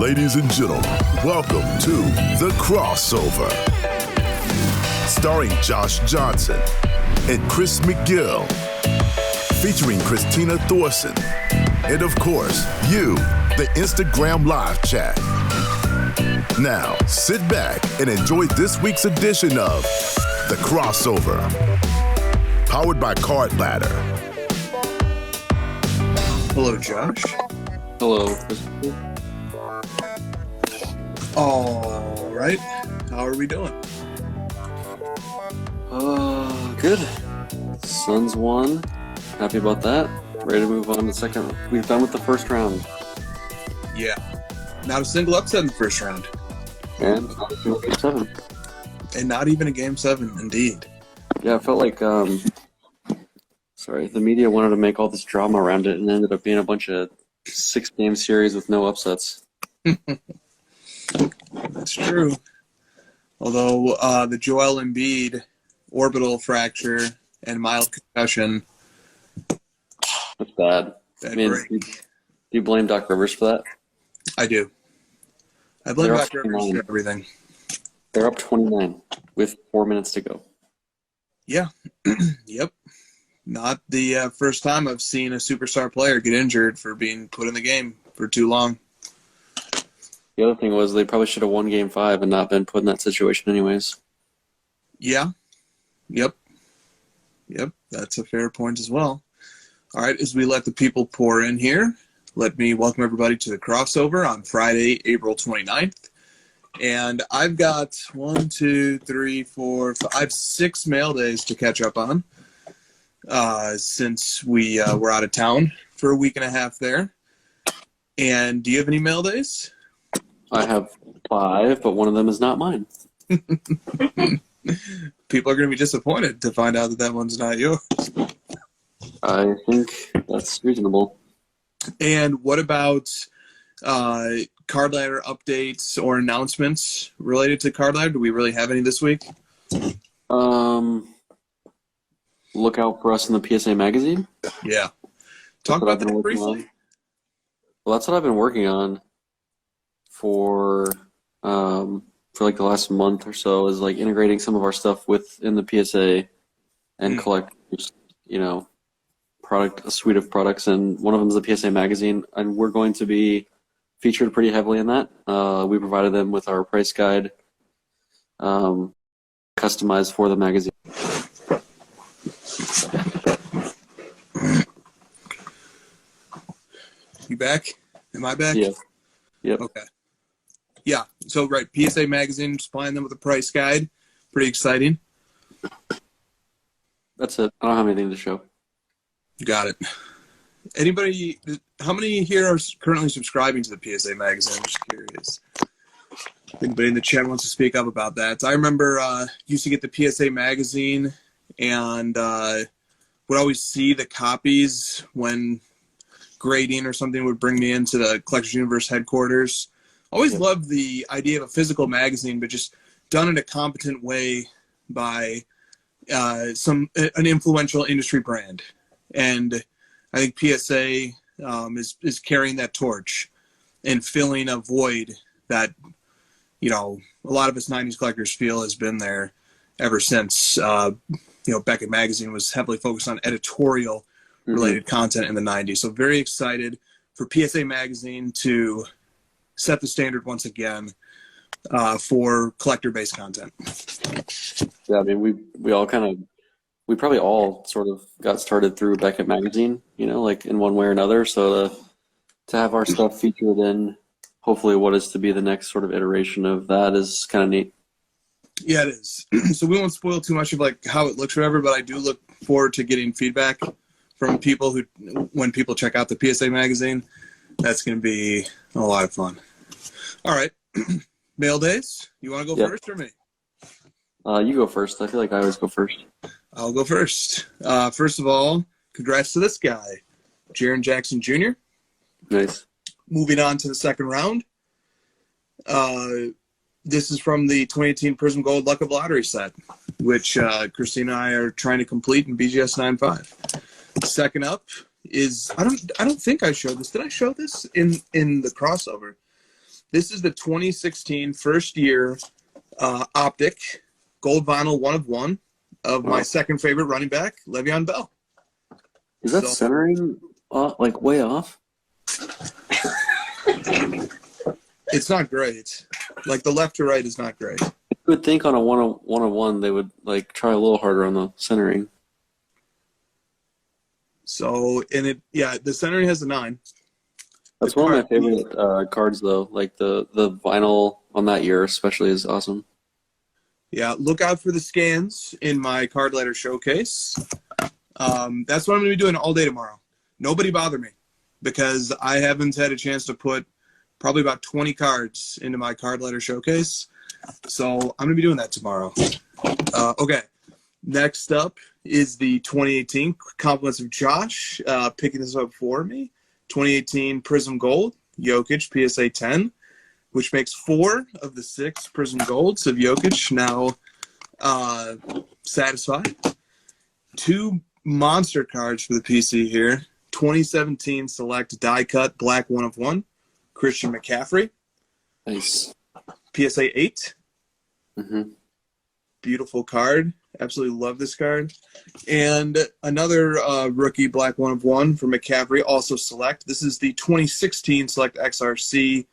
Ladies and gentlemen, welcome to The Crossover. Starring Josh Johnson and Chris McGill. Featuring Christina Thorson. And of course, you, the Instagram live chat. Now, sit back and enjoy this week's edition of The Crossover. Powered by Card Ladder. Hello, Josh. Hello. All right. How are we doing? Good. Suns won. Happy about that. Ready to move on to the second. We've done with the first round. Yeah. Not a single upset in the first round. And not a single game 7. And not even a game 7, indeed. Yeah, I felt like, the media wanted to make all this drama around it and ended up being a bunch of 6-game series with no upsets. That's true. Although the Joel Embiid orbital fracture and mild concussion. That's bad. Do you blame Doc Rivers for that? I do. I blame Doc Rivers for everything. They're up 29 with 4 minutes to go. Yeah. Yep. Not the first time I've seen a superstar player get injured for being put in the game for too long. The other thing was they probably should have won Game 5 and not been put in that situation anyways. Yeah. Yep. That's a fair point as well. All right, as we let the people pour in here, let me welcome everybody to the crossover on Friday, April 29th. And I've got 6 mail days to catch up on since we were out of town for a week and a half there. And do you have any mail days? I have 5, but one of them is not mine. People are going to be disappointed to find out that one's not yours. I think that's reasonable. And what about Card Ladder updates or announcements related to Card Ladder? Do we really have any this week? Look out for us in the PSA magazine. Yeah. Talk about that briefly. Well, that's what I've been working on for like the last month or so, is like integrating some of our stuff within the PSA and collect, a suite of products, and one of them is the PSA magazine, and we're going to be featured pretty heavily in that. We provided them with our price guide, customized for the magazine. You back? Am I back? Yeah. Yep. Okay. Yeah. So, right, PSA magazine, supplying them with a price guide. Pretty exciting. That's it. I don't have anything to show. Got it. How many here are currently subscribing to the PSA magazine? I'm just curious. If anybody in the chat wants to speak up about that. I remember used to get the PSA magazine and would always see the copies when grading or something would bring me into the Collectors Universe headquarters. Always loved the idea of a physical magazine, but just done in a competent way by an influential industry brand. And I think PSA is carrying that torch and filling a void that, a lot of us 90s collectors feel has been there ever since, Beckett Magazine was heavily focused on editorial-related content in the 90s. So very excited for PSA Magazine to set the standard once again for collector-based content. Yeah, I mean, we probably all sort of got started through Beckett Magazine, like in one way or another. So to have our stuff featured in hopefully what is to be the next sort of iteration of that is kind of neat. Yeah, it is. So we won't spoil too much of like how it looks or whatever, but I do look forward to getting feedback from people when people check out the PSA magazine. That's going to be a lot of fun. All right. Mail days. You want to go first or me? You go first. I feel like I always go first. I'll go first. First of all, congrats to this guy, Jaren Jackson Jr. Nice. Moving on to the second round. This is from the 2018 Prism Gold Luck of Lottery set, which Christina and I are trying to complete in BGS 9.5. Second up is I don't think I showed this. Did I show this in the crossover? This is the 2016 first year Optic gold vinyl 1 of 1 of my second favorite running back, Le'Veon Bell. Is that centering like way off? It's not great. Like the left to right is not great. You would think on a one-on-one they would like try a little harder on the centering. So, the centering has a 9. That's one of my favorite cards, though. Like the vinyl on that year, especially, is awesome. Yeah, look out for the scans in my card letter showcase. That's what I'm going to be doing all day tomorrow. Nobody bother me because I haven't had a chance to put probably about 20 cards into my card letter showcase. So I'm going to be doing that tomorrow. Okay. Next up is the 2018 Compliments of Josh, picking this up for me. 2018 Prism Gold, Jokic, PSA 10, which makes 4 of the 6 Prism Golds of Jokic now satisfied. 2 monster cards for the PC here. 2017 Select Die Cut Black 1 of 1, Christian McCaffrey. Nice. PSA 8. Mm-hmm. Beautiful card. Absolutely love this card. And another rookie Black 1 of 1 for McCaffrey, also Select. This is the 2016 Select XRC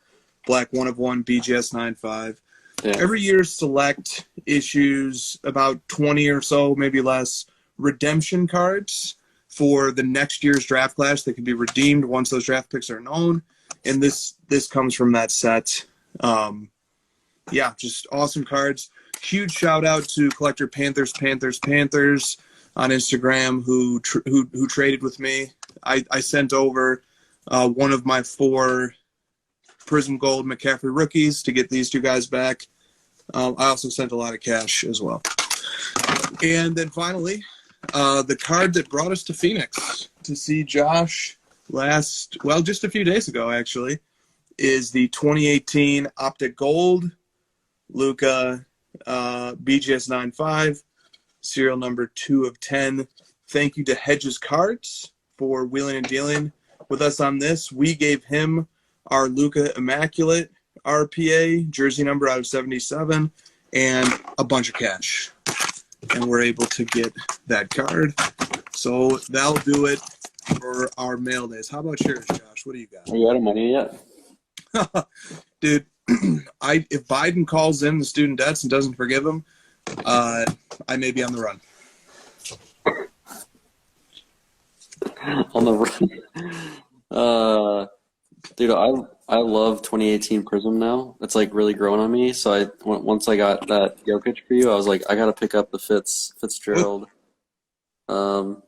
Black 1 of 1 BGS 9.5. Yeah. Every year Select issues about 20 or so, maybe less, redemption cards for the next year's draft class that can be redeemed once those draft picks are known. And this comes from that set. Just awesome cards. Huge shout out to Collector Panthers on Instagram who traded with me. I sent over one of my 4 Prism Gold McCaffrey rookies to get these 2 guys back. I also sent a lot of cash as well. And then finally, the card that brought us to Phoenix to see Josh just a few days ago actually, is the 2018 Optic Gold Luka BGS 9.5, serial number 2 of 10. Thank you to Hedges Cards for wheeling and dealing with us on this. We gave him our Luka Immaculate RPA jersey number out of 77 and a bunch of cash. And we're able to get that card. So that'll do it for our mail days. How about yours, Josh? What do you got? Are you out of money yet? Dude, if Biden calls in the student debts and doesn't forgive them, I may be on the run. On the run. Dude, I love 2018 Prism now. It's like really growing on me. So once I got that Jokic for you, I was like, I gotta pick up the Fitzgerald. And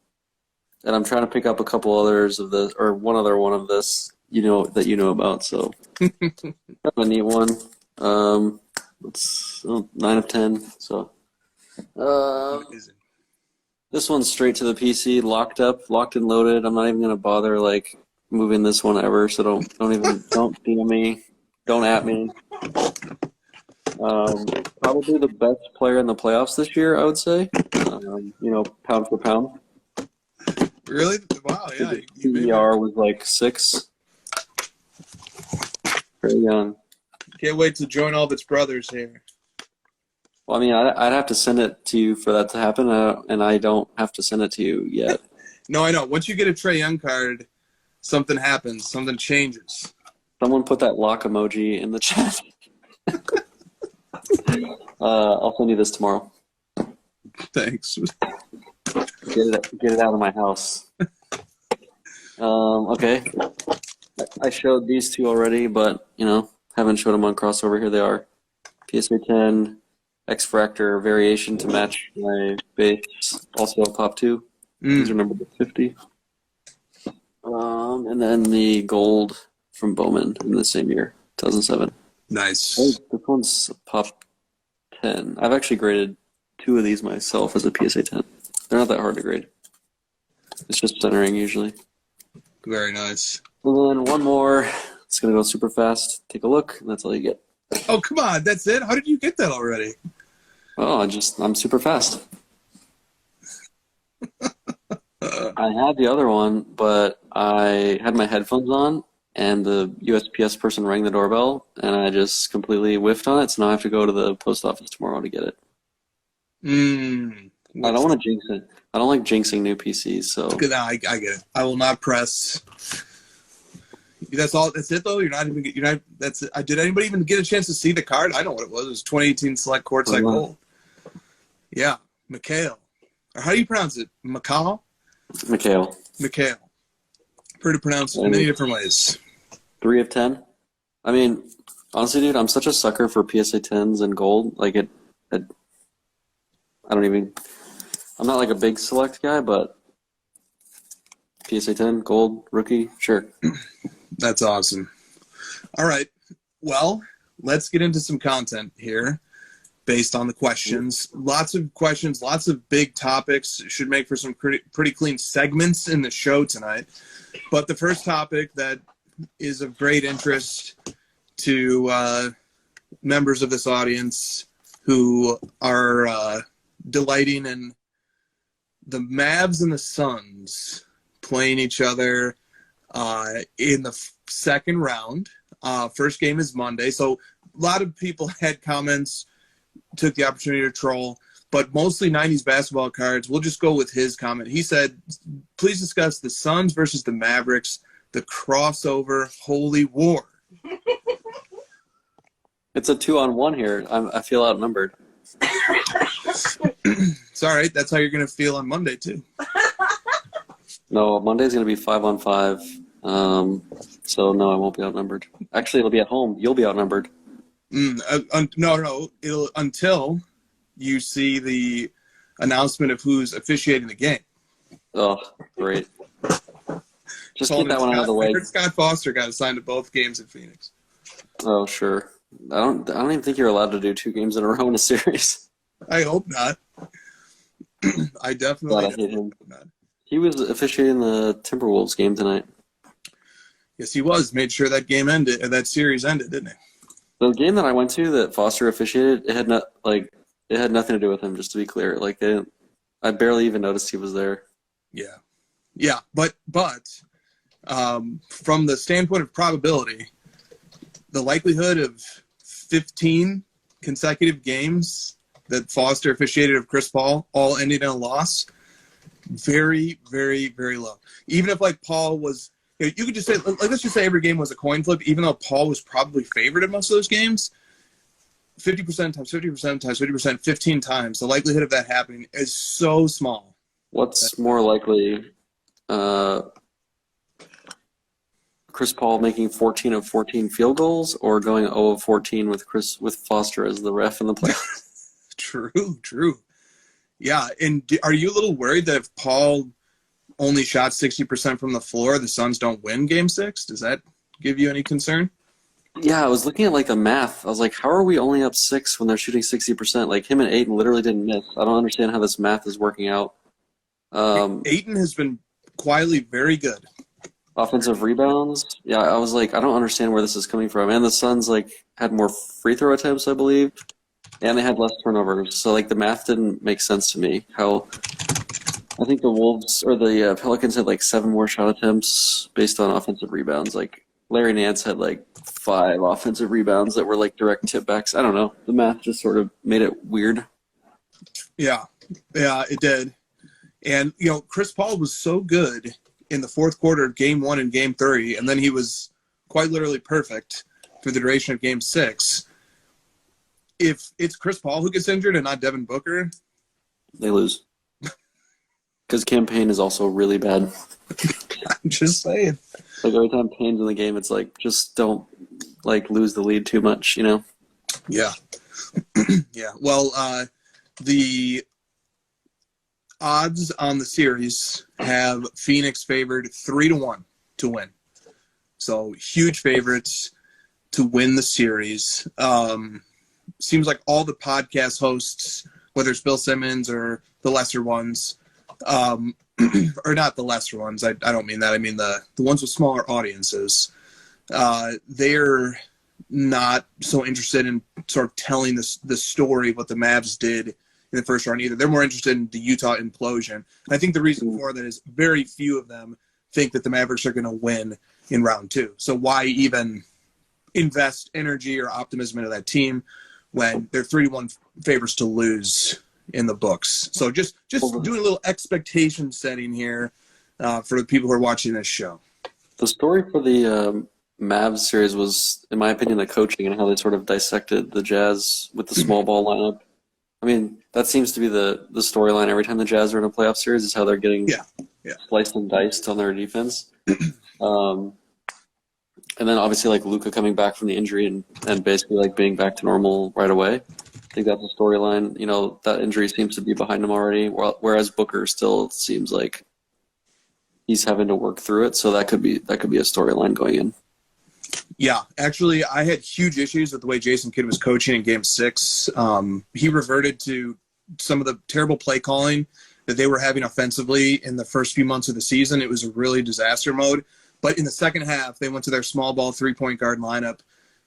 I'm trying to pick up a couple others of this, or one other one of this, that you know about. So that's a neat one. It's 9 of 10. So this one's straight to the PC, locked and loaded. I'm not even gonna bother moving this one ever. So don't DM me, don't at me. Probably the best player in the playoffs this year, I would say. Pound for pound. Really? Wow, yeah. PER was 6. Very young. Can't wait to join all of its brothers here. Well, I mean, I'd have to send it to you for that to happen, and I don't have to send it to you yet. No, I know. Once you get a Trae Young card, something happens. Something changes. Someone put that lock emoji in the chat. I'll send you this tomorrow. Thanks. Get it out of my house. Okay. I showed these 2 already, but haven't showed them on crossover. Here they are. PSA 10 X-Fractor variation to match my base. Also a Pop 2. These are numbered to 50. And then the gold from Bowman in the same year, 2007. Nice. This one's Pop 10. I've actually graded 2 of these myself as a PSA 10. They're not that hard to grade. It's just centering usually. Very nice. And then one more. It's going to go super fast. Take a look, and that's all you get. Oh, come on. That's it? How did you get that already? Oh, I'm super fast. I had the other one, but I had my headphones on, and the USPS person rang the doorbell, and I just completely whiffed on it, so now I have to go to the post office tomorrow to get it. I don't want to jinx it. I don't like jinxing new PCs, so. No, I get it. I will not press. That's all. That's it, though. You're not. That's it. Did anybody even get a chance to see the card? I know what it was. It was 2018 Select Courtside Gold. Yeah, Mikhail. Or how do you pronounce it? Mikhail. Heard it pronounced in many different ways. 3 of 10. I mean, honestly, dude, I'm such a sucker for PSA 10s and gold. Like I'm not like a big select guy, but PSA 10, gold, rookie, sure. That's awesome. All right. Well, let's get into some content here based on the questions. Lots of questions, lots of big topics. Should make for some pretty clean segments in the show tonight. But the first topic that is of great interest to members of this audience who are delighting in the Mavs and the Suns playing each other in the second round. First game is Monday. So a lot of people had comments, took the opportunity to troll, but mostly 90s basketball cards. We'll just go with his comment. He said, please discuss the Suns versus the Mavericks, the crossover holy war. It's a 2-on-1 here. I feel outnumbered. It's all right. That's how you're going to feel on Monday, too. No, Monday's going to be 5-on-5. So, no, I won't be outnumbered. Actually, it'll be at home. You'll be outnumbered. No. Until you see the announcement of who's officiating the game. Oh, great. Just get that one out of the way. I heard Scott Foster got assigned to both games in Phoenix. Oh, sure. I don't even think you're allowed to do 2 games in a row in a series. I hope not. I definitely hope not. He was officiating the Timberwolves game tonight. Yes, he was. Made sure that game ended, that series ended, didn't it? The game that I went to that Foster officiated, it had nothing to do with him. Just to be clear, I barely even noticed he was there. Yeah, but from the standpoint of probability, the likelihood of 15 consecutive games that Foster officiated of Chris Paul all ending in a loss, very, very, very low. Even if Paul was, you could just say, let's just say every game was a coin flip, even though Paul was probably favored in most of those games, 50% times 50% times 50%, 15 times, the likelihood of that happening is so small. What's more likely, Chris Paul making 14 of 14 field goals or going 0 of 14 with Foster as the ref in the playoffs? True. Yeah, and are you a little worried that if Paul only shot 60% from the floor, the Suns don't win Game 6? Does that give you any concern? Yeah, I was looking at the math. I was like, how are we only up 6 when they're shooting 60%? Him and Ayton literally didn't miss. I don't understand how this math is working out. Ayton has been quietly very good. Offensive rebounds. Yeah, I was like, I don't understand where this is coming from. And the Suns had more free throw attempts, I believe, and they had less turnovers. So the math didn't make sense to me. How I think the Wolves or the Pelicans had 7 more shot attempts based on offensive rebounds. Larry Nance had 5 offensive rebounds that were direct tip backs. I don't know. The math just sort of made it weird. Yeah, it did. And Chris Paul was so good in the fourth quarter of Game 1 and Game 3, and then he was quite literally perfect for the duration of Game 6. If it's Chris Paul who gets injured and not Devin Booker, they lose. Because Cam Payne is also really bad. I'm just saying. Every time Payne's in the game, it's just don't lose the lead too much, Yeah. Yeah. Well, the odds on the series have Phoenix favored 3-1 to win. So huge favorites to win the series. Seems like all the podcast hosts, whether it's Bill Simmons or the lesser ones, or not the lesser ones. I don't mean that. I mean the ones with smaller audiences. They're not so interested in sort of telling the story of what the Mavs did in the first round either. They're more interested in the Utah implosion. And I think the reason for that is very few of them think that the Mavericks are going to win. in round 2. So why even invest energy or optimism into that team when they're 3-1 favorites to lose in the books? So just doing a little expectation setting here for the people who are watching this show. The story for the Mavs series was, in my opinion, the coaching and how they sort of dissected the Jazz with the small ball lineup. I mean, that seems to be the storyline every time the Jazz are in a playoff series, is how they're getting sliced and diced on their defense. And then obviously like Luka coming back from the injury and basically like being back to normal right away. I think that's the storyline. You know, that injury seems to be behind him already, whereas Booker still seems like he's having to work through it. So that could be a storyline going in. Yeah, actually, I had huge issues with the way Jason Kidd was coaching in Game 6. He reverted to some of the terrible play calling that they were having offensively in the first few months of the season. It was a really disaster mode. But in the second half, they went to their small ball 3-point guard lineup,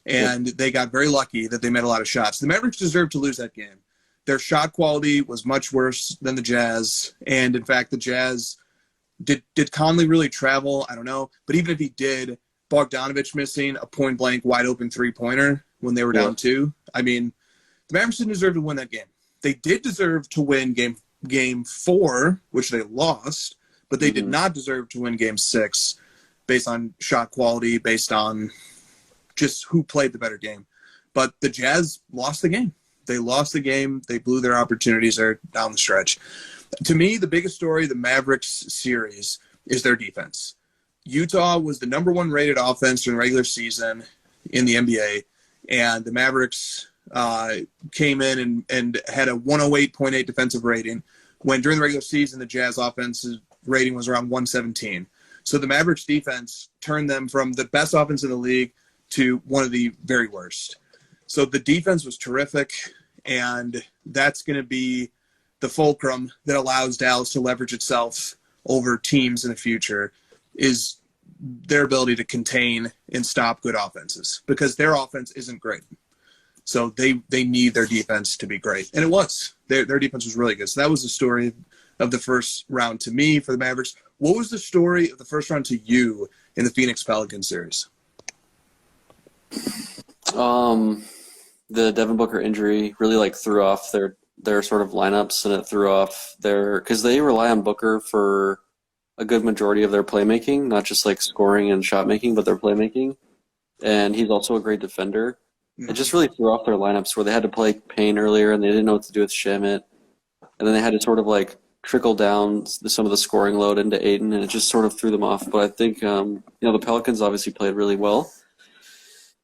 and they got very lucky that they made a lot of shots. The Mavericks deserved to lose that game. Their shot quality was much worse than the Jazz, and in fact, the Jazz did Conley really travel? I don't know. But even if he did, Bogdanovich missing a point-blank, wide-open three-pointer when they were down 2. I mean, the Mavericks didn't deserve to win that game. They did deserve to win game 4, which they lost, but they did not deserve to win Game 6 based on shot quality, based on just who played the better game. But the Jazz lost the game. They lost the game. They blew their opportunities there down the stretch. To me, the biggest story of the Mavericks series is their defense. Utah was the number 1 rated offense during the regular season in the NBA, and the Mavericks came in and had a 108.8 defensive rating, when during the regular season the Jazz offensive rating was around 117. So the Mavericks defense turned them from the best offense in the league to one of the very worst. So the defense was terrific, and that's going to be the fulcrum that allows Dallas to leverage itself over teams in the future, is their ability to contain and stop good offenses, because their offense isn't great. So they need their defense to be great. And it was. Their defense was really good. So that was the story of the first round to me for the Mavericks. What was the story of the first round to you in the Phoenix Pelicans series? The Devin Booker injury really like threw off their sort of lineups, and it threw off because they rely on Booker for a good majority of their playmaking, not just like scoring and shot making, but their playmaking. And he's also a great defender. It just really threw off their lineups, where they had to play Payne earlier and they didn't know what to do with Shamet. And then they had to sort of like trickle down some of the scoring load into Aiden, and it just sort of threw them off. But I think, the Pelicans obviously played really well.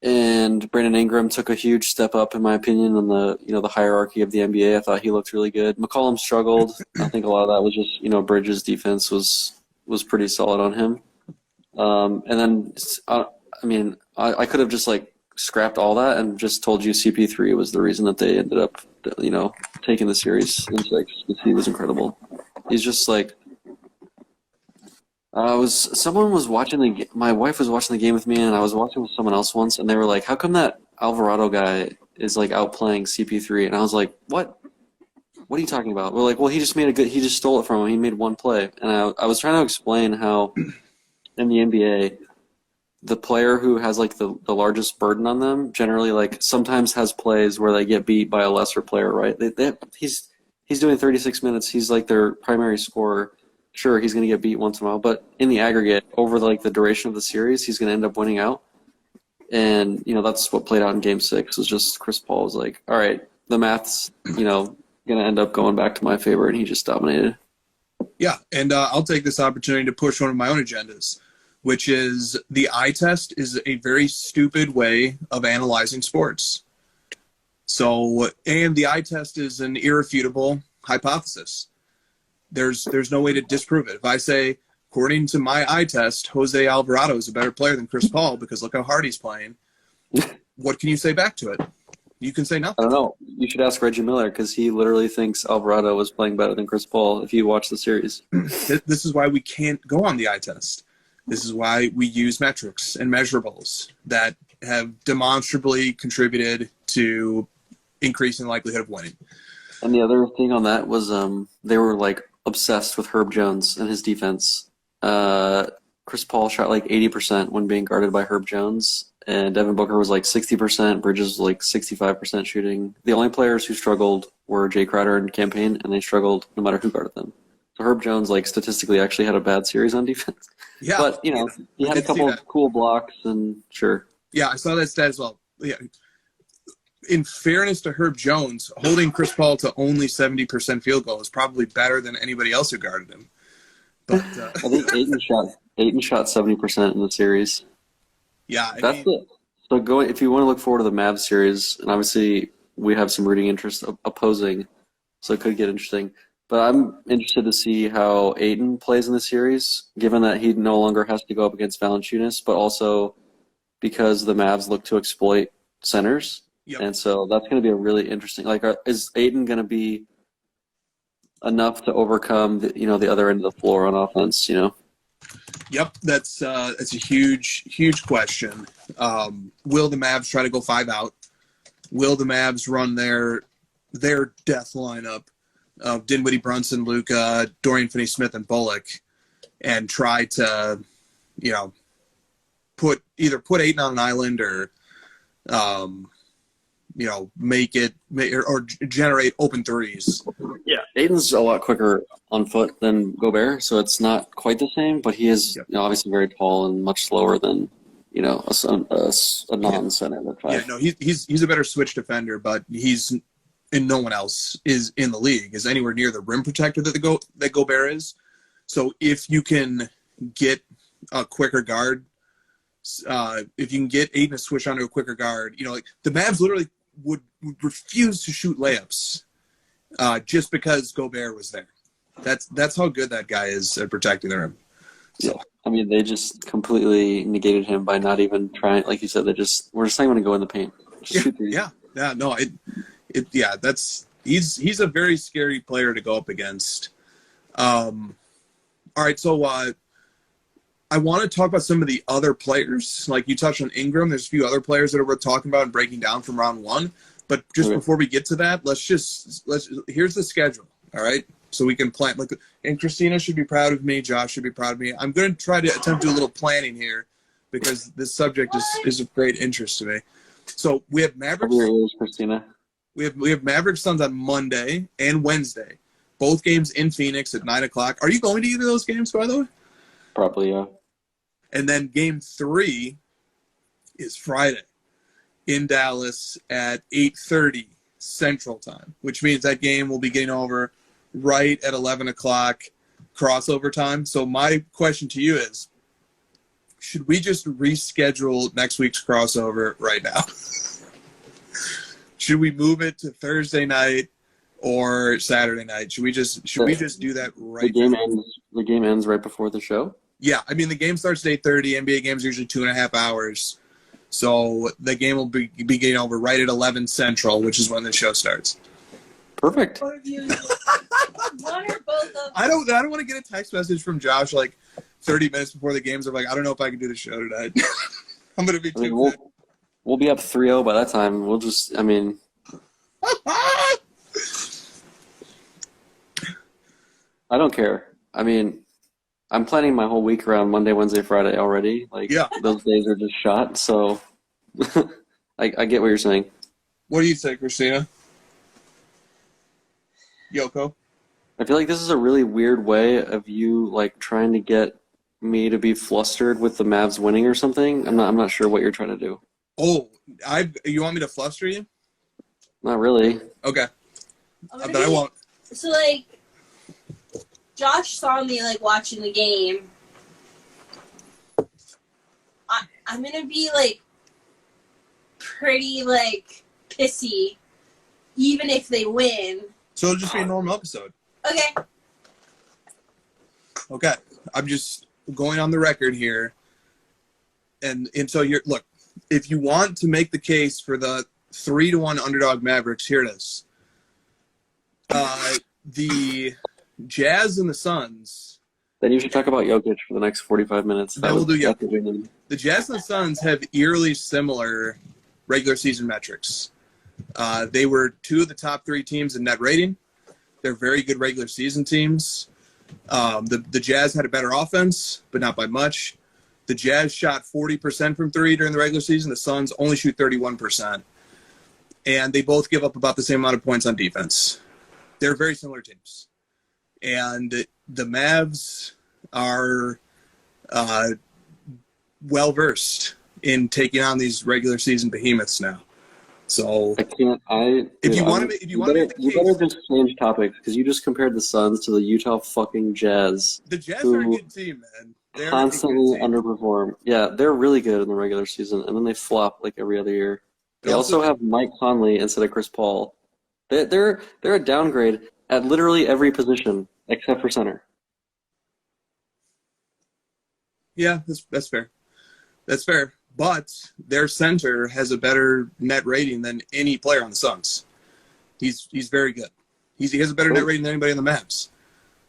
And Brandon Ingram took a huge step up, in my opinion, on the hierarchy of the NBA. I thought he looked really good. McCollum struggled. I think a lot of that was just, Bridges' defense was pretty solid on him. And then, I could have just like scrapped all that and just told you CP3 was the reason that they ended up, taking the series in 6, because he was incredible. He's just like, someone was watching my wife was watching the game with me, and I was watching with someone else once, and they were like, how come that Alvarado guy is like outplaying CP3? And I was like, what are you talking about? We're like, well, he just stole it from him. He made one play. And I was trying to explain how in the NBA, the player who has like the largest burden on them generally like sometimes has plays where they get beat by a lesser player, right? He's doing 36 minutes. He's like their primary scorer. Sure, he's going to get beat once in a while, but in the aggregate, over like the duration of the series, he's going to end up winning out. And, that's what played out in Game 6, was just Chris Paul was like, all right, the math's, going to end up going back to my favor, and he just dominated. Yeah, and I'll take this opportunity to push one of my own agendas, which is the eye test is a very stupid way of analyzing sports. So, and the eye test is an irrefutable hypothesis. There's no way to disprove it. If I say, according to my eye test, Jose Alvarado is a better player than Chris Paul because look how hard he's playing, what can you say back to it? You can say nothing. I don't know. You should ask Reggie Miller, because he literally thinks Alvarado was playing better than Chris Paul if you watch the series. This is why we can't go on the eye test. This is why we use metrics and measurables that have demonstrably contributed to increasing the likelihood of winning. And the other thing on that was they were like obsessed with Herb Jones and his defense. Herb Chris Paul shot like 80% when being guarded by Herb Jones, and Devin Booker was like 60%. Bridges was like 65% shooting. The only players who struggled were Jay Crowder and Cam Payne, and they struggled no matter who guarded them. So Herb Jones, like statistically, actually had a bad series on defense. Yeah, but he had a couple of cool blocks, and sure. Yeah, I saw that stat as well. Yeah. In fairness to Herb Jones, holding Chris Paul to only 70% field goal is probably better than anybody else who guarded him. But I think Ayton shot 70% in the series. Yeah, that's it. So if you want to look forward to the Mavs series, and obviously we have some rooting interest opposing, so it could get interesting. But I'm interested to see how Ayton plays in the series, given that he no longer has to go up against Valanciunas, but also because the Mavs look to exploit centers. Yep. And so that's going to be a really interesting. Like, is Ayton going to be enough to overcome the other end of the floor on offense? Yep, that's a huge question. Will the Mavs try to go 5 out? Will the Mavs run their death lineup of Dinwiddie, Brunson, Luka, Dorian Finney-Smith, and Bullock, and try to put Ayton on an island or generate open threes. Yeah, Ayton's a lot quicker on foot than Gobert, so it's not quite the same. But he is obviously very tall and much slower than a non-center. Yeah, no, he's a better switch defender, but no one else is in the league is anywhere near the rim protector that Gobert is. So if you can get a quicker guard, if you can get Ayton to switch onto a quicker guard, the Mavs literally would refuse to shoot layups just because Gobert was there. That's how good that guy is at protecting the rim. So. Yeah. I mean, they just completely negated him by not even trying. Like you said, we're just not going to go in the paint. He's a very scary player to go up against. All right, so I want to talk about some of the other players. Like you touched on Ingram. There's a few other players that are worth talking about and breaking down from round one. But just before we get to that, here's the schedule. All right, so we can plan. And Christina should be proud of me. Josh should be proud of me. I'm going to try to attempt to do a little planning here because this subject is of great interest to me. So we have Mavericks. Christina. We have Mavericks Suns on Monday and Wednesday. Both games in Phoenix at 9:00. Are you going to either of those games, by the way? Probably, yeah. And then game 3 is Friday in Dallas at 8:30 Central Time, which means that game will be getting over right at 11:00 crossover time. So my question to you is, should we just reschedule next week's crossover right now? Should we move it to Thursday night or Saturday night? Should we just do that right now? The game ends right before the show? Yeah, I mean, the game starts at 8:30. NBA games are usually 2.5 hours. So the game will be getting over right at 11 Central, which is when the show starts. Perfect. One or both of them. I don't want to get a text message from Josh like 30 minutes before the games. I'm like, I don't know if I can do the show tonight. I'm going to be too we'll be up 3-0 by that time. We'll just, I don't care. I'm planning my whole week around Monday, Wednesday, Friday already. Those days are just shot. So I get what you're saying. What do you say, Christina? Yoko? I feel like this is a really weird way of you trying to get me to be flustered with the Mavs winning or something. I'm not sure what you're trying to do. Oh, you want me to fluster you? Not really. Okay. But I won't. So Josh saw me watching the game. I'm gonna be pretty pissy, even if they win. So it'll just be a normal episode. Okay. Okay. I'm just going on the record here. And so look, if you want to make the case for the 3-1 underdog Mavericks, here it is. The Jazz and the Suns. Then you should talk about Jokic for the next 45 minutes. Then we'll do Jokic. The Jazz and the Suns have eerily similar regular season metrics. They were 2 of the top 3 teams in net rating. They're very good regular season teams. The Jazz had a better offense, but not by much. The Jazz shot 40% from three during the regular season. The Suns only shoot 31%. And they both give up about the same amount of points on defense. They're very similar teams. And the Mavs are well-versed in taking on these regular season behemoths now. So I can't. if you want to you better just change topics because you just compared the Suns to the Utah fucking Jazz. The Jazz are a good team, man. They're constantly underperform. Yeah, they're really good in the regular season, and then they flop like every other year. They also have Mike Conley instead of Chris Paul. They're a downgrade at literally every position except for center. Yeah, that's fair. That's fair. But their center has a better net rating than any player on the Suns. He's very good. He has a better net rating than anybody on the Mavs.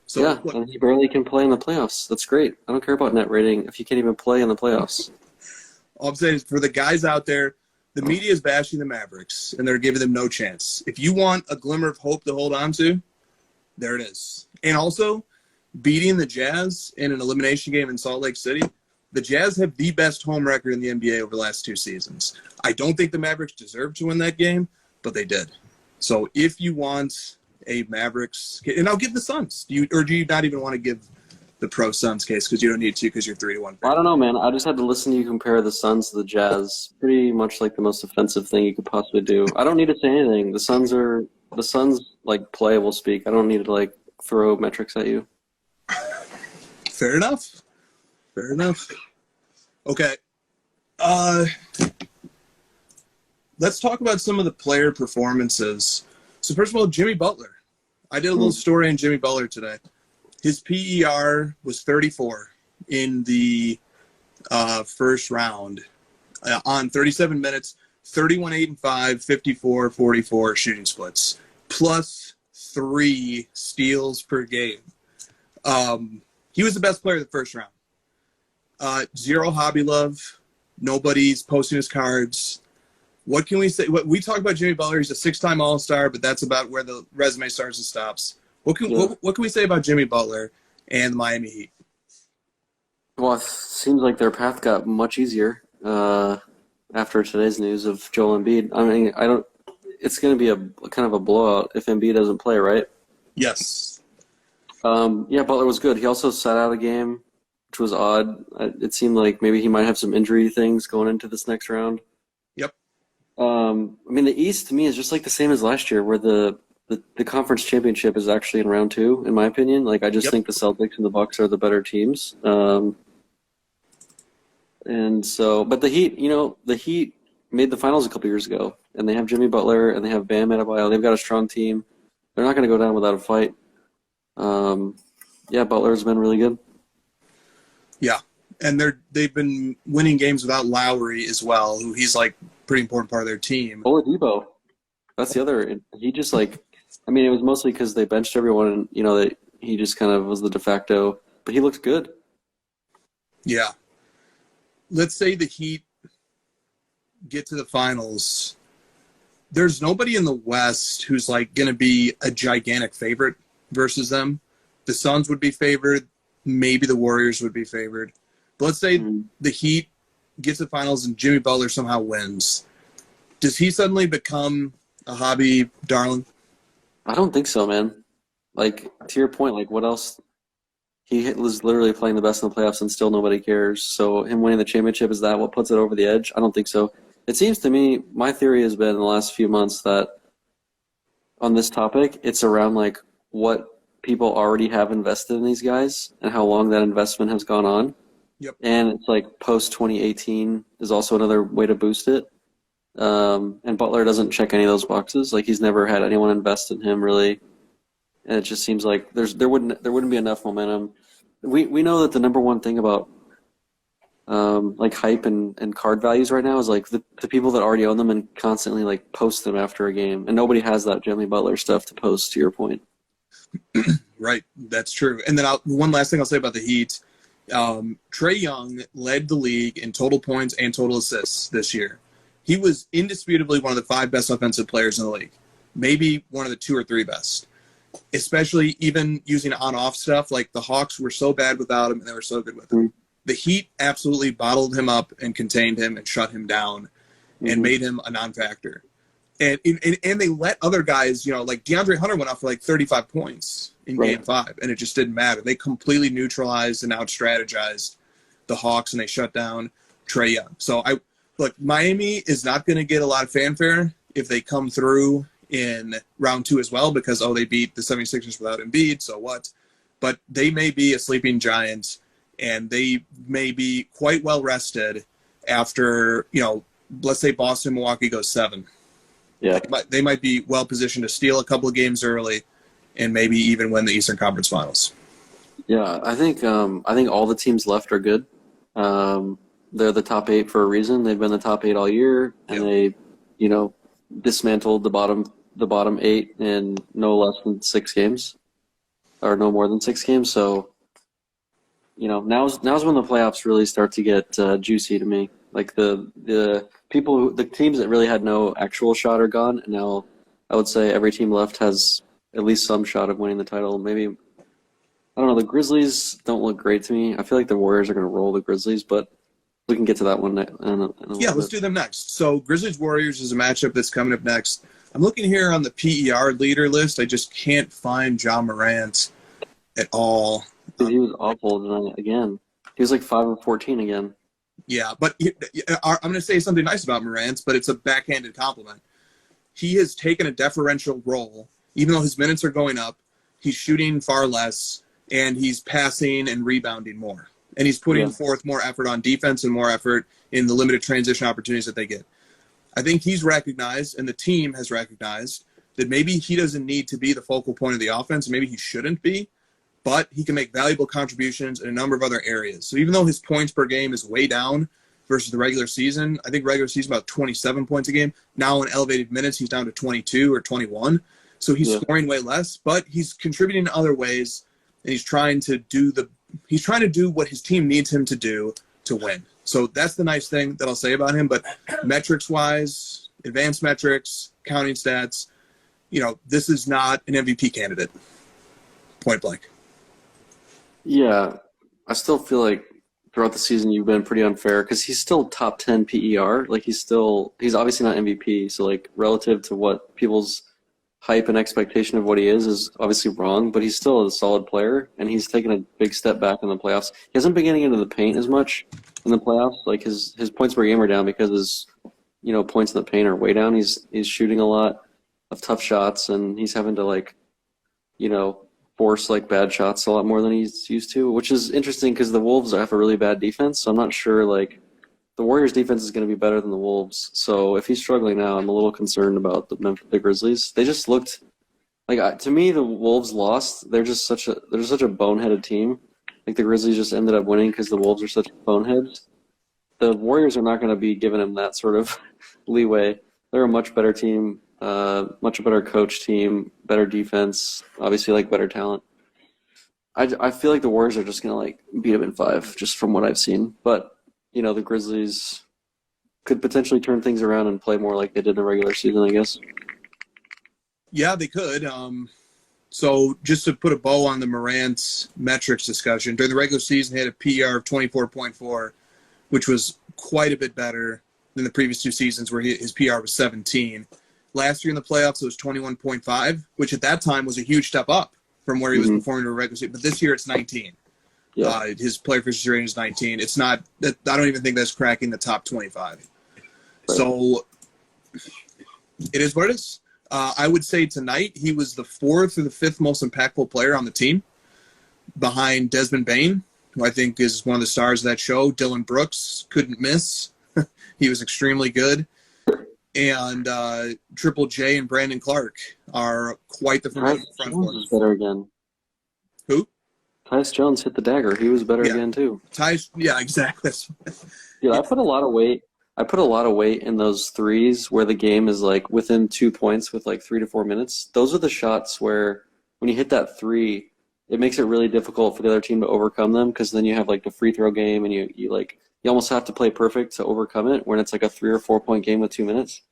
So, yeah, and he barely can play in the playoffs. That's great. I don't care about net rating if you can't even play in the playoffs. All I'm saying is for the guys out there, the media is bashing the Mavericks, and they're giving them no chance. If you want a glimmer of hope to hold on to, there it is. And also, beating the Jazz in an elimination game in Salt Lake City, the Jazz have the best home record in the NBA over the last 2 seasons. I don't think the Mavericks deserved to win that game, but they did. So if you want a Mavericks – and I'll give the Suns. Do you not even want to give the pro-Suns case because you don't need to because you're 3-1? I don't know, man. I just had to listen to you compare the Suns to the Jazz. Pretty much like the most offensive thing you could possibly do. I don't need to say anything. The Suns like play will speak. I don't need to like throw metrics at you. Fair enough. Fair enough. Okay. Let's talk about some of the player performances. So first of all, Jimmy Butler. I did a little story on Jimmy Butler today. His PER was 34 in the first round on 37 minutes, 31, 8, and 5, 54, 44 shooting splits, plus 3 steals per game. He was the best player of the first round. 0 hobby love. Nobody's posting his cards. What can we say? We talk about Jimmy Butler. He's a 6-time All-Star, but that's about where the resume starts and stops. What can we say about Jimmy Butler and the Miami Heat? Well, it seems like their path got much easier after today's news of Joel Embiid. I mean, it's going to be a kind of a blowout if Embiid doesn't play, right? Yes. Yeah, Butler was good. He also sat out a game, which was odd. It seemed like maybe he might have some injury things going into this next round. Yep. I mean, the East to me is just like the same as last year, where the conference championship is actually in round 2, in my opinion. Like, I just think the Celtics and the Bucks are the better teams. And so, but the Heat made the finals a couple years ago, and they have Jimmy Butler and they have Bam Adebayo. They've got a strong team. They're not going to go down without a fight. Yeah, Butler's been really good. Yeah, and they've been winning games without Lowry as well, who he's like pretty important part of their team. Oladipo, that's the other. He just like, I mean, it was mostly because they benched everyone, and that he just kind of was the de facto. But he looked good. Yeah. Let's say the Heat get to the finals. There's nobody in the West who's like going to be a gigantic favorite versus them. The Suns would be favored. Maybe the Warriors would be favored. But let's say the Heat gets to the finals and Jimmy Butler somehow wins. Does he suddenly become a hobby darling? I don't think so, man. Like, to your point, like, what else? He was literally playing the best in the playoffs and still nobody cares. So him winning the championship, is that what puts it over the edge? I don't think so. It seems to me, my theory has been in the last few months that on this topic, it's around like what people already have invested in these guys and how long that investment has gone on. Yep. And it's like post-2018 is also another way to boost it. And Butler doesn't check any of those boxes. Like, he's never had anyone invest in him really. And it just seems like there wouldn't be enough momentum. We know that the number one thing about like hype and card values right now is like the people that already own them and constantly like post them after a game, and nobody has that Jimmy Butler stuff to post. To your point, right? That's true. And then one last thing I'll say about the Heat: Trae Young led the league in total points and total assists this year. He was indisputably one of the 5 best offensive players in the league, maybe one of the 2 or 3 best. Especially even using on-off stuff, like the Hawks were so bad without him and they were so good with him. the Heat absolutely bottled him up and contained him and shut him down and made him a non-factor. And they let other guys, like DeAndre Hunter went off for like 35 points in Game 5, and it just didn't matter. They completely neutralized and out-strategized the Hawks, and they shut down Trae Young. So, Miami is not going to get a lot of fanfare if they come through in round 2 as well because, they beat the 76ers without Embiid, so what? But they may be a sleeping giant, and they may be quite well rested after, let's say Boston, Milwaukee goes 7. Yeah, they might be well positioned to steal a couple of games early, and maybe even win the Eastern Conference Finals. Yeah, I think all the teams left are good. They're the top 8 for a reason. They've been the top 8 all year, and they, dismantled the bottom 8 in no less than 6 games, or no more than 6 games. So, now's when the playoffs really start to get juicy to me. Like the teams that really had no actual shot are gone, and now I would say every team left has at least some shot of winning the title. Maybe, I don't know, the Grizzlies don't look great to me. I feel like the Warriors are going to roll the Grizzlies, but we can get to that one in a Yeah, let's do them next. So Grizzlies-Warriors is a matchup that's coming up next. I'm looking here on the PER leader list. I just can't find Ja Morant at all. Dude, he was awful tonight again. He was like 5 of 14 again. Yeah, but I'm going to say something nice about Morant, but it's a backhanded compliment. He has taken a deferential role. Even though his minutes are going up, he's shooting far less, and he's passing and rebounding more. And he's putting forth more effort on defense and more effort in the limited transition opportunities that they get. I think he's recognized, and the team has recognized, that maybe he doesn't need to be the focal point of the offense. Maybe he shouldn't be. But he can make valuable contributions in a number of other areas. So even though his points per game is way down versus the regular season, I think regular season about 27 points a game. Now in elevated minutes, he's down to 22 or 21. So he's scoring way less, but he's contributing in other ways, and he's trying to do what his team needs him to do to win. So that's the nice thing that I'll say about him. But metrics-wise, advanced metrics, counting stats, this is not an MVP candidate. Point blank. Yeah, I still feel like throughout the season you've been pretty unfair because he's still top 10 PER. Like he's obviously not MVP. So like relative to what people's hype and expectation of what he is obviously wrong, but he's still a solid player and he's taken a big step back in the playoffs. He hasn't been getting into the paint as much in the playoffs. Like his points per game are down because his points in the paint are way down. He's shooting a lot of tough shots and he's having to force like bad shots a lot more than he's used to, which is interesting because the Wolves have a really bad defense. So I'm not sure the Warriors defense is going to be better than the Wolves. So if he's struggling now, I'm a little concerned about the Grizzlies. They just looked to me, the Wolves lost. They're such a boneheaded team. Like the Grizzlies just ended up winning because the Wolves are such boneheads. The Warriors are not going to be giving them that sort of leeway. They're a much better team. Much better coach team, better defense, obviously better talent. I feel like the Warriors are just gonna beat them in 5, just from what I've seen. But the Grizzlies could potentially turn things around and play more like they did in the regular season, I guess. Yeah, they could. So just to put a bow on the Morant metrics discussion, during the regular season, he had a PR of 24.4, which was quite a bit better than the previous 2 seasons where his PR was 17. Last year in the playoffs, it was 21.5, which at that time was a huge step up from where he was performing in the regular season. But this year, it's 19. Yeah. His player efficiency rating is 19. It's not. I don't even think that's cracking the top 25. Right. So it is what it is. I would say tonight he was the 4th or the 5th most impactful player on the team, behind Desmond Bane, who I think is one of the stars of that show. Dylan Brooks couldn't miss. He was extremely good. And Triple J and Brandon Clark are quite the front Jones court. Was better again. Who? Tyus Jones hit the dagger. He was better again too. Yeah, exactly. Yeah, I put a lot of weight. In those threes where the game is within 2 points with 3 to 4 minutes. Those are the shots where when you hit that three, it makes it really difficult for the other team to overcome them because then you have the free throw game and you almost have to play perfect to overcome it when it's a 3 or 4 point game with 2 minutes.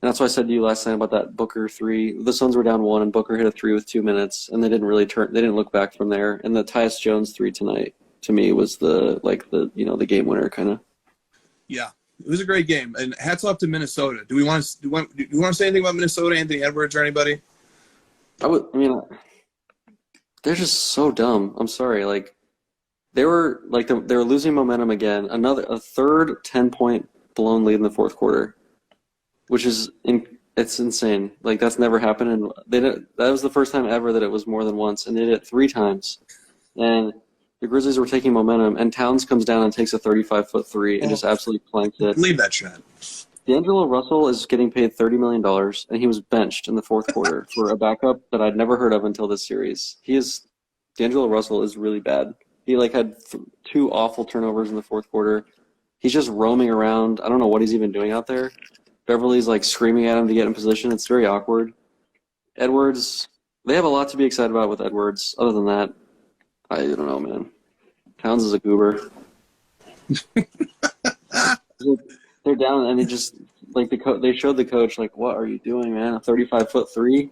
And that's why I said to you last night about that Booker 3. The Suns were down 1 and Booker hit a 3 with 2 minutes and they didn't really they didn't look back from there. And the Tyus Jones 3 tonight to me was the game winner kind of. Yeah, it was a great game, and hats off to Minnesota. Do you want to say anything about Minnesota, Anthony Edwards, or anybody? They're just so dumb. I'm sorry. Like, they were losing momentum again. A third 10-point blown lead in the fourth quarter, which is it's insane. Like, that's never happened, and that was the first time ever that it was more than once, and they did it 3 times. And the Grizzlies were taking momentum, and Towns comes down and takes a 35-foot three and just absolutely planks it. Leave that shot. D'Angelo Russell is getting paid $30 million, and he was benched in the fourth quarter for a backup that I'd never heard of until this series. D'Angelo Russell is really bad. He had 2 awful turnovers in the fourth quarter. He's just roaming around. I don't know what he's even doing out there. Beverly's screaming at him to get in position. It's very awkward. Edwards, they have a lot to be excited about with Edwards. Other than that, I don't know, man. Towns is a goober. They're down, and they just they showed the coach what are you doing, man? A 35-foot three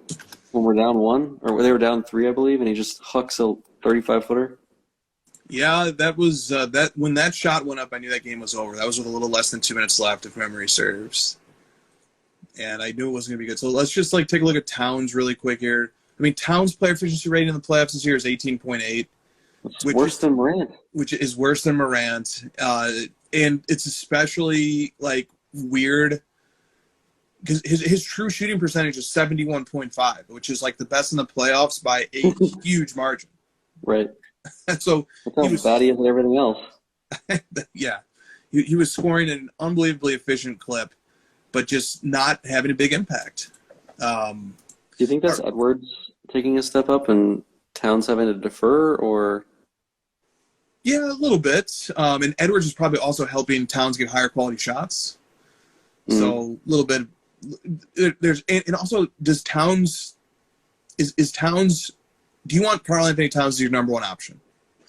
when we're down 1, or they were down 3, I believe, and he just hucks a 35-footer. Yeah, that was that when that shot went up, I knew that game was over. That was with a little less than 2 minutes left, if memory serves. And I knew it wasn't going to be good. So let's just take a look at Towns really quick here. I mean, Towns' player efficiency rating in the playoffs this year is 18.8. Which worse than Morant. Which is worse than Morant. And it's especially weird because his true shooting percentage is 71.5, which is the best in the playoffs by a huge margin. Right. So that's how bad he is at everything else. Yeah. He was scoring an unbelievably efficient clip, but just not having a big impact. Do you think that's Edwards taking a step up and Towns having to defer, or? Yeah, a little bit. And Edwards is probably also helping Towns get higher quality shots. So a little bit. And also, does Towns is Towns? Do you want Karl Anthony Towns as your number 1 option?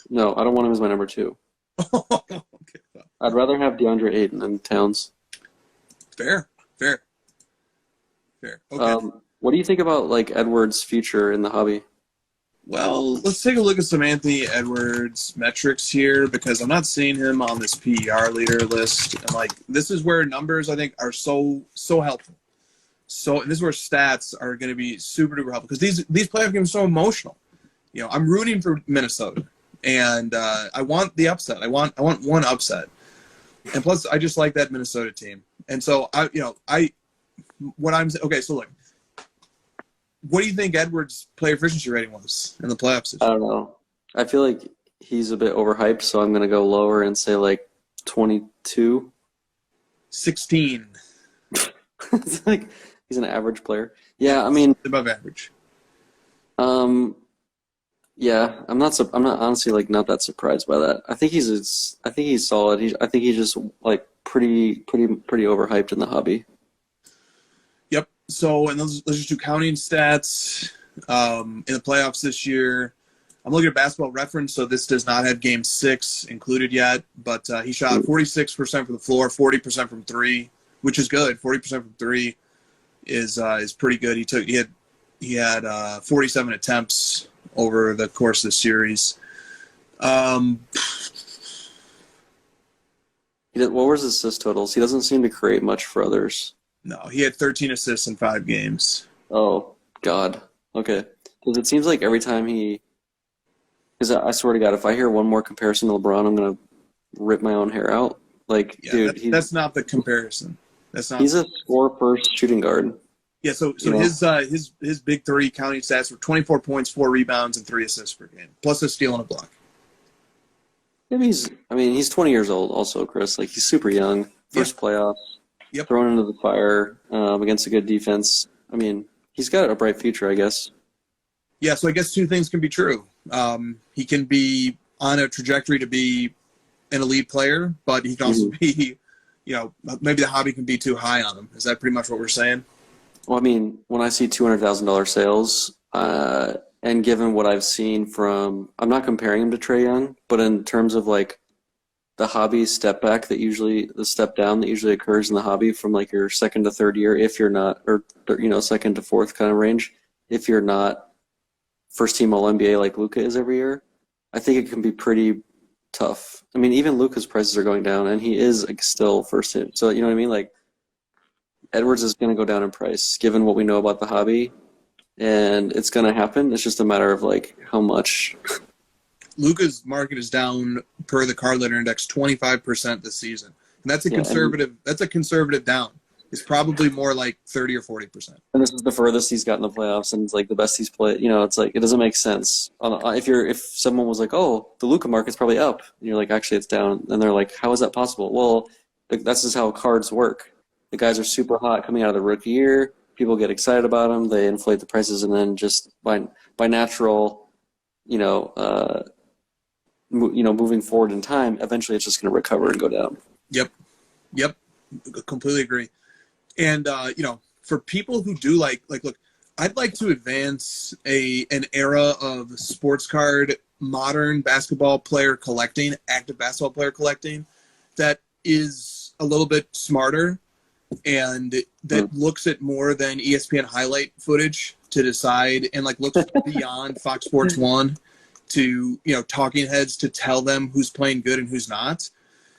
No, I don't want him as my number 2. Okay. I'd rather have DeAndre Ayton than Towns. Fair. Okay. What do you think about Edwards' future in the hobby? Well, let's take a look at some Anthony Edwards metrics here, because I'm not seeing him on this PER leader list. And this is where numbers I think are so helpful. And this is where stats are going to be super duper helpful, because these playoff games are so emotional. I'm rooting for Minnesota, and I want the upset. I want one upset, and plus I just like that Minnesota team. And so So look. What do you think Edwards' player efficiency rating was in the playoffs? I don't know. I feel like he's a bit overhyped, so I'm going to go lower and say 22. 16. It's he's an average player. Yeah, I mean, above average. Yeah, I'm not honestly not that surprised by that. I think he's solid. I think he's just pretty overhyped in the hobby. Yep. So, and let's just do counting stats in the playoffs this year. I'm looking at Basketball Reference, so this does not have Game 6 included yet, but he shot 46% from the floor, 40% from 3, which is good. 40% from 3 is pretty good. He had 47 attempts over the course of the series. What was his assist totals? He doesn't seem to create much for others. No, he had 13 assists in 5 games. Oh, God. Okay. Because it seems like every time because I swear to God, if I hear one more comparison to LeBron, I'm going to rip my own hair out. Dude. That's not the comparison. He's a score-first shooting guard. Yeah, so his big 3 counting stats were 24 points, 4 rebounds, and 3 assists per game, plus a steal and a block. Yeah, he's 20 years old also, Chris. He's super young. First playoffs. Yep. Thrown into the fire against a good defense. He's got a bright future, I guess. Yeah, so I guess 2 things can be true. He can be on a trajectory to be an elite player, but he can also be, maybe the hobby can be too high on him. Is that pretty much what we're saying? Well, when I see $200,000 sales, and given what I've seen from, I'm not comparing him to Trae Young, but in terms of the hobby step back the step down that usually occurs in the hobby from your second to third year, if you're not, or second to fourth kind of range, if you're not first team All NBA like Luka is every year, I think it can be pretty tough. I mean, even Luka's prices are going down, and he is like, still first hit. So you know what I mean? Like Edwards is going to go down in price, given what we know about the hobby, and it's going to happen. It's just a matter of like how much. Luka's market is down per the card letter index 25% this season, and that's a conservative. That's a conservative down. It's probably more like 30 or 40%. And this is the furthest he's gotten in the playoffs, and it's like the best he's played. You know, it's like it doesn't make sense. If someone was like, "Oh, the Luka market's probably up," and you're like, "Actually, it's down," and they're like, "How is that possible?" Well, that's just how cards work. The guys are super hot coming out of the rookie year. People get excited about them. They inflate the prices, and then just by natural, moving forward in time, eventually it's just going to recover and go down. Yep, completely agree. And for people who do like look, I'd like to advance an era of sports card modern basketball player collecting, active basketball player collecting, that is a little bit smarter and that looks at more than ESPN highlight footage to decide, and like looks beyond Fox Sports 1 to talking heads to tell them who's playing good and who's not.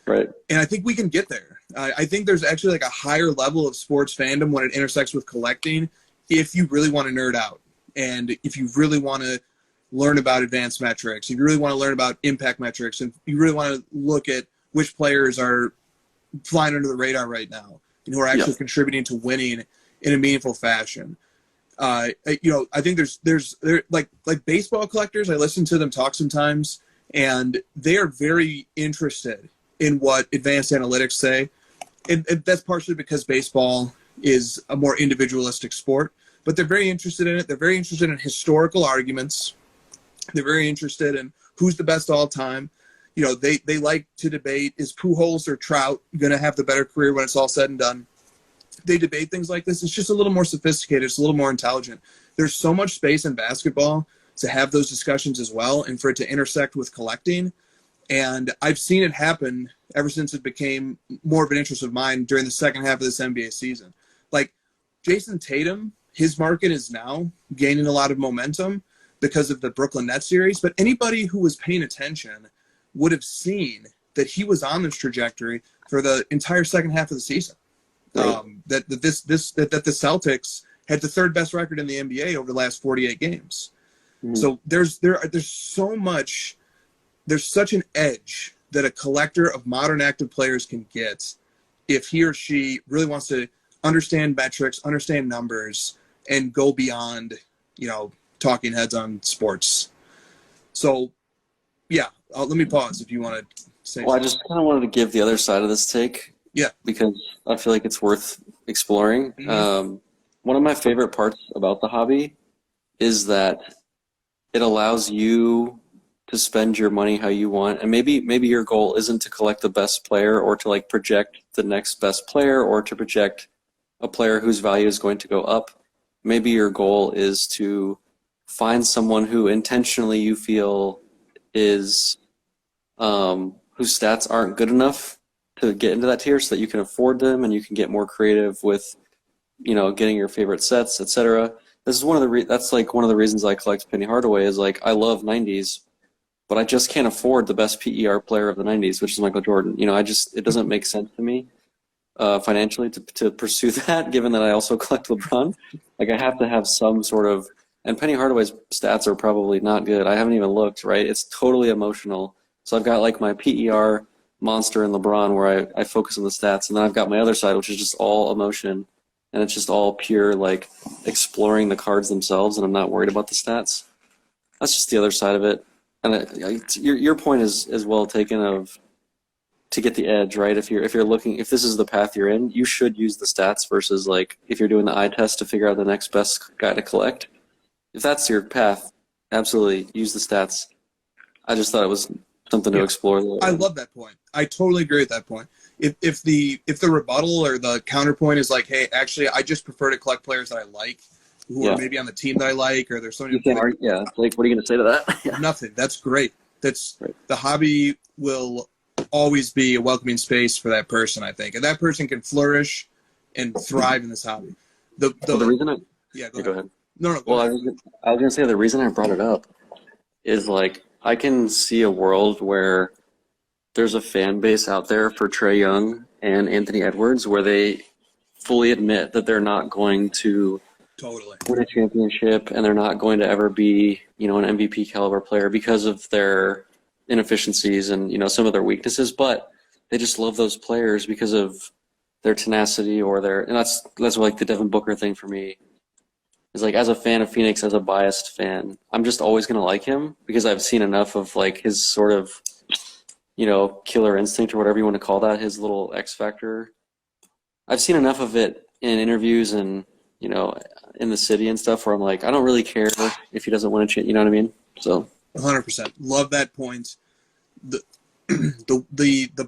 Right. And I think we can get there. I think there's actually like a higher level of sports fandom when it intersects with collecting, if you really want to nerd out and if you really want to learn about advanced metrics, if you really want to learn about impact metrics, and you really want to look at which players are flying under the radar right now and who are actually contributing to winning in a meaningful fashion. I think there's like baseball collectors. I listen to them talk sometimes, and they are very interested in what advanced analytics say. And that's partially because baseball is a more individualistic sport, but they're very interested in it. They're very interested in historical arguments. They're very interested in who's the best all time. They like to debate, is Pujols or Trout going to have the better career when it's all said and done? They debate things like this. It's just a little more sophisticated. It's a little more intelligent. There's so much space in basketball to have those discussions as well, and for it to intersect with collecting. And I've seen it happen ever since it became more of an interest of mine during the second half of this NBA season. Like Jason Tatum, his market is now gaining a lot of momentum because of the Brooklyn Nets series. But anybody who was paying attention would have seen that he was on this trajectory for the entire second half of the season. Right. That the Celtics had the third best record in the NBA over the last 48 games. Mm-hmm. So there's so much. There's such an edge that a collector of modern active players can get if he or she really wants to understand metrics, understand numbers, and go beyond, talking heads on sports. So, let me pause if you want to say something. I just kind of wanted to give the other side of this take. Yeah. Because I feel like it's worth exploring. Mm-hmm. One of my favorite parts about the hobby is that it allows you to spend your money how you want, and maybe your goal isn't to collect the best player or to like project the next best player or to project a player whose value is going to go up. Maybe your goal is to find someone who intentionally you feel is whose stats aren't good enough to get into that tier, so that you can afford them and you can get more creative with getting your favorite sets, etc. This is one of the that's like one of the reasons I collect Penny Hardaway, is like I love 90s, but I just can't afford the best PER player of the 90s, which is Michael Jordan. It doesn't make sense to me financially to pursue that, given that I also collect LeBron. Like I have to have some sort of, and Penny Hardaway's stats are probably not good. I haven't even looked, right? It's totally emotional. So I've got like my PER monster in LeBron where I focus on the stats, and then I've got my other side, which is just all emotion, and it's just all pure like exploring the cards themselves, and I'm not worried about the stats. That's just the other side of it. And your point is well taken of to get the edge, right? If you're looking, if this is the path you're in, you should use the stats versus like if you're doing the eye test to figure out the next best guy to collect. If that's your path, absolutely use the stats. I just thought it was something to explore. I love that point. I totally agree with that point. If the rebuttal or the counterpoint is like, hey, actually, I just prefer to collect players that I like, who are maybe on the team that I like, or there's somebody. Like, what are you going to say to that? Nothing. That's great. That's right. The hobby will always be a welcoming space for that person, I think, and that person can flourish and thrive in this hobby. The reason go ahead. No. Well, I was going to say the reason I brought it up is like I can see a world where there's a fan base out there for Trae Young and Anthony Edwards where they fully admit that they're not going to Totally win a championship and they're not going to ever be, an MVP caliber player because of their inefficiencies and, some of their weaknesses, but they just love those players because of their tenacity and that's like the Devin Booker thing for me. Is like, as a fan of Phoenix, as a biased fan, I'm just always going to like him because I've seen enough of like his sort of, killer instinct or whatever you want to call that, his little X factor. I've seen enough of it in interviews and, in the city and stuff where I'm like, I don't really care if he doesn't win a championship, you know what I mean? So 100%. Love that point. The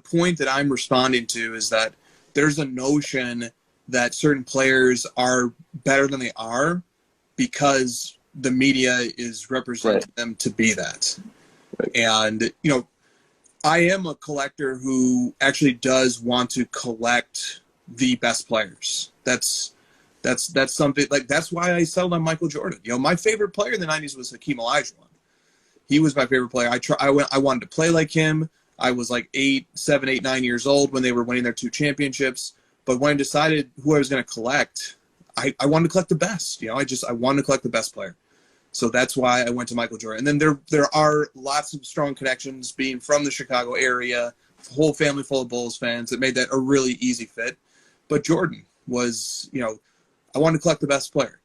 point that I'm responding to is that there's a notion that certain players are better than they are because the media is representing them to be that. Right. And, I am a collector who actually does want to collect the best players. That's something like that's why I settled on Michael Jordan. My favorite player in the 90s was Akeem Olajuwon. He was my favorite player. I wanted to play like him. I was like 7, 8, 9 years old when they were winning their 2 championships. But when I decided who I was going to collect, I wanted to collect the best. I wanted to collect the best player. So that's why I went to Michael Jordan. And then there are lots of strong connections being from the Chicago area, whole family full of Bulls fans that made that a really easy fit. But Jordan was, I wanted to collect the best player.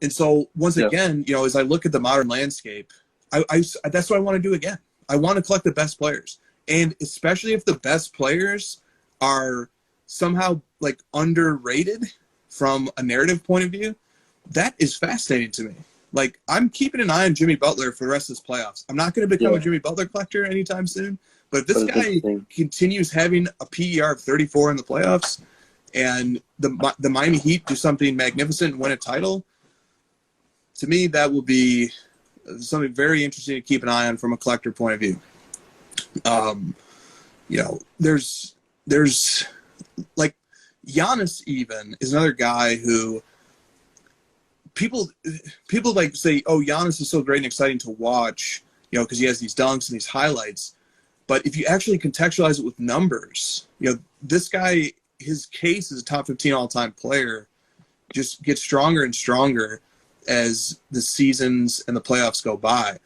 And so once again, as I look at the modern landscape, that's what I want to do again. I want to collect the best players. And especially if the best players are somehow like underrated from a narrative point of view, that is fascinating to me. Like, I'm keeping an eye on Jimmy Butler for the rest of this playoffs. I'm not going to become a Jimmy Butler collector anytime soon, but if this guy continues having a PER of 34 in the playoffs and the Miami Heat do something magnificent and win a title, to me that will be something very interesting to keep an eye on from a collector point of view. There's like Giannis even is another guy who people like say, oh, Giannis is so great and exciting to watch, because he has these dunks and these highlights. But if you actually contextualize it with numbers, this guy, his case as a top 15 all-time player just gets stronger and stronger as the seasons and the playoffs go by.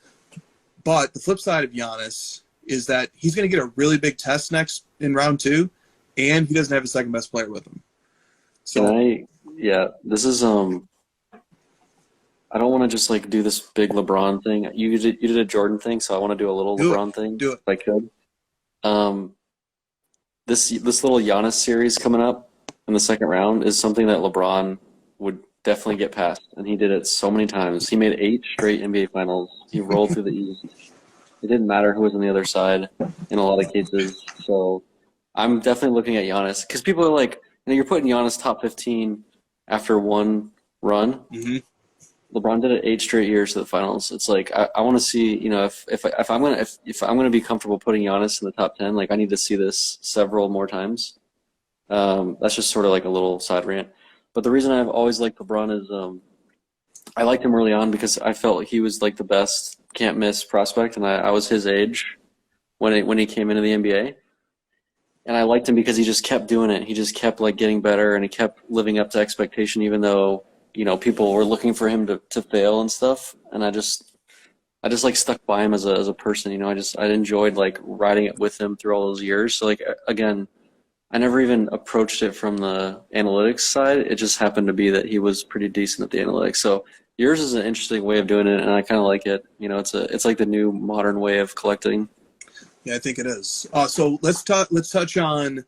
But the flip side of Giannis is that he's going to get a really big test next in round 2, and he doesn't have his second best player with him. So this is I don't want to just like do this big LeBron thing. You did a Jordan thing, so I want to do a little LeBron thing. Do it if I could. This little Giannis series coming up in the second round is something that LeBron would definitely get past, and he did it so many times. He made 8 straight NBA Finals. He rolled through the East. It didn't matter who was on the other side in a lot of cases. So I'm definitely looking at Giannis because people are like, you're putting Giannis top 15 after one run. Mm-hmm. LeBron did it 8 straight years to the finals. It's like I want to see, if I'm gonna be comfortable putting Giannis in the top 10, like I need to see this several more times. That's just sort of like a little side rant. But the reason I've always liked LeBron is I liked him early on because I felt he was like the best can't miss prospect, and I was his age when he came into the NBA. And I liked him because he just kept doing it. He just kept like getting better, and he kept living up to expectation, even though people were looking for him to fail and stuff. And I just like stuck by him as a person. I enjoyed like riding it with him through all those years. So like again, I never even approached it from the analytics side. It just happened to be that he was pretty decent at the analytics. So yours is an interesting way of doing it, and I kind of like it. It's like the new modern way of collecting. Yeah, I think it is. So let's touch on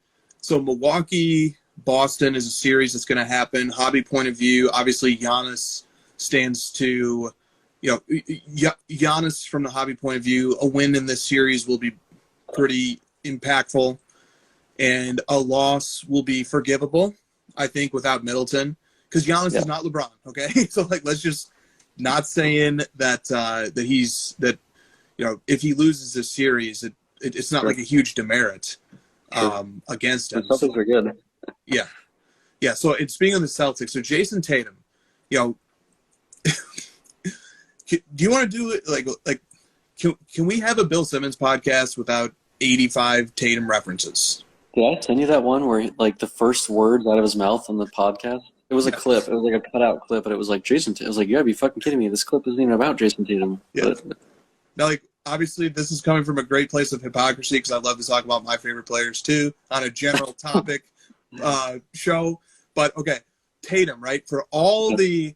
Milwaukee, Boston is a series that's going to happen. Hobby point of view, obviously Giannis stands to, Giannis from the hobby point of view, a win in this series will be pretty impactful, and a loss will be forgivable, I think, without Middleton, because Giannis is not LeBron. Okay, so like let's just not saying that if he loses this series, it's not like a huge demerit against him. The Celtics are good. Yeah. So it's speaking of the Celtics. So Jason Tatum, do you want to do it like can we have a Bill Simmons podcast without 85 Tatum references. Did I send you that one where like the first words out of his mouth on the podcast? It was a clip. It was like a cutout clip, and it was like Jason. I was like, "You gotta be fucking kidding me! This clip isn't even about Jason Tatum." Yeah. Now, like, obviously, this is coming from a great place of hypocrisy because I love to talk about my favorite players too on a general topic show. But okay, Tatum, right? For all the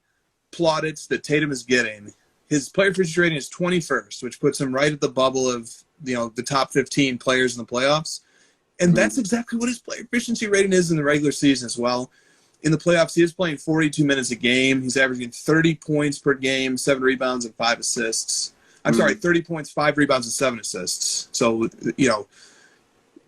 plaudits that Tatum is getting, his player efficiency rating is 21st, which puts him right at the bubble of the top 15 players in the playoffs. And that's exactly what his player efficiency rating is in the regular season as well. In the playoffs, he is playing 42 minutes a game. He's averaging 30 points per game, 7 rebounds, and 5 assists. I'm sorry, 30 points, 5 rebounds, and 7 assists. So,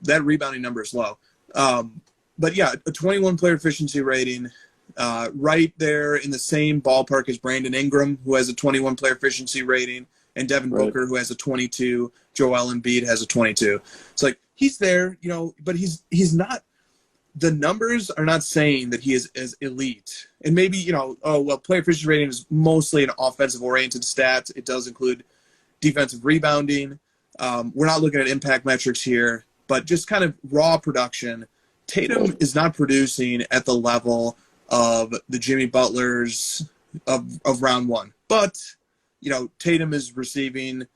that rebounding number is low. But, yeah, a 21 player efficiency rating, right there in the same ballpark as Brandon Ingram, who has a 21 player efficiency rating, and Devin Booker, who has a 22. Joel Embiid has a 22. It's like, he's there, but he's not. The numbers are not saying that he is as elite. And maybe, player efficiency rating is mostly an offensive-oriented stat. It does include defensive rebounding. We're not looking at impact metrics here, but just kind of raw production. Tatum is not producing at the level of the Jimmy Butlers of round one. But, Tatum is receiving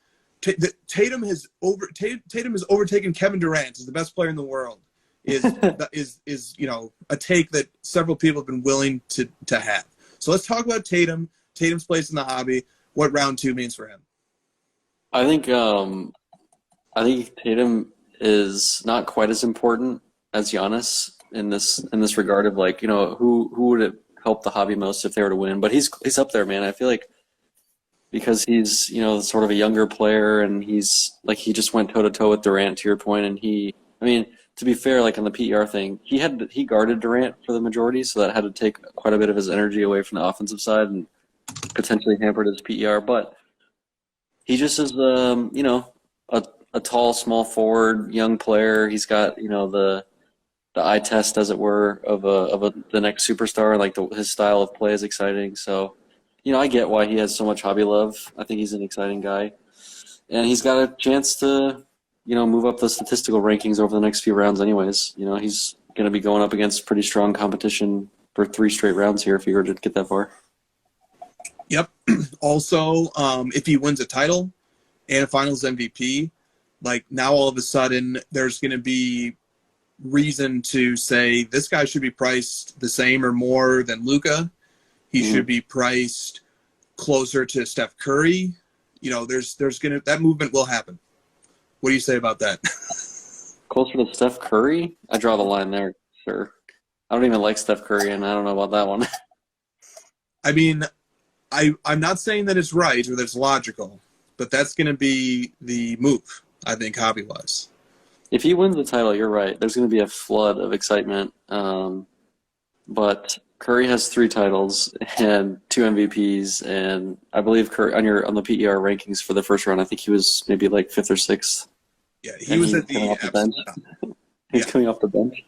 Tatum has overtaken Kevin Durant as the best player in the world. Is a take that several people have been willing to have. So let's talk about Tatum, Tatum's place in the hobby, what round 2 means for him. I think Tatum is not quite as important as Giannis in this regard of like, who would it help the hobby most if they were to win? But he's up there, man. I feel like because he's, sort of a younger player and he's like he just went toe to toe with Durant to your point, and to be fair, like on the PER thing, he guarded Durant for the majority, so that had to take quite a bit of his energy away from the offensive side and potentially hampered his PER. But he just is, a tall, small forward, young player. He's got the eye test, as it were, of the next superstar. Like his style of play is exciting. So, I get why he has so much hobby love. I think he's an exciting guy, and he's got a chance to move up the statistical rankings over the next few rounds anyways. He's going to be going up against pretty strong competition for 3 straight rounds here if he were to get that far. Yep. Also, if he wins a title and a finals MVP, like now all of a sudden there's going to be reason to say this guy should be priced the same or more than Luka. He should be priced closer to Steph Curry. There's going to – that movement will happen. What do you say about that? Closer to Steph Curry? I draw the line there, sir. I don't even like Steph Curry, and I don't know about that one. I'm not saying that it's right or that it's logical, but that's going to be the move, I think, hobby-wise. If he wins the title, you're right. There's going to be a flood of excitement. But Curry has 3 titles and 2 MVPs, and I believe Curry on the PER rankings for the first round, I think he was maybe like 5th or 6th. Yeah, he was at the bench. He's coming off the bench.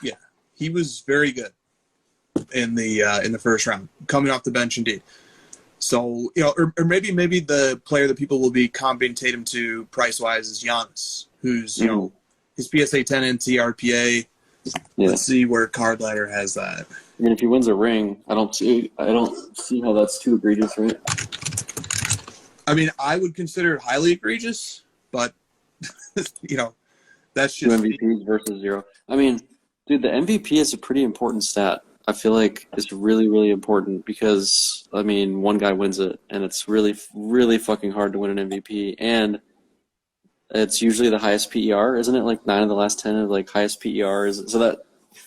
Yeah, he was very good in the first round, coming off the bench indeed. So or maybe the player that people will be comping Tatum to price wise is Giannis, who's his PSA 10 and TRPA. Yeah. Let's see where Card Ladder has that. If he wins a ring, I don't see how that's too egregious, right? I would consider it highly egregious, but that's just 2 MVPs versus 0. Dude, the MVP is a pretty important stat. I feel like it's really, really important because, one guy wins it, and it's really, really fucking hard to win an MVP. And it's usually the highest PER, isn't it? Like 9 of the last 10 are like highest PERs. So that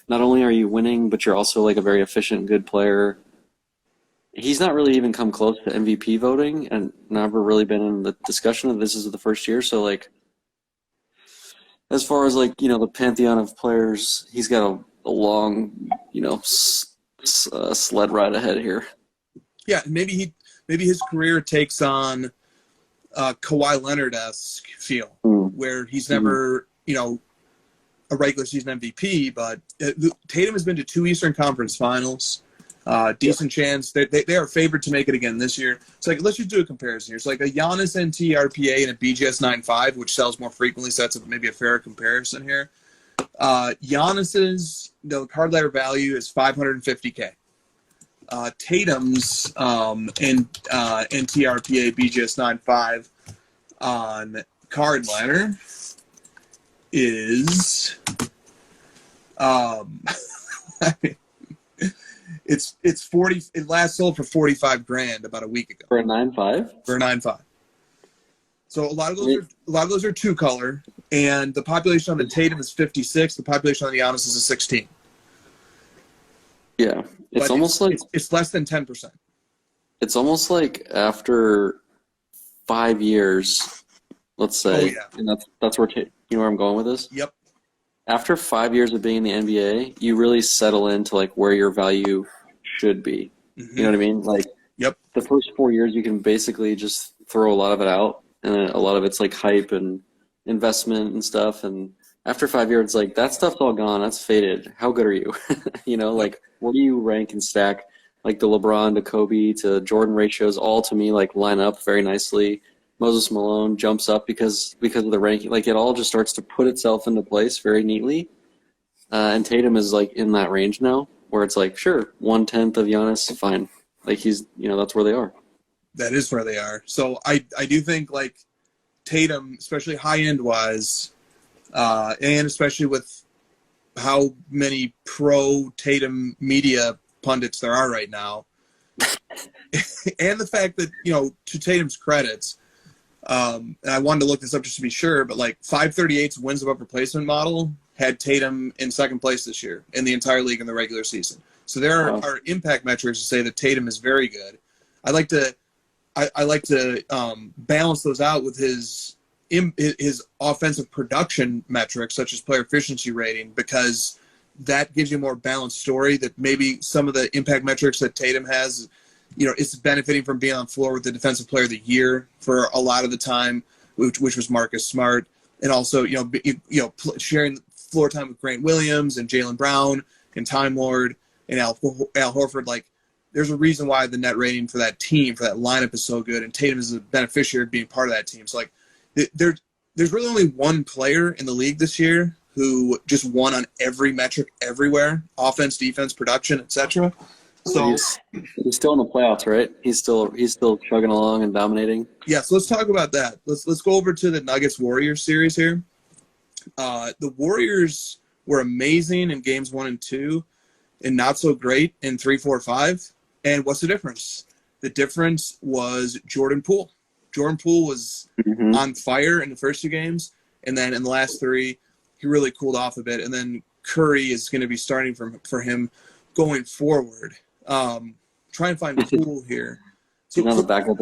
not only are you winning, but you're also like a very efficient, good player. He's not really even come close to MVP voting and never really been in the discussion of this is the first year. So like, as far as like, the pantheon of players, he's got a long, sled ride ahead here. Yeah, maybe his career takes on Kawhi Leonard-esque feel, where he's never, a regular season MVP, but Tatum has been to 2 Eastern Conference Finals. Decent chance. They are favored to make it again this year. It's like, let's just do a comparison here. It's like a Giannis NT RPA and a BGS 9.5, which sells more frequently, so that's maybe a fair comparison here. Giannis's card ladder value is $550K. Tatum's NT RPA BGS 9.5 on card ladder is it's 40. It last sold for $45,000 about a week ago For a 9.5? for a 9.5. So a lot of those are two color, and the population on the Tatum is 56. The population on the Giannis is a 16. Yeah, it's almost like it's less than 10%. it's almost like after 5 years, let's say, Oh, yeah. and that's where you know where I'm going with this. Yep. After 5 years of being in the NBA, you really settle into like where your value should be. Mm-hmm. You know what I mean? Like, Yep. the first 4 years, you can basically just throw a lot of it out, and a lot of it's like hype and investment and stuff. And after 5 years, it's like that stuff's all gone. That's faded. How good are you? You know, like where do you rank and stack? Like the LeBron to Kobe to Jordan ratios, all to me like line up very nicely. Moses Malone jumps up because of the ranking. Like it all just starts to put itself into place very neatly. And Tatum is like in that range now, where it's like, sure, 1/10 of Giannis, fine. Like he's, that's where they are. That is where they are. So I do think like Tatum, especially high end wise, and especially with how many pro Tatum media pundits there are right now, and the fact that to Tatum's credits, and I wanted to look this up just to be sure, but like 538's wins above replacement model had Tatum in second place this year in the entire league in the regular season. So there are impact metrics to say that Tatum is very good. I like to balance those out with his offensive production metrics, such as player efficiency rating, because that gives you a more balanced story that maybe some of the impact metrics that Tatum has, is benefiting from being on floor with the defensive player of the year for a lot of the time, which was Marcus Smart. And also, sharing floor time with Grant Williams and Jaylen Brown and Time Lord and Al Horford. Like, there's a reason why the net rating for that team, for that lineup is so good, and Tatum is a beneficiary of being part of that team. So, like, there's really only one player in the league this year who just won on every metric everywhere: offense, defense, production, etc. So he's still in the playoffs, right? He's still chugging along and dominating. Yeah, so let's talk about that. Let's go over to the Nuggets Warriors series here. The Warriors were amazing in games 1 and 2, and not so great in 3, 4, 5. And what's the difference? The difference was Jordan Poole. Jordan Poole was on fire in the first 2 games, and then in the last 3, he really cooled off a bit. And then Curry is going to be starting for him going forward. Try and find Poole here. So he's not a backup.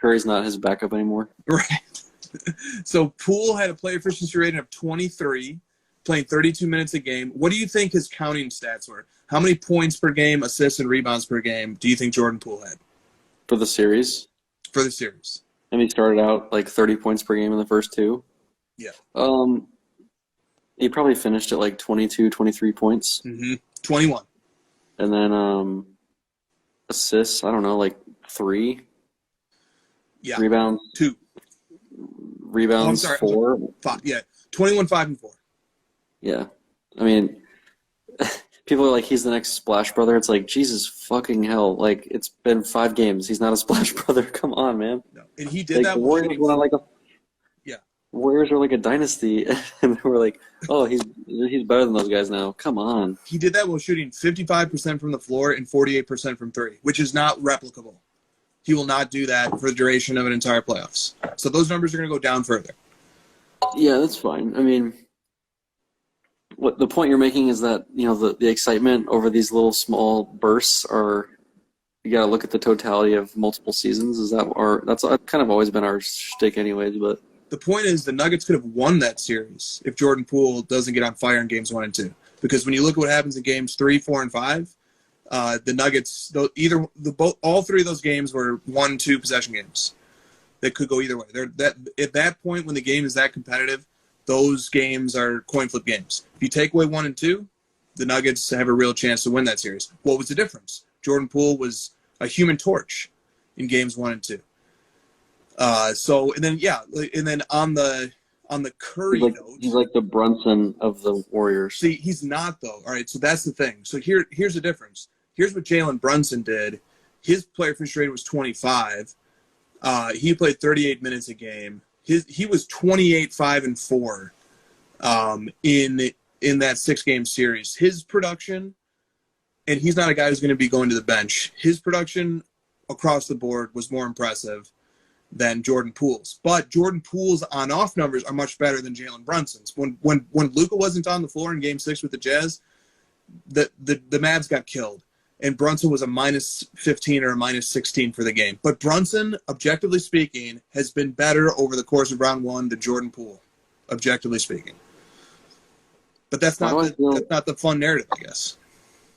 Curry's not his backup anymore. Right. So Poole had a player efficiency rating of 23, playing 32 minutes a game. What do you think his counting stats were? How many points per game, assists, and rebounds per game do you think Jordan Poole had? For the series? For the series. And he started out like 30 points per game in the first 2. Yeah. He probably finished at like 22, 23 points. 21. And then assists, I don't know, like 3. Yeah. Rebounds. 2. Rebounds, 4. 5. Yeah. 21, 5, and 4. Yeah. I mean, people are like, he's the next Splash Brother. It's like, Jesus fucking hell. Like, it's been 5 games. He's not a Splash Brother. Come on, man. No. And he did that. Warriors are like a dynasty. And we're like, oh, he's better than those guys now. Come on. He did that while shooting 55% from the floor and 48% from 3, which is not replicable. He will not do that for the duration of an entire playoffs. So those numbers are going to go down further. Yeah, that's fine. I mean, what the point you're making is that, the excitement over these little small bursts are, you got to look at the totality of multiple seasons. That's kind of always been our shtick anyways, but the point is the Nuggets could have won that series if Jordan Poole doesn't get on fire in games 1 and 2. Because when you look at what happens in games 3, 4, and 5, the Nuggets, all 3 of those games were 1-2 possession games. That could go either way. At that point, when the game is that competitive, those games are coin flip games. If you take away 1 and 2, the Nuggets have a real chance to win that series. What was the difference? Jordan Poole was a human torch in games 1 and 2. And then on the Curry note, he's like the Brunson of the Warriors. See, he's not though. All right, so that's the thing. So here's the difference. Here's what Jalen Brunson did. His player efficiency rating was 25. He played 38 minutes a game. He was 28, 5, and 4 in that 6-game series. His production, and he's not a guy who's going to be going to the bench. His production across the board was more impressive than Jordan Poole's. But Jordan Poole's on-off numbers are much better than Jalen Brunson's. When Luka wasn't on the floor in Game 6 with the Jazz, the Mavs got killed. And Brunson was a minus 15 or a minus 16 for the game. But Brunson, objectively speaking, has been better over the course of round 1 than Jordan Poole, objectively speaking. But that's not the fun narrative, I guess.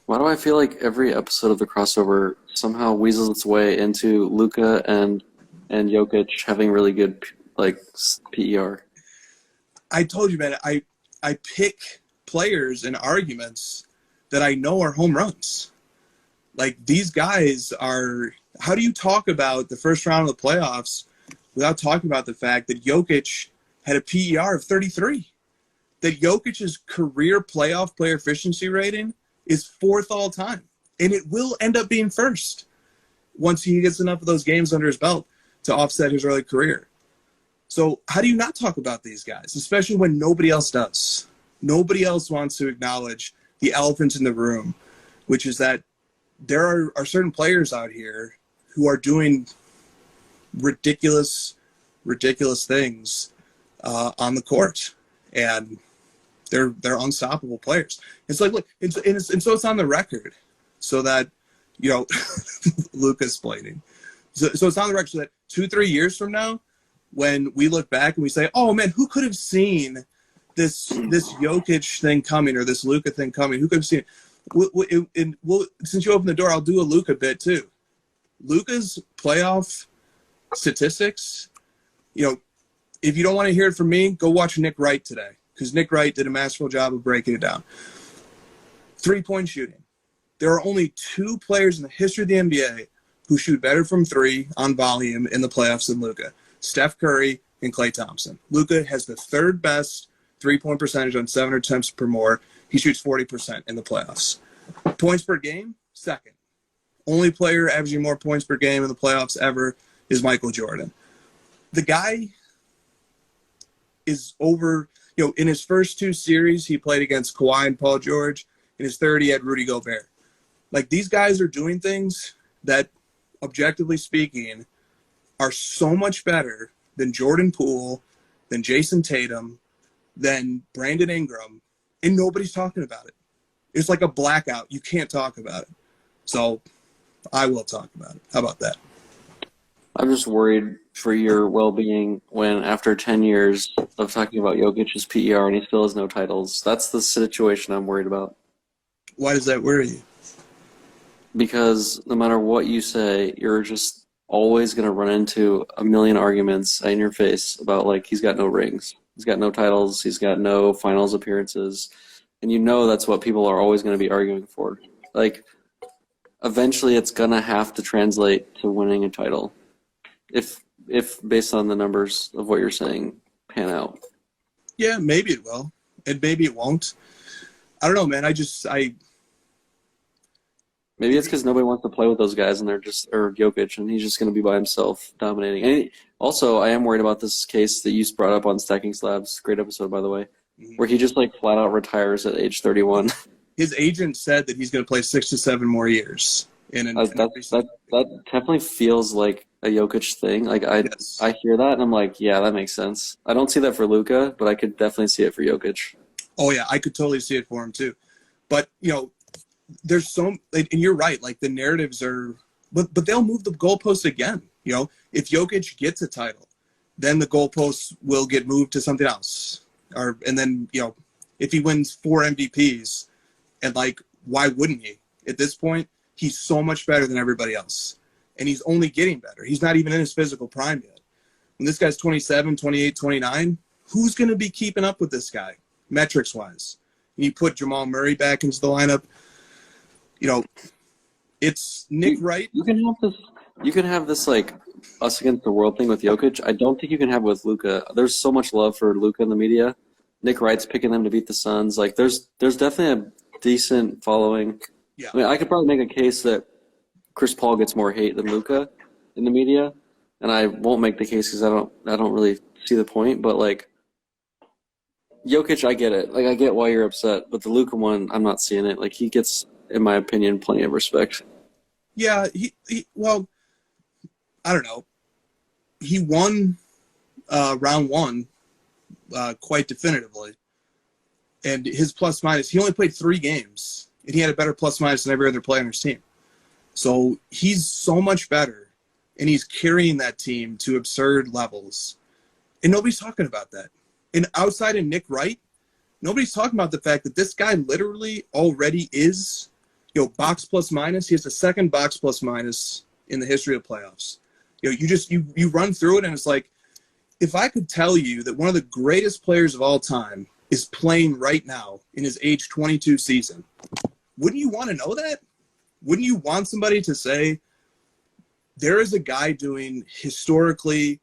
Why do I feel like every episode of the crossover somehow weasels its way into Luka and Jokic having really good PER? I told you, man, I pick players and arguments that I know are home runs. Like, these guys are – how do you talk about the first round of the playoffs without talking about the fact that Jokic had a PER of 33? That Jokic's career playoff player efficiency rating is 4th all time. And it will end up being 1st once he gets enough of those games under his belt to offset his early career. So how do you not talk about these guys, especially when nobody else does? Nobody else wants to acknowledge the elephant in the room, which is that there are certain players out here who are doing ridiculous things on the court, and they're unstoppable players. It's like, look, and so it's on the record, so that, you know, Luka's playing. So it's on the record so that 2-3 years from now, when we look back and we say, oh man, who could have seen this Jokic thing coming or this Luka thing coming? Who could have seen it? Since you opened the door, I'll do a Luka bit too. Luka's playoff statistics, you know, if you don't want to hear it from me, go watch Nick Wright today, because Nick Wright did a masterful job of breaking it down. 3-point shooting. There are only 2 players in the history of the NBA who shoot better from 3 on volume in the playoffs than Luka: Steph Curry and Klay Thompson. Luka has the 3rd best 3-point percentage on 7 attempts per more. He shoots 40% in the playoffs. Points per game, 2nd. Only player averaging more points per game in the playoffs ever is Michael Jordan. The guy is over, you know, in his first 2 series, he played against Kawhi and Paul George. In his third, he had Rudy Gobert. Like, these guys are doing things that, objectively speaking, are so much better than Jordan Poole, than Jason Tatum, than Brandon Ingram, and nobody's talking about it. It's like a blackout. You can't talk about it. So I will talk about it. How about that? I'm just worried for your well-being when, after 10 years of talking about Jokic's PER and he still has no titles, that's the situation I'm worried about. Why does that worry you? Because no matter what you say, you're just always going to run into a million arguments in your face about, like, he's got no rings. He's got no titles. He's got no finals appearances. And you know that's what people are always going to be arguing for. Like, eventually it's going to have to translate to winning a title. If based on the numbers of what you're saying, pan out. Yeah, maybe it will. And maybe it won't. I don't know, man. Maybe it's because nobody wants to play with those guys, and or Jokic, and he's just going to be by himself dominating. And also, I am worried about this case that you brought up on Stacking Slabs. Great episode, by the way, where he just flat out retires at age 31. His agent said that he's going to play 6 to 7 more years. That definitely feels like a Jokic thing. Like, I hear that, and I'm like, yeah, that makes sense. I don't see that for Luka, but I could definitely see it for Jokic. Oh yeah, I could totally see it for him too. But, you know, there's and you're right, like, the narratives are, but they'll move the goalposts again. You know, if Jokic gets a title, then the goalposts will get moved to something else. And then, you know, if he wins 4 MVPs, and, like, why wouldn't he? At this point, he's so much better than everybody else. And he's only getting better. He's not even in his physical prime yet. When this guy's 27, 28, 29, who's going to be keeping up with this guy, metrics-wise? and you put Jamal Murray back into the lineup, it's Nick Wright. You can have this. You can have this like us against the world thing with Jokic. I don't think you can have it with Luka. There's so much love for Luka in the media. Nick Wright's picking them to beat the Suns. Like there's definitely a decent following. Yeah. I mean, I could probably make a case that Chris Paul gets more hate than Luka in the media, and I won't make the case because I don't really see the point. But like Jokic, I get it. Like I get why you're upset, but the Luka one, I'm not seeing it. Like he gets, in my opinion, plenty of respect. Yeah, well, I don't know. He won round one quite definitively. And his plus-minus, he only played 3 games, and he had a better plus-minus than every other player on his team. So he's so much better, and he's carrying that team to absurd levels. And nobody's talking about that. And outside of Nick Wright, nobody's talking about the fact that this guy literally already is, box plus-minus. He has the second box plus-minus in the history of playoffs. You run through it, and it's like, if I could tell you that one of the greatest players of all time is playing right now in his age 22 season, wouldn't you want to know that? Wouldn't you want somebody to say, there is a guy doing historically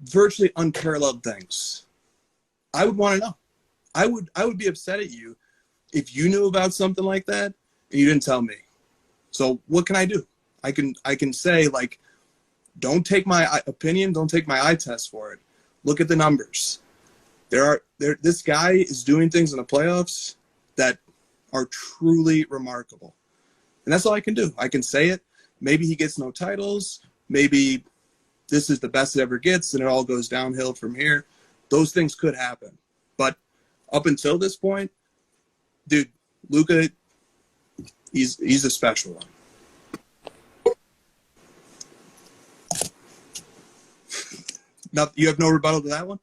virtually unparalleled things? I would want to know. I would be upset at you if you knew about something like that and you didn't tell me. So what can I do? I can say, like, don't take my opinion, don't take my eye test for it. Look at the numbers. This guy is doing things in the playoffs that are truly remarkable. And that's all I can do. I can say it. Maybe he gets no titles. Maybe this is the best it ever gets and it all goes downhill from here. Those things could happen. But up until this point, dude, Luka, he's a special one. Now, you have no rebuttal to that one?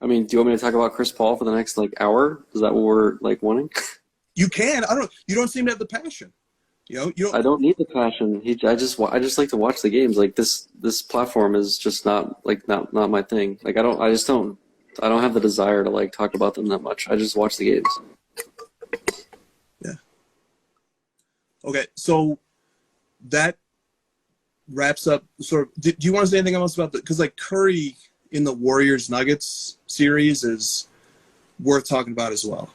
I mean, do you want me to talk about Chris Paul for the next hour? Is that what we're wanting? You can. I don't. You don't seem to have the passion. You don't. I don't need the passion. I just like to watch the games. Like this platform is just not my thing. Like I don't have the desire to talk about them that much. I just watch the games. Yeah. Okay, so that wraps up sort of. Do you want to say anything else about because Curry in the Warriors Nuggets series is worth talking about as well.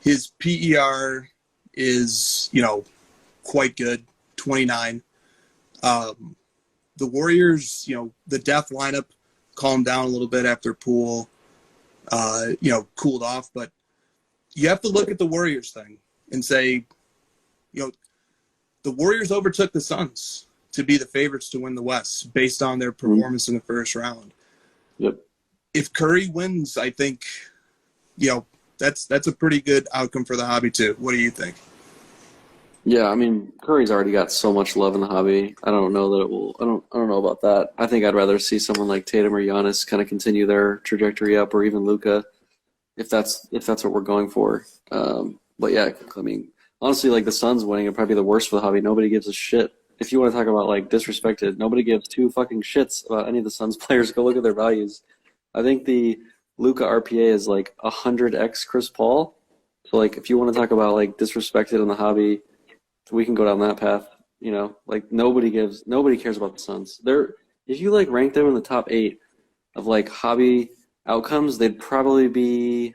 His PER is quite good, 29. The Warriors, the death lineup calmed down a little bit after Poole, cooled off. But you have to look at the Warriors thing and say, the Warriors overtook the Suns to be the favorites to win the West based on their performance in the first round. Yep. If Curry wins, I think, that's a pretty good outcome for the hobby too. What do you think? Yeah, I mean, Curry's already got so much love in the hobby. I don't know that it will. I don't know about that. I think I'd rather see someone like Tatum or Giannis kind of continue their trajectory up, or even Luka, if that's what we're going for. But yeah, I mean, honestly, the Suns winning would probably be the worst for the hobby. Nobody gives a shit. If you want to talk about disrespected, nobody gives 2 fucking shits about any of the Suns players. Go look at their values. I think the Luka RPA is 100x Chris Paul. So if you want to talk about disrespected in the hobby, we can go down that path. Nobody cares about the Suns. If you rank them in the top 8 of hobby outcomes, they'd probably be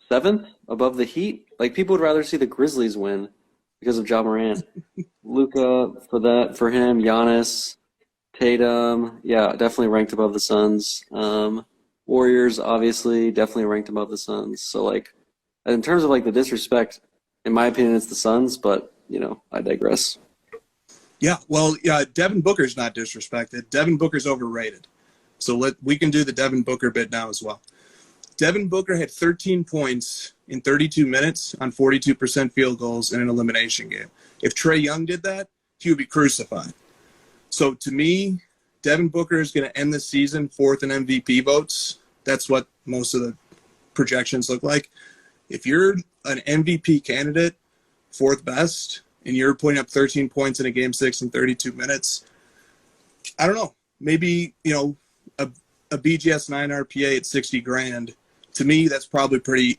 7th above the Heat. People would rather see the Grizzlies win because of Ja Morant. Luka for him, Giannis, Tatum, yeah, definitely ranked above the Suns. Warriors, obviously, definitely ranked above the Suns. So, in terms of the disrespect, in my opinion, it's the Suns, but I digress. Yeah, well, Devin Booker's not disrespected. Devin Booker's overrated. So we can do the Devin Booker bit now as well. Devin Booker had 13 points in 32 minutes on 42% field goals in an elimination game. If Trae Young did that, he would be crucified. So to me, Devin Booker is going to end the season 4th in MVP votes. That's what most of the projections look like. If you're an MVP candidate, 4th best, and you're putting up 13 points in a game 6 in 32 minutes, I don't know. Maybe, a BGS 9 RPA at $60,000. To me, that's probably pretty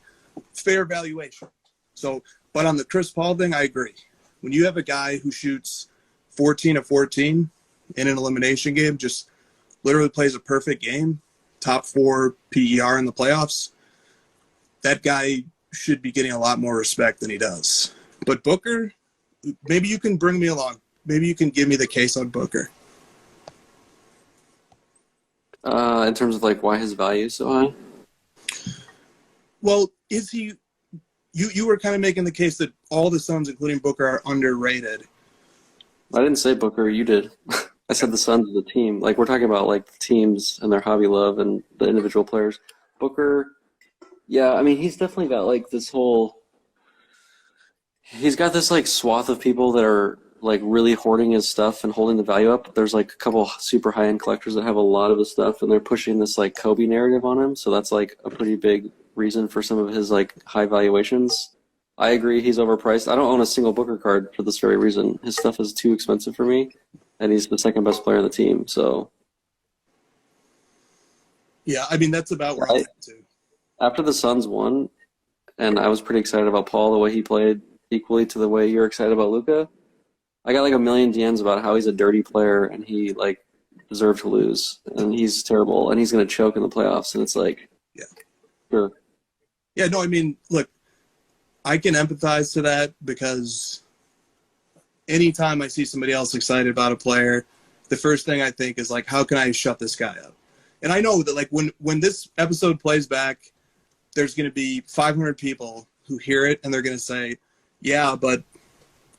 fair valuation. So, but on the Chris Paul thing, I agree. When you have a guy who shoots 14 of 14 in an elimination game, just literally plays a perfect game, top 4 PER in the playoffs, that guy should be getting a lot more respect than he does. But Booker, maybe you can bring me along. Maybe you can give me the case on Booker. In terms of like why his value is so high? Well, is he? You were kind of making the case that all the Suns, including Booker, are underrated. I didn't say Booker. You did. I said the Suns as a team. Like we're talking about like the teams and their hobby love and the individual players. Booker, yeah, I mean he's definitely got like this whole. He's got this like swath of people that are like really hoarding his stuff and holding the value up. There's like a couple super high-end collectors that have a lot of his stuff and they're pushing this like Kobe narrative on him. So that's like a pretty big reason for some of his like high valuations. I agree he's overpriced. I don't own a single Booker card for this very reason. His stuff is too expensive for me and he's the second best player on the team. So yeah, I mean that's about where I'm at too. After the Suns won, and I was pretty excited about Paul the way he played, equally to the way you're excited about Luka. I got like a million DMs about how he's a dirty player and he like deserved to lose and he's terrible and he's going to choke in the playoffs and it's like, yeah, sure. Yeah, no, I mean, look, I can empathize to that because anytime I see somebody else excited about a player, the first thing I think is like, how can I shut this guy up? And I know that like when this episode plays back, there's going to be 500 people who hear it and they're going to say, yeah, but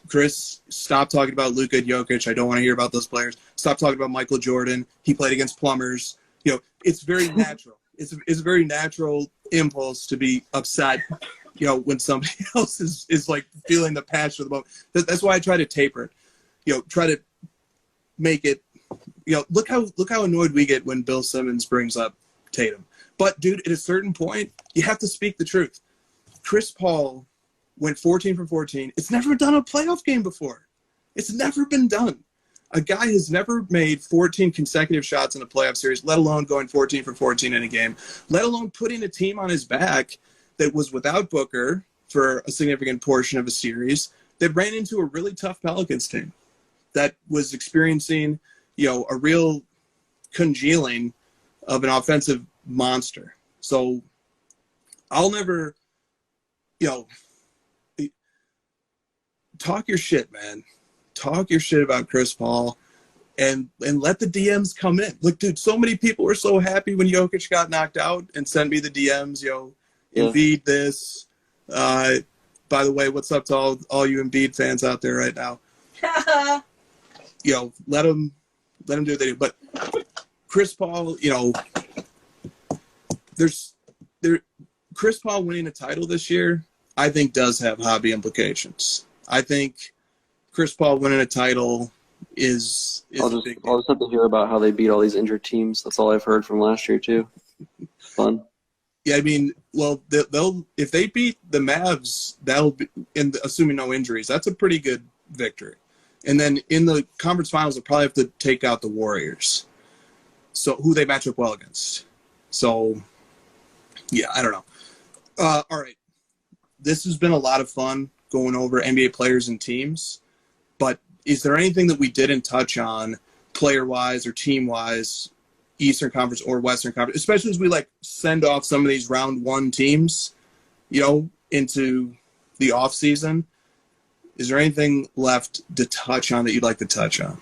Chris, stop talking about Luka and Jokic. I don't want to hear about those players. Stop talking about Michael Jordan. He played against plumbers. You know, it's very natural. It's a very natural impulse to be upset, you know, when somebody else is like feeling the passion of the moment. That's why I try to taper it. You know, try to make it, you know, look how annoyed we get when Bill Simmons brings up Tatum. But dude, at a certain point, you have to speak the truth. Chris Paul went 14 for 14. It's never done a playoff game before. It's never been done. A guy has never made 14 consecutive shots in a playoff series, let alone going 14 for 14 in a game, let alone putting a team on his back that was without Booker for a significant portion of a series that ran into a really tough Pelicans team that was experiencing, you know, a real congealing of an offensive monster. So I'll never, you know, talk your shit, man. Talk your shit about Chris Paul and let the DMs come in. Look, dude, so many people were so happy when Jokic got knocked out and sent me the DMs, yo, Embiid this. By the way, what's up to all you Embiid fans out there right now? You know, let them do what they do. But Chris Paul, you know, Chris Paul winning a title this year, I think does have hobby implications. I think Chris Paul winning a title is I'll just have to hear about how they beat all these injured teams. That's all I've heard from last year too. Fun. Yeah, I mean, well, they'll if they beat the Mavs, that'll be, assuming no injuries, that's a pretty good victory. And then in the conference finals, they'll probably have to take out the Warriors, so who they match up well against. So, yeah, I don't know. All right, this has been a lot of fun going over NBA players and teams, but is there anything that we didn't touch on player-wise or team-wise, Eastern Conference or Western Conference, especially as we like send off some of these round one teams, you know, into the off season? Is there anything left to touch on that you'd like to touch on?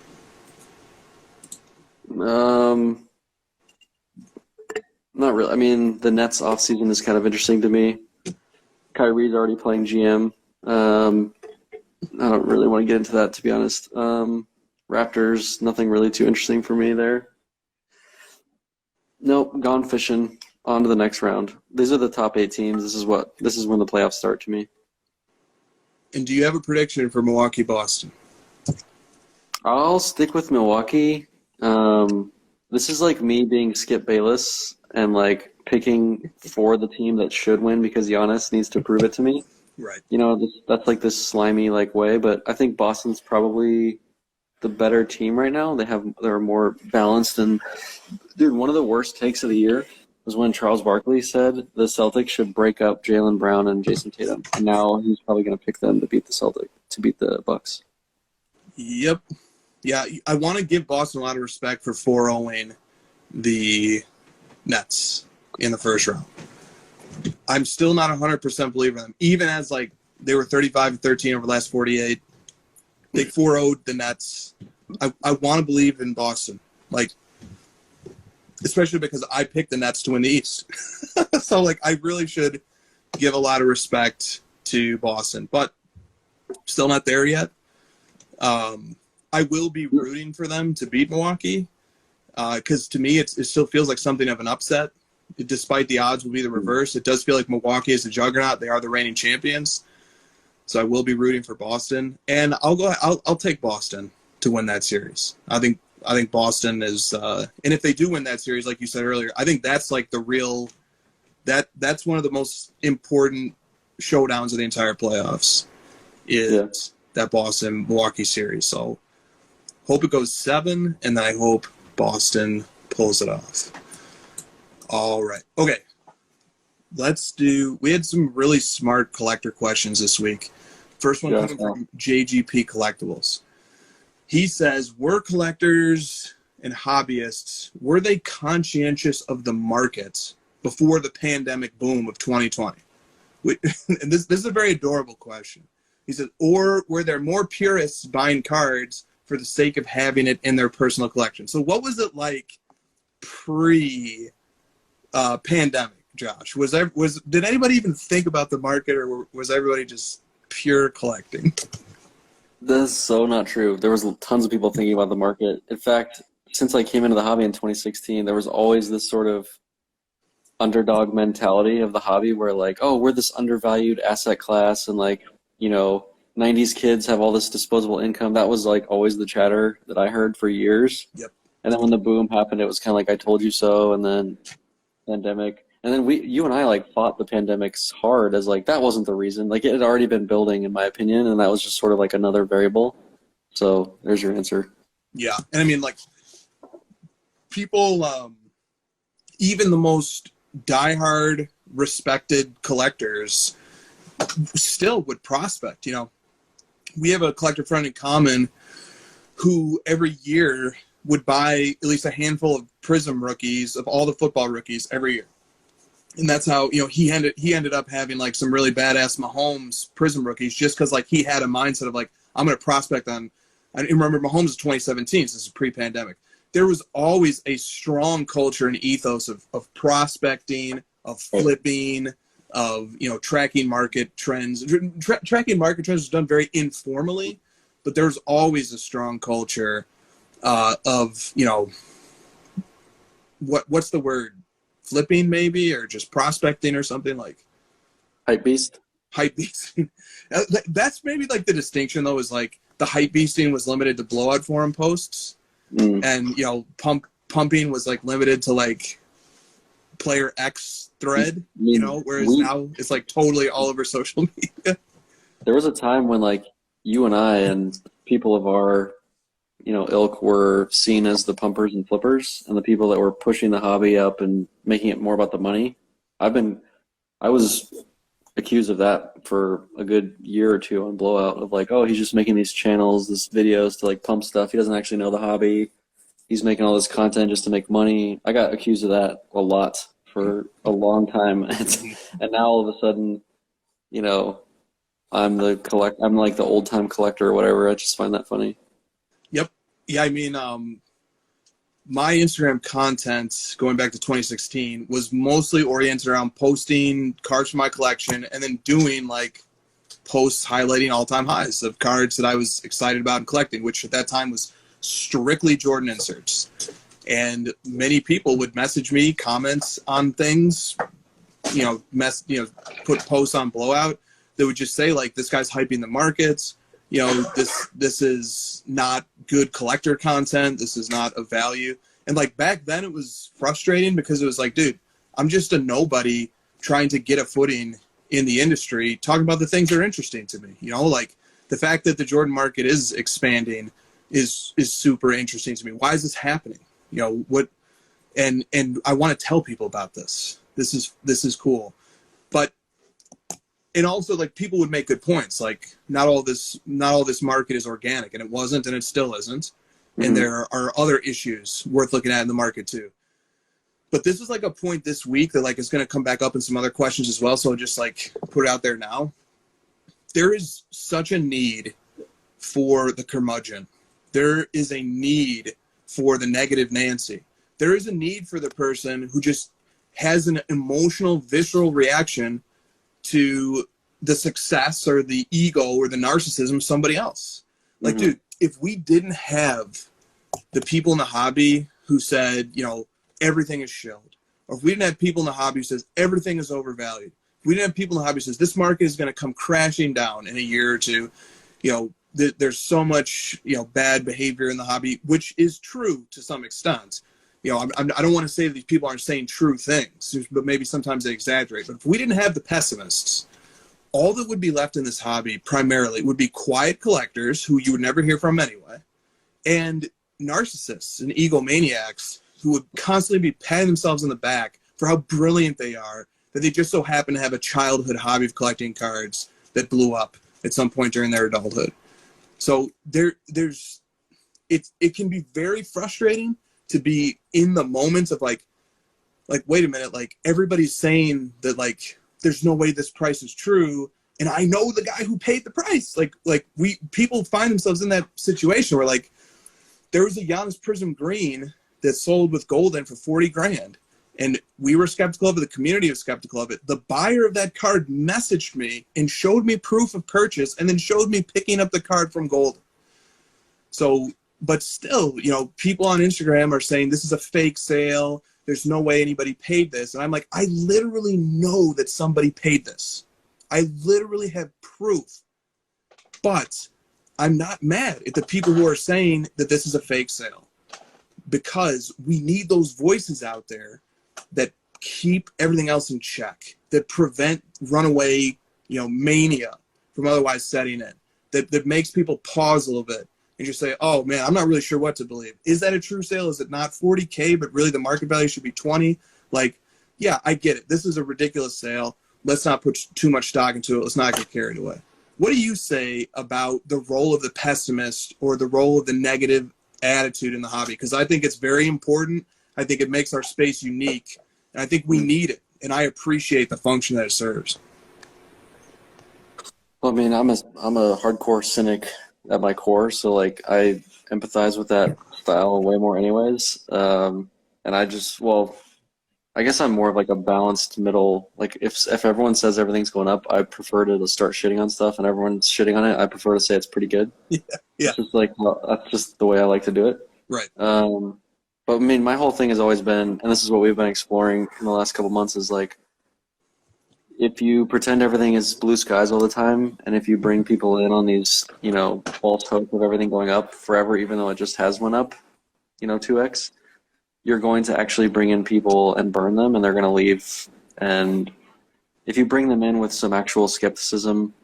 Not really. I mean, the Nets off season is kind of interesting to me. Kyrie's already playing GM. I don't really want to get into that, to be honest. Raptors, nothing really too interesting for me there. Nope, gone fishing. On to the next round. These are the top 8 teams. This is when the playoffs start to me. And do you have a prediction for Milwaukee-Boston? I'll stick with Milwaukee. This is like me being Skip Bayless and like picking for the team that should win because Giannis needs to prove it to me. Right. You know, that's like this slimy like way, but I think Boston's probably the better team right now. They're more balanced and dude, one of the worst takes of the year was when Charles Barkley said the Celtics should break up Jaylen Brown and Jason Tatum. And now he's probably going to pick them to beat the Bucks. Yep. Yeah, I want to give Boston a lot of respect for 4-0ing the Nets in the first round. I'm still not 100% believer in them. Even as, like, they were 35-13 over the last 48. They 4-0'd the Nets. I want to believe in Boston. Like, especially because I picked the Nets to win the East. So, like, I really should give a lot of respect to Boston. But still not there yet. I will be rooting for them to beat Milwaukee because to me it still feels like something of an upset. Despite the odds will be the reverse, it does feel like Milwaukee is a juggernaut. They are the reigning champions. So I will be rooting for Boston. And I'll take Boston to win that series. I think Boston is and if they do win that series, like you said earlier, I think that's like the real that's one of the most important showdowns of the entire playoffs is that Boston-Milwaukee series. So hope it goes 7, and then I hope Boston pulls it off. All right. Okay. We had some really smart collector questions this week. First one coming from JGP Collectibles. He says, were collectors and hobbyists, were they conscientious of the market before the pandemic boom of 2020? And this is a very adorable question. He said, or were there more purists buying cards for the sake of having it in their personal collection? So what was it like pre-pandemic, Josh? Did anybody even think about the market, or was everybody just pure collecting? This is so not true. There was tons of people thinking about the market. In fact, since I came into the hobby in 2016, there was always this sort of underdog mentality of the hobby where, like, oh, we're this undervalued asset class, and, like, you know, 90s kids have all this disposable income. That was, like, always the chatter that I heard for years. Yep. And then when the boom happened, it was kind of like I told you so, and then pandemic. And then you and I, like, fought the pandemics hard as, like, that wasn't the reason. Like, it had already been building, in my opinion, and that was just sort of like another variable. So there's your answer. Yeah. And, I mean, like, people, even the most diehard, respected collectors still would prospect. You know, we have a collector friend in common who every year would buy at least a handful of Prism rookies of all the football rookies every year. And that's how, you know, he ended up having, like, some really badass Mahomes Prism rookies just because, like, he had a mindset of, like, I'm going to prospect on. I remember Mahomes is 2017, so this is pre-pandemic. There was always a strong culture and ethos of prospecting, of flipping, of, you know, tracking market trends. Tracking market trends was done very informally, but there's always a strong culture of, you know, what's the word? Flipping maybe, or just prospecting or something like. Hype beast. Hype beasting. That's maybe like the distinction though, is like the hype beasting was limited to blowout forum posts, and, you know, pumping was like limited to like player X thread, you know, whereas now it's like totally all over social media. There was a time when, like, you and I and people of our, you know, ilk were seen as the pumpers and flippers, and the people that were pushing the hobby up and making it more about the money. I was accused of that for a good year or two on Blowout, of like, oh, he's just making these channels, these videos to, like, pump stuff. He doesn't actually know the hobby. He's making all this content just to make money. I got accused of that a lot for a long time. And now all of a sudden, you know, I'm like the old time collector or whatever. I just find that funny. Yep. Yeah, I mean, my Instagram content going back to 2016 was mostly oriented around posting cards from my collection and then doing, like, posts highlighting all-time highs of cards that I was excited about and collecting, which at that time was strictly Jordan inserts. And many people would message me comments on things, you know, put posts on Blowout that would just say, like, this guy's hyping the markets. You know, this is not good collector content. This is not of value. And, like, back then it was frustrating because it was like, dude, I'm just a nobody trying to get a footing in the industry, talking about the things that are interesting to me. You know, like, the fact that the Jordan market is expanding is super interesting to me. Why is this happening? You know, and I want to tell people about this. This is cool. But and also, like, people would make good points. Like, not all this market is organic, and it wasn't, and it still isn't. And there are other issues worth looking at in the market too. But this is like a point this week that like is going to come back up in some other questions as well. So I'll just like put it out there now. There is such a need for the curmudgeon. There is a need for the negative Nancy. There is a need for the person who just has an emotional, visceral reaction to the success or the ego or the narcissism of somebody else. Like, dude, if we didn't have the people in the hobby who said, you know, everything is shilled, or if we didn't have people in the hobby who says everything is overvalued, if we didn't have people in the hobby who says this market is going to come crashing down in a year or two, you know, there's so much, you know, bad behavior in the hobby, which is true to some extent. You know, I don't want to say that these people aren't saying true things, but maybe sometimes they exaggerate. But if we didn't have the pessimists, all that would be left in this hobby primarily would be quiet collectors who you would never hear from anyway, and narcissists and egomaniacs who would constantly be patting themselves on the back for how brilliant they are, that they just so happen to have a childhood hobby of collecting cards that blew up at some point during their adulthood. So it can be very frustrating to be in the moments of like, wait a minute, like everybody's saying that like, there's no way this price is true. And I know the guy who paid the price. People find themselves in that situation where like, there was a Giannis Prism Green that sold with gold in for $40,000. And we were skeptical of it. The community was skeptical of it. The buyer of that card messaged me and showed me proof of purchase and then showed me picking up the card from gold. So, but still, you know, people on Instagram are saying this is a fake sale. There's no way anybody paid this. And I'm like, I literally know that somebody paid this. I literally have proof. But I'm not mad at the people who are saying that this is a fake sale, because we need those voices out there that keep everything else in check, that prevent runaway, you know, mania from otherwise setting in, that makes people pause a little bit and just say, oh man, I'm not really sure what to believe. Is that a true sale? Is it not $40K, but really the market value should be 20? Like, yeah, I get it. This is a ridiculous sale. Let's not put too much stock into it. Let's not get carried away. What do you say about the role of the pessimist or the role of the negative attitude in the hobby? Because I think it's very important. I think it makes our space unique, and I think we need it, and I appreciate the function that it serves. Well, I mean, I'm a hardcore cynic at my core, so like I empathize with that style way more anyways. And I guess I'm more of like a balanced middle. Like if everyone says everything's going up, I prefer to start shitting on stuff, and everyone's shitting on it, I prefer to say it's pretty good. Yeah. It's just like, well, that's just the way I like to do it. Right. But I mean, my whole thing has always been, and this is what we've been exploring in the last couple months, is like, if you pretend everything is blue skies all the time, and if you bring people in on these, you know, false hope of everything going up forever, even though it just has went up, you know, 2x, you're going to actually bring in people and burn them, and they're going to leave. And if you bring them in with some actual skepticism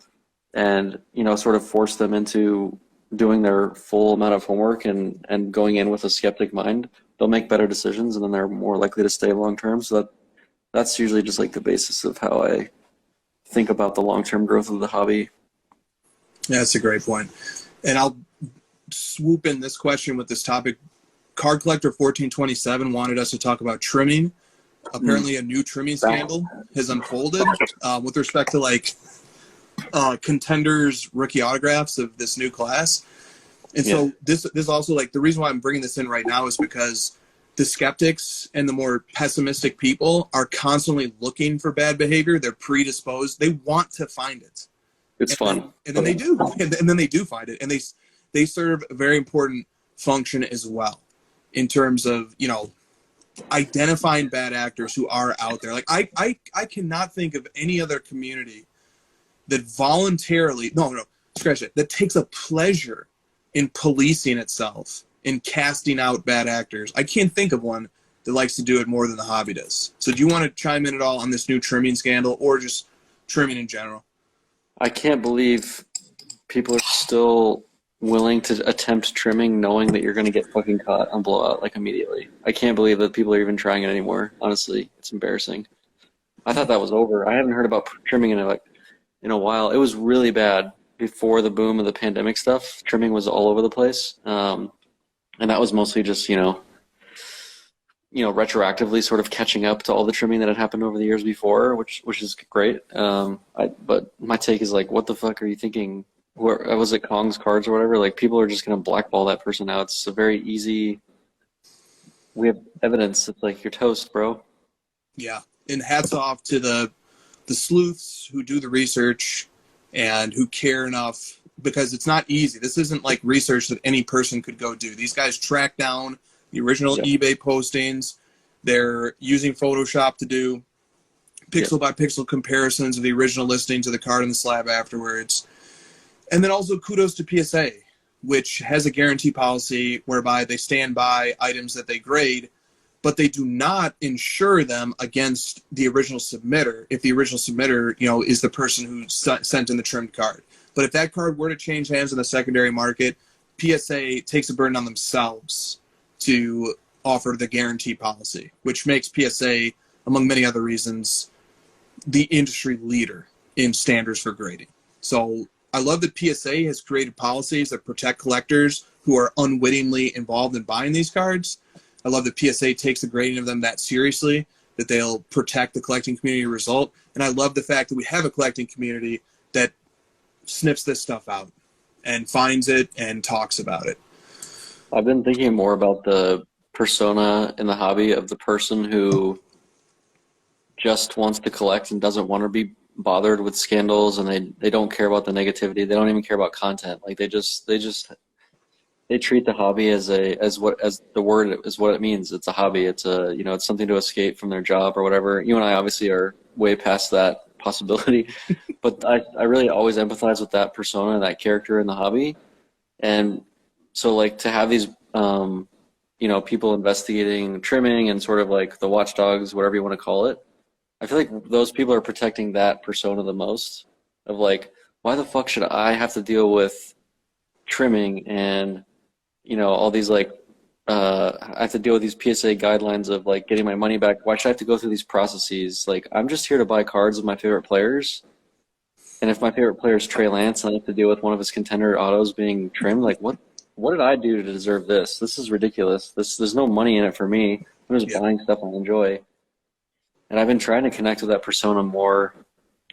and, you know, sort of force them into doing their full amount of homework and going in with a skeptic mind, they'll make better decisions, and then they're more likely to stay long term. So that's usually just like the basis of how I think about the long-term growth of the hobby. Yeah, that's a great point. And I'll swoop in this question with this topic. Card Collector 1427 wanted us to talk about trimming. Apparently a new trimming scandal has unfolded with respect to like contenders' rookie autographs of this new class. And so this also, like, the reason why I'm bringing this in right now is because the skeptics and the more pessimistic people are constantly looking for bad behavior. They're predisposed. They want to find it. It's fun. And then they do. And then they do find it. And they serve a very important function as well in terms of, you know, identifying bad actors who are out there. Like, I cannot think of any other community that voluntarily, scratch it, that takes a pleasure in policing itself, in casting out bad actors. I can't think of one that likes to do it more than the hobby does. So do you want to chime in at all on this new trimming scandal or just trimming in general? I can't believe people are still willing to attempt trimming knowing that you're going to get fucking caught on blowout like immediately. I can't believe that people are even trying it anymore. Honestly, it's embarrassing. I thought that was over. I haven't heard about trimming in a while. It was really bad before the boom of the pandemic stuff. Trimming was all over the place, and that was mostly just retroactively sort of catching up to all the trimming that had happened over the years before, which is great. But my take is like, what the fuck are you thinking? Where was it, Kong's Cards or whatever? Like, people are just gonna blackball that person out. It's a very easy. We have evidence. It's like, you're toast, bro. Yeah, and hats off to the sleuths who do the research and who care enough, because it's not easy. This isn't like research that any person could go do. These guys track down the original eBay postings. They're using Photoshop to do pixel by pixel comparisons of the original listing to the card and the slab afterwards. And then also kudos to PSA, which has a guarantee policy whereby they stand by items that they grade, but they do not insure them against the original submitter if the original submitter, is the person who sent in the trimmed card. But if that card were to change hands in the secondary market, PSA takes a burden on themselves to offer the guarantee policy, which makes PSA, among many other reasons, the industry leader in standards for grading. So I love that PSA has created policies that protect collectors who are unwittingly involved in buying these cards. I love that PSA takes the grading of them that seriously, that they'll protect the collecting community result. And I love the fact that we have a collecting community that sniffs this stuff out and finds it and talks about it. I've been thinking more about the persona in the hobby of the person who just wants to collect and doesn't want to be bothered with scandals, and they don't care about the negativity. They don't even care about content. Like, they treat the hobby as the word is what it means. It's a hobby. It's it's something to escape from their job or whatever. You and I obviously are way past that possibility, but I really always empathize with that persona, that character in the hobby. And so, like, to have these people investigating trimming and sort of like the watchdogs, whatever you want to call it, I feel like those people are protecting that persona the most, of like, why the fuck should I have to deal with trimming and all these I have to deal with these PSA guidelines of like getting my money back. Why should I have to go through these processes? Like, I'm just here to buy cards of my favorite players, and if my favorite player is Trey Lance and I have to deal with one of his contender autos being trimmed, like, what did I do to deserve this? This is ridiculous. There's no money in it for me. I'm just buying stuff I enjoy. And I've been trying to connect with that persona more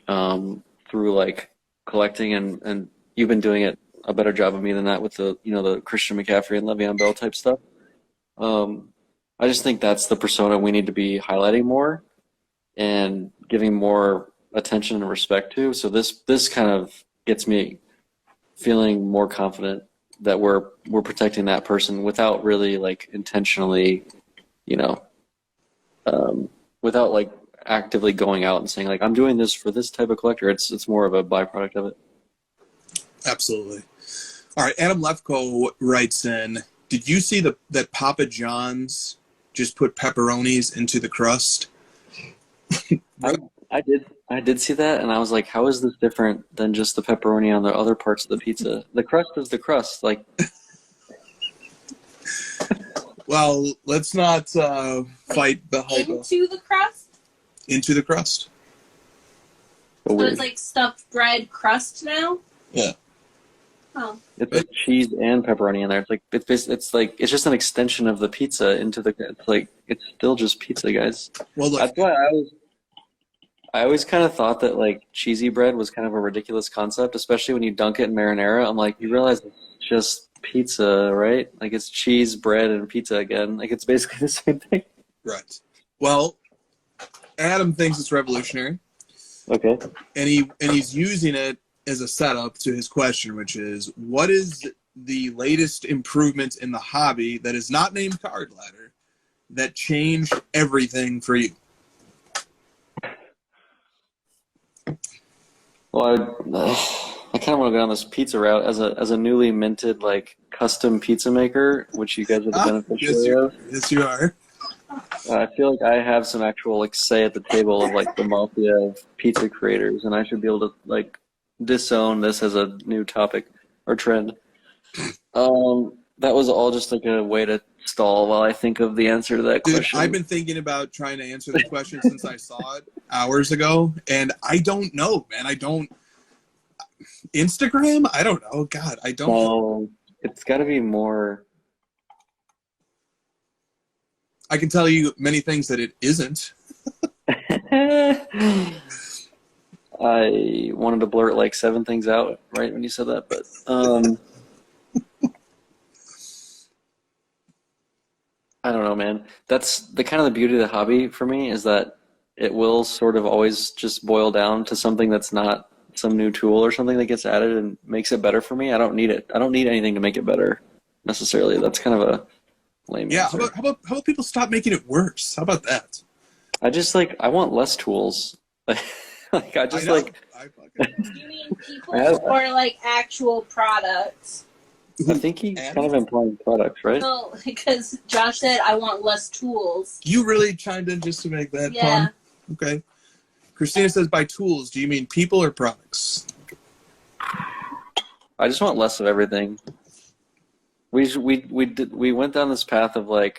through like collecting, and you've been doing it a better job of me than that with the Christian McCaffrey and Le'Veon Bell type stuff. I just think that's the persona we need to be highlighting more and giving more attention and respect to. So this kind of gets me feeling more confident that we're protecting that person without really like intentionally, without like actively going out and saying like, I'm doing this for this type of collector. It's more of a byproduct of it. Absolutely. All right, Adam Lefko writes in, did you see that Papa John's just put pepperonis into the crust? I did see that, and I was like, how is this different than just the pepperoni on the other parts of the pizza? The crust is the crust. Like, well, let's not fight the hype. Into the crust? Into the crust. So it's like stuffed bread crust now? Yeah. Oh. It's like cheese and pepperoni in there. It's like it's just an extension of the pizza into the. It's still just pizza, guys. Well, look, that's why I always kind of thought that like cheesy bread was kind of a ridiculous concept, especially when you dunk it in marinara. I'm like, you realize it's just pizza, right? Like, it's cheese, bread, and pizza again. Like, it's basically the same thing. Right. Well, Adam thinks it's revolutionary. Okay. And he's using it as a setup to his question, which is, what is the latest improvement in the hobby that is not named Card Ladder that changed everything for you? Well, I kind of want to go down this pizza route as a newly minted like custom pizza maker, which you guys are the beneficiary of. Yes, you are. I feel like I have some actual like say at the table of like the mafia of pizza creators, and I should be able to like disown this as a new topic or trend. That was all just like a way to stall while I think of the answer to that Dude, question. I've been thinking about trying to answer the question since I saw it hours ago, and I don't know, man. I don't. Instagram? I don't know. God, I don't. So it's got to be more. I can tell you many things that it isn't. I wanted to blurt like 7 things out right when you said that, but I don't know, man. That's the kind of the beauty of the hobby for me is that it will sort of always just boil down to something that's not some new tool or something that gets added and makes it better for me. I don't need it. I don't need anything to make it better necessarily. That's kind of a lame Yeah, answer. how about people stop making it worse? How about that? I just I want less tools. Like I just I know. like I fucking You mean people I have- or like actual products? I think he's kind of implying products, right? No, because Josh said I want less tools. You really chimed in just to make that Yeah. pun? Okay. Christina says, by tools, do you mean people or products? I just want less of everything. We went down this path of all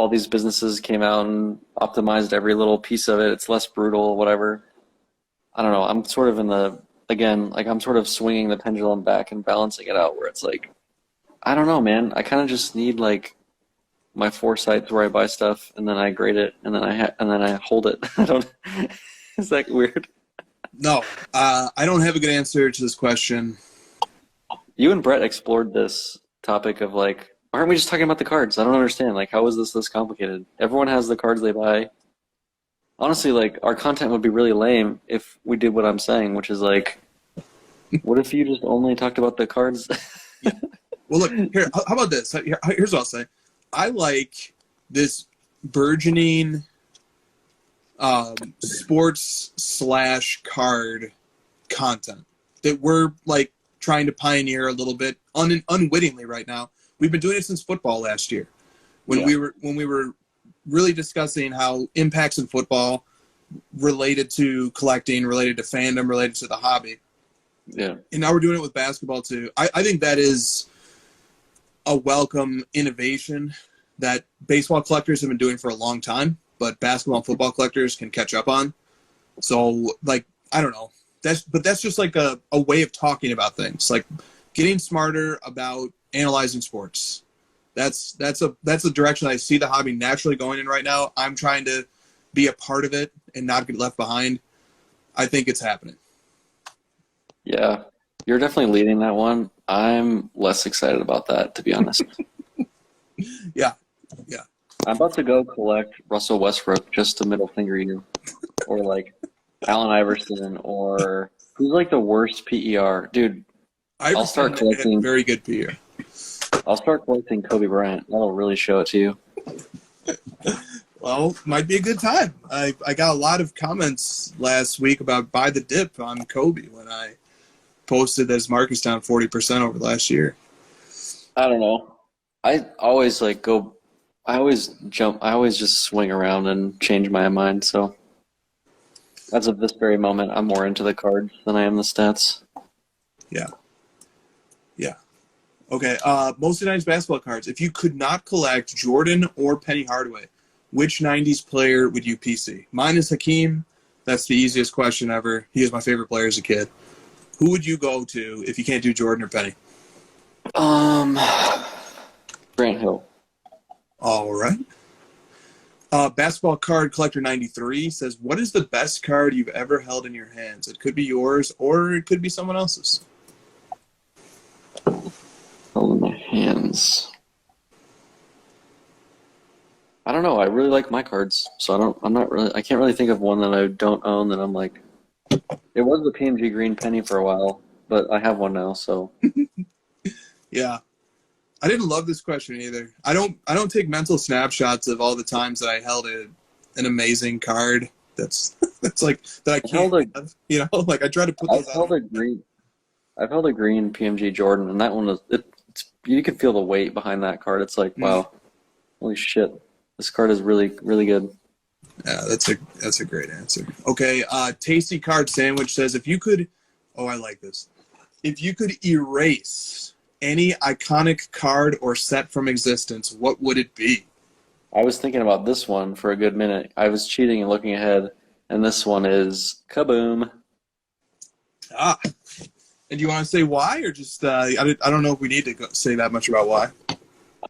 these businesses came out and optimized every little piece of it. It's less brutal, whatever. I don't know. I'm sort of I'm sort of swinging the pendulum back and balancing it out where it's I don't know, man. I kind of just need my 4 sites where I buy stuff and then I grade it and then I hold it. I don't. Is that weird? No, I don't have a good answer to this question. You and Brett explored this topic of why aren't we just talking about the cards? I don't understand. How is this complicated? Everyone has the cards they buy. Honestly, our content would be really lame if we did what I'm saying, which is what if you just only talked about the cards? Well, look, here, how about this? Here's what I'll say. I like this burgeoning sports/card content that we're trying to pioneer a little bit unwittingly right now. We've been doing it since football last year, when we were really discussing how impacts in football related to collecting, related to fandom, related to the hobby. Yeah. And now we're doing it with basketball too. I think that is a welcome innovation that baseball collectors have been doing for a long time, but basketball and football collectors can catch up on. So I don't know. That's just a way of talking about things, getting smarter about analyzing sports. That's a direction I see the hobby naturally going in right now. I'm trying to be a part of it and not get left behind. I think it's happening. Yeah. You're definitely leading that one. I'm less excited about that, to be honest. Yeah. I'm about to go collect Russell Westbrook just to middle finger you. Or Allen Iverson, or who's the worst PER? Dude, I'll start collecting. Very good PR. I'll start collecting Kobe Bryant. That'll really show it to you. Well, might be a good time. I got a lot of comments last week about buy the dip on Kobe when I posted that his market's down 40% over last year. I don't know. I always I always just swing around and change my mind. So as of this very moment, I'm more into the cards than I am the stats. Yeah. Okay, mostly 90s basketball cards. If you could not collect Jordan or Penny Hardaway, which 90s player would you PC? Mine is Akeem. That's the easiest question ever. He was my favorite player as a kid. Who would you go to if you can't do Jordan or Penny? Grant Hill. All right. Basketball Card Collector 93 says, what is the best card you've ever held in your hands? It could be yours or it could be someone else's. Held in my hands. I don't know. I really like my cards, so I can't really think of one that I don't own that I'm it was the PMG Green Penny for a while, but I have one now, so. Yeah. I didn't love this question either. I don't take mental snapshots of all the times that I held an amazing card that I can't have, I try to put those out. I've held a green PMG Jordan, and that one was you can feel the weight behind that card. It's wow, holy shit, this card is really, really good. Yeah, that's a great answer. Okay, Tasty Card Sandwich says, I like this. If you could erase any iconic card or set from existence, what would it be? I was thinking about this one for a good minute. I was cheating and looking ahead, and this one is Kaboom. Ah. And do you want to say why, or just I don't know if we need to say that much about why. I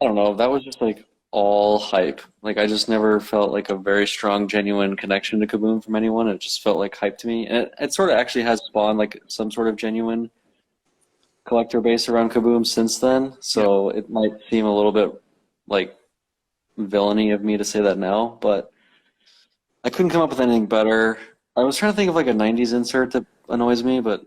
don't know. That was just like all hype. Like I just never felt like a very strong, genuine connection to Kaboom from anyone. It just felt like hype to me, and it sort of actually has spawned like some sort of genuine collector base around Kaboom since then. So it might seem a little bit like villainy of me to say that now, but I couldn't come up with anything better. I was trying to think of like a 90s insert that annoys me, but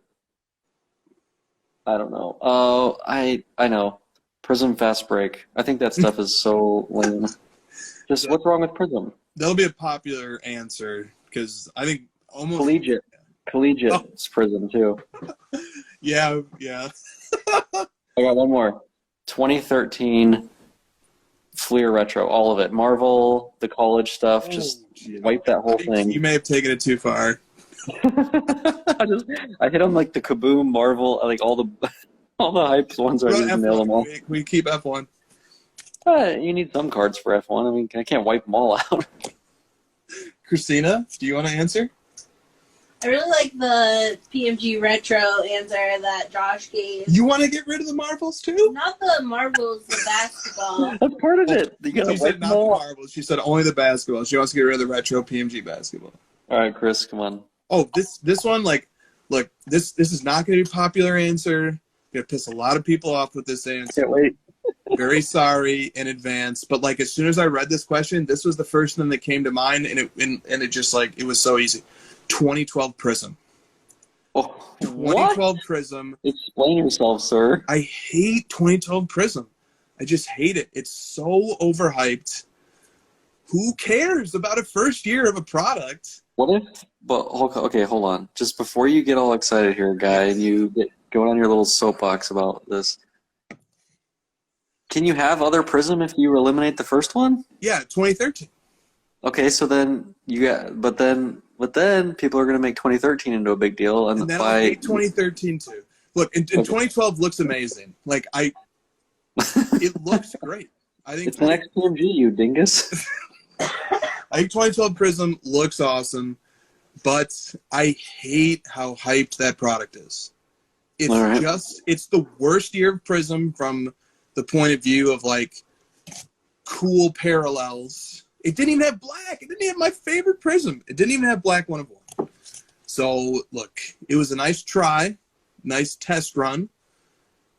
I don't know. Oh, I know. Prism Fast Break. I think that stuff is so lame. Just what's wrong with Prism? That'll be a popular answer because I think almost Collegiate Oh. is Prism too. Yeah. I got one more. 2013 Fleer Retro, all of it. Marvel, the college stuff, just wipe that whole thing. You may have taken it too far. I hit on like the Kaboom, Marvel, like all the hype ones. I just nail them all. We keep F1. You need some cards for F1. I mean, I can't wipe them all out. Christina, do you want to answer? I really like the PMG Retro answer that Josh gave. You want to get rid of the Marvels too? Not the Marvels, the basketball. That's part of it. You gotta She wipe said them not the all. Marvels. She said only the basketball. She wants to get rid of the retro PMG basketball. All right, Chris, come on. Oh, this one, like, look, this is not going to be a popular answer. Going to piss a lot of people off with this answer. Can't wait. Very sorry in advance, but like as soon as I read this question, this was the first thing that came to mind, and it just like it was so easy. 2012 Prism. Oh, 2012 what? Prism. Explain yourself, sir. I hate 2012 Prism. I just hate it. It's so overhyped. Who cares about a first year of a product? What if? But okay, hold on. Just before you get all excited here, guy, and you get going on your little soapbox about this. Can you have other Prism if you eliminate the first one? Yeah, 2013. Okay, so then you got, but then people are going to make 2013 into a big deal, and then I'll make 2013 too. Look, and 2012 looks amazing. Like it looks great. I think it's the next PMG, you dingus. I think 2012 Prism looks awesome, but I hate how hyped that product is. It's right. It's the worst year of Prism from the point of view of like cool parallels. It didn't even have black. It didn't even have my favorite Prism. It didn't even have black 1 of 1. So look, it was a nice try, nice test run,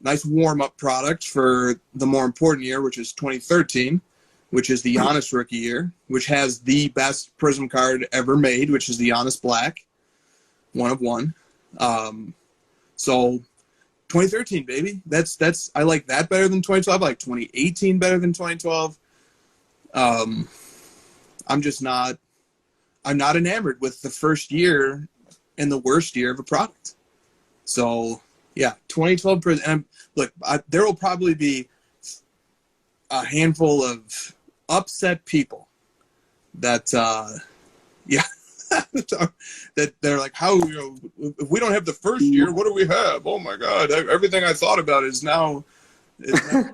nice warm-up product for the more important year, which is 2013, which is the Giannis rookie year, which has the best Prism card ever made, which is the Giannis Black, 1 of 1. So 2013, baby. That's I like that better than 2012. I like 2018 better than 2012. I'm not enamored with the first year and the worst year of a product. So yeah, 2012 Prism. And look, there will probably be a handful of upset people that that they're like, how, if we don't have the first year, what do we have? Oh my God, everything I thought about is now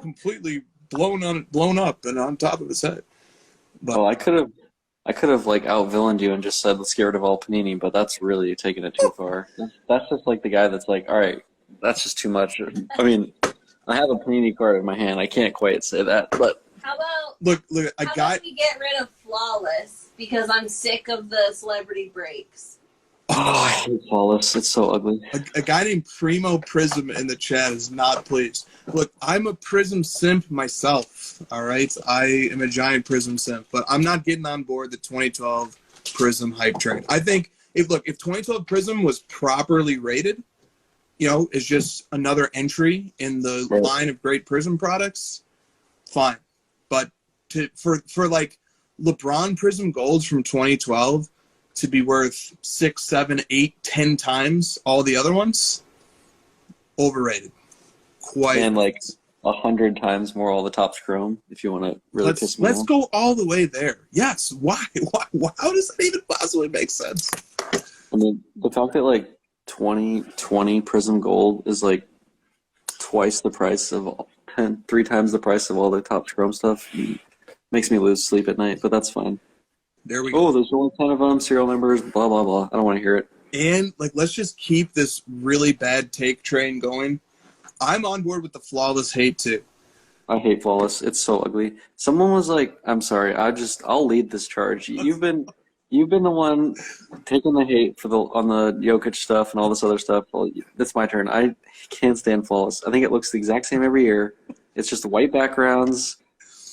completely blown up and on top of its head. But Well, I could have like out-villained you and just said let's get rid of all Panini, but that's really taking it too far. That's just like the guy that's like, all right, that's just too much. I mean, I have a Panini card in my hand. I can't quite say that, but How about look, how about we get rid of Flawless because I'm sick of the celebrity breaks. I hate Flawless. It's so ugly. a guy named Primo Prism in the chat is not pleased. Look, I'm a Prism simp myself, all right? I am a giant Prism simp, but I'm not getting on board the 2012 Prism hype train. I think, if 2012 Prism was properly rated, is just another entry in the line of great Prism products, fine. But for like LeBron Prism Golds from 2012 to be worth 6, 7, 8, 10 times all the other ones, overrated. Quite. And like 100 times more all the Topps Chrome, if you want to really piss me off. Let's go all the way there. Yes. Why? How does that even possibly make sense? I mean, the fact that like 2020 Prism Gold is like twice the price of 3 times the price of all the top Chrome stuff. Makes me lose sleep at night, but that's fine. There we go. Oh, there's only 10 of them, serial numbers, blah, blah, blah. I don't want to hear it. And, let's just keep this really bad take train going. I'm on board with the flawless hate, too. I hate flawless. It's so ugly. Someone was like, I'm sorry, I'll lead this charge. You've been the one taking the hate on the Jokic stuff and all this other stuff. Well, that's my turn. I can't stand flawless. I think it looks the exact same every year. It's just white backgrounds,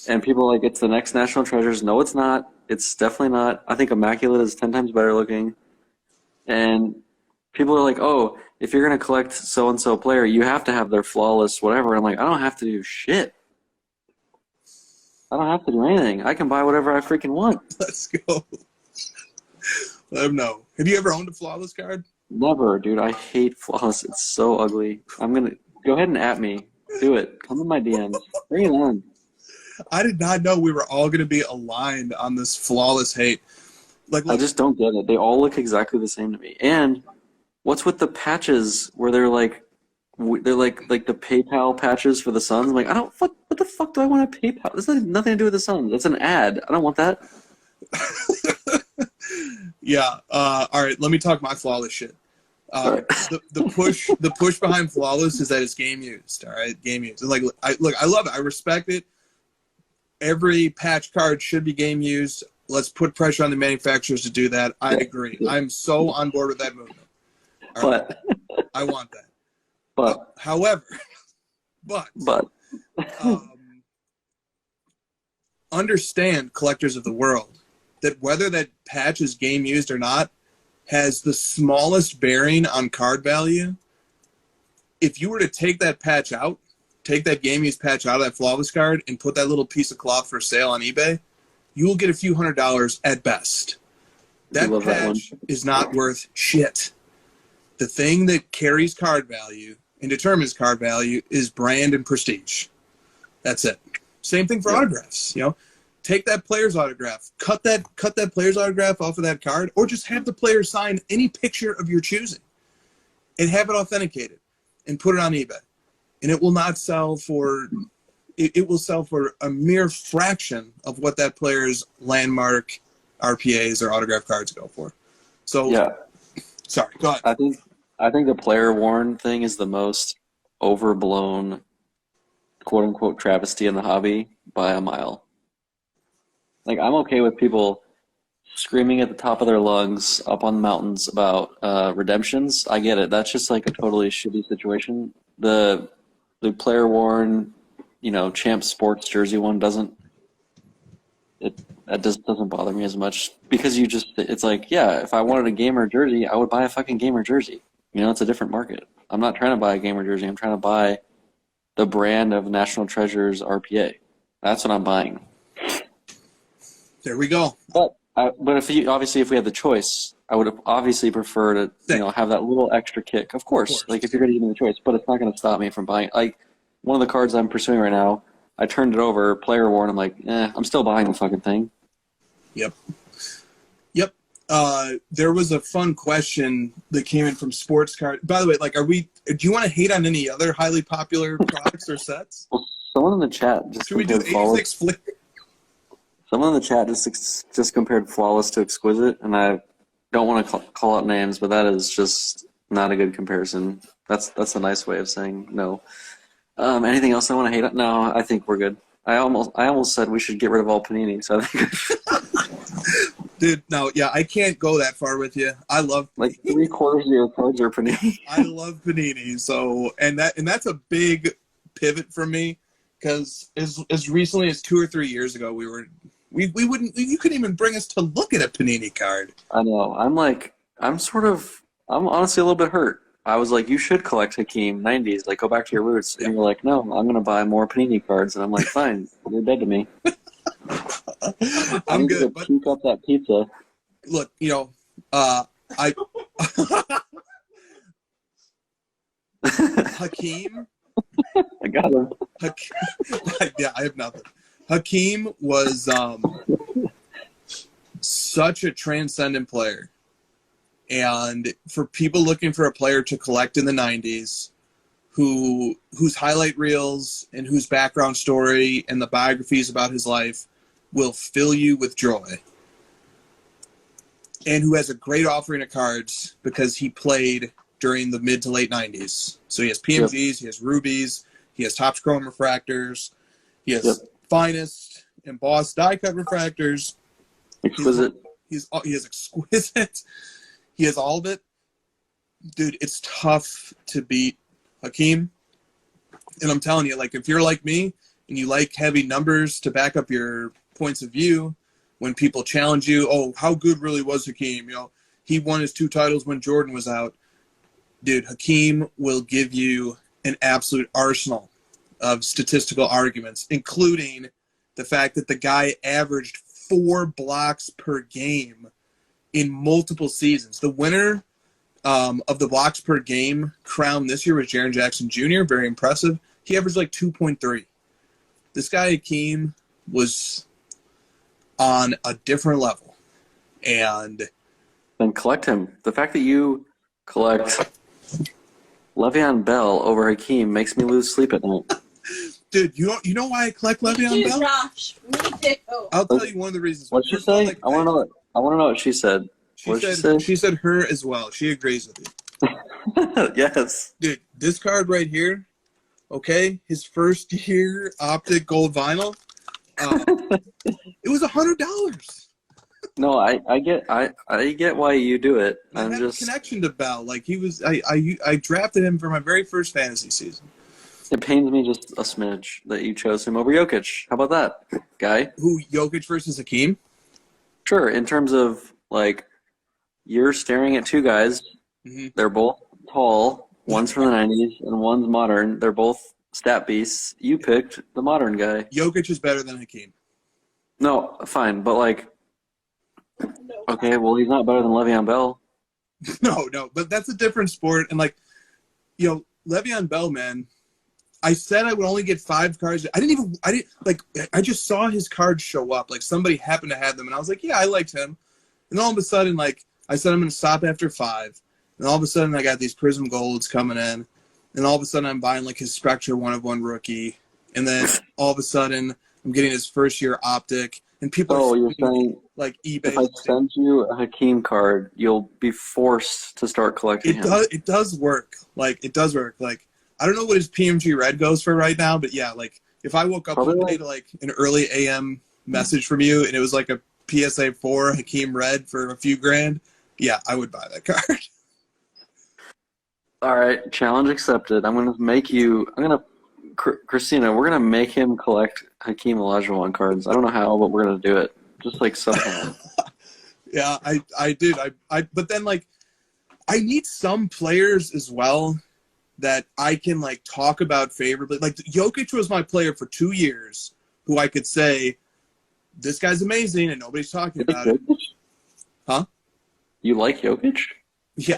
and people are like, it's the next National Treasures. No, it's not. It's definitely not. I think Immaculate is 10 times better looking. And people are like, oh, if you're going to collect so-and-so player, you have to have their flawless whatever. I'm like, I don't have to do shit. I don't have to do anything. I can buy whatever I freaking want. Let's go. Let him know. Have you ever owned a flawless card? Never, dude. I hate flawless. It's so ugly. I'm going to go ahead and at me. Do it. Come in my DMs. Bring it on. I did not know we were all going to be aligned on this flawless hate. I just don't get it. They all look exactly the same to me. And what's with the patches where they're like the PayPal patches for the Suns? I'm like, what the fuck do I want a PayPal? This has nothing to do with the Suns. It's an ad. I don't want that. Yeah. All right. Let me talk my flawless shit. Right. The push behind flawless is that it's game used. All right, game used. I love it. I respect it. Every patch card should be game used. Let's put pressure on the manufacturers to do that. I agree. I'm so on board with that movement. All right. I want that. But however, understand, collectors of the world, that whether that patch is game used or not has the smallest bearing on card value. If you were to take that patch out, take that game used patch out of that flawless card and put that little piece of cloth for sale on eBay, you will get a few $100s at best. That patch is not worth shit. The thing that carries card value and determines card value is brand and prestige. That's it. Same thing for autographs. Take that player's autograph, cut that player's autograph off of that card, or just have the player sign any picture of your choosing and have it authenticated and put it on eBay. And it will not sell for it will sell for a mere fraction of what that player's landmark RPAs or autograph cards go for. So yeah. Sorry, go ahead. I think the player worn thing is the most overblown, quote unquote, travesty in the hobby by a mile. Like, I'm okay with people screaming at the top of their lungs up on the mountains about redemptions. I get it. That's just like a totally shitty situation. The player worn, Champ Sports jersey one doesn't bother me as much because it's like, yeah, if I wanted a gamer jersey, I would buy a fucking gamer jersey. It's a different market. I'm not trying to buy a gamer jersey. I'm trying to buy the brand of National Treasures RPA. That's what I'm buying. There we go. But if we had the choice, I would obviously prefer to have that little extra kick. Of course. Like if you're going to give me the choice, but it's not going to stop me from buying. Like one of the cards I'm pursuing right now, I turned it over, player worn. I'm like, I'm still buying the fucking thing. Yep. There was a fun question that came in from Sports Card. By the way, do you want to hate on any other highly popular products or sets? Well, someone in the chat just should we do 86 flick? Someone in the chat just compared Flawless to Exquisite, and I don't want to call out names, but that is just not a good comparison. That's a nice way of saying no. Anything else I want to hate on? No, I think we're good. I almost said we should get rid of all Panini, so I think Dude, no, yeah, I can't go that far with you. I love like 3/4 of your cards are Panini. I love Panini, so and that's a big pivot for me because as recently as 2 or 3 years ago, we wouldn't, you couldn't even bring us to look at a Panini card. I know. I'm honestly a little bit hurt. I was like, you should collect Akeem 90s, like go back to your roots. And you're like, no, I'm gonna buy more Panini cards, and I'm like, fine, you're dead to me. I'm good. But puke up that pizza. Look, I Akeem. I got him. Yeah, I have nothing. Akeem was such a transcendent player. And for people looking for a player to collect in the 90s, whose highlight reels and whose background story and the biographies about his life will fill you with joy. And who has a great offering of cards because he played during the mid to late 90s. So he has PMGs, he has rubies, he has Topps Chrome refractors, he has finest embossed die-cut refractors. Exquisite. He has exquisite. He has all of it. Dude, it's tough to beat Akeem. And I'm telling you, like, if you're like me and you like heavy numbers to back up your points of view, when people challenge you, oh, how good really was Akeem? You know, he won his 2 titles when Jordan was out. Dude, Akeem will give you an absolute arsenal of statistical arguments, including the fact that the guy averaged 4 blocks per game in multiple seasons. The winner of the blocks per game crown this year was Jaren Jackson Jr. Very impressive. He averaged like 2.3. This guy, Akeem, was on a different level. And then collect him. The fact that you collect Le'Veon Bell over Akeem makes me lose sleep at night. Dude, you know why I collect Le'Veon Bell? Josh. Me too. I'll tell you one of the reasons. What'd she say? I want to know what she said. She said her as well. She agrees with you. Yes. Dude, this card right here, okay, his first year optic gold vinyl, it was $100. No, I get why you do it. I had a connection to Bell. Like he was, I drafted him for my very first fantasy season. It pains me just a smidge that you chose him over Jokic. How about that, guy? Who, Jokic versus Akeem? Sure. In terms of, like, you're staring at 2 guys. Mm-hmm. They're both tall. One's from the 90s and one's modern. They're both stat beasts. You picked the modern guy. Jokic is better than Akeem. No, fine. But, like, okay, well, he's not better than Le'Veon Bell. No, but that's a different sport. And, like, you know, Le'Veon Bell, man, I said I would only get 5 cards. I just saw his cards show up. Like, somebody happened to have them, and I was like, yeah, I liked him. And all of a sudden, like, I said I'm going to stop after 5. And all of a sudden, I got these Prism Golds coming in. And all of a sudden, I'm buying, like, his Spectra 1/1 rookie. And then all of a sudden, I'm getting his first-year optic. And people you're saying, like, eBay. If I send you a Hakeem card, you'll be forced to start collecting him. It does work. Like, it does work. Like, I don't know what his PMG red goes for right now, but yeah, like, if I woke up one day to, like, an early AM message from you and it was, like, a PSA 4 Hakeem red for a few grand, yeah, I would buy that card. All right, challenge accepted. Christina, we're going to make him collect Hakeem Olajuwon cards. I don't know how, but we're going to do it. Just, like, somehow. Yeah, I did. But then, like, I need some players as well that I can, like, talk about favorably. Like, Jokic was my player for 2 years who I could say, this guy's amazing and nobody's talking about it. Huh? You like Jokic? Yeah.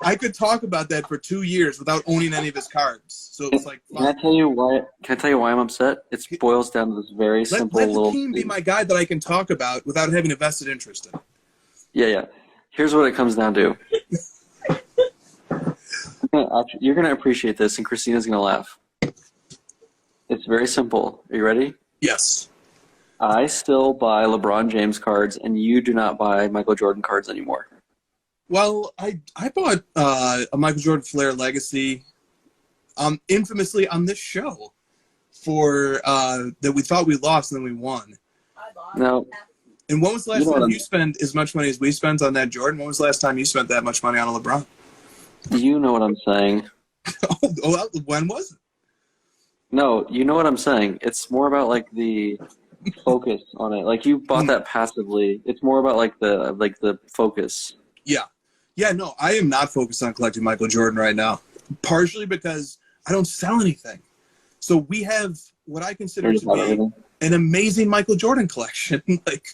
I could talk about that for 2 years without owning any of his cards. So it's like, Can I tell you why I'm upset? It boils down to this very simple little. Let the team be my guy that I can talk about without having a vested interest in. Yeah. Here's what it comes down to. You're going to appreciate this, and Christina's going to laugh. It's very simple. Are you ready? Yes. I still buy LeBron James cards, and you do not buy Michael Jordan cards anymore. Well, I bought a Michael Jordan Flair Legacy infamously on this show for that we thought we lost and then we won. Now, and when was the last time you spent as much money as we spent on that Jordan? When was the last time you spent that much money on a LeBron? You know what I'm saying. When was it? No, you know what I'm saying. It's more about, like, the focus on it. Like, you bought that passively. It's more about, like, the focus. Yeah. Yeah, no, I am not focused on collecting Michael Jordan right now. Partially because I don't sell anything. So we have what I consider to be an amazing Michael Jordan collection. Like,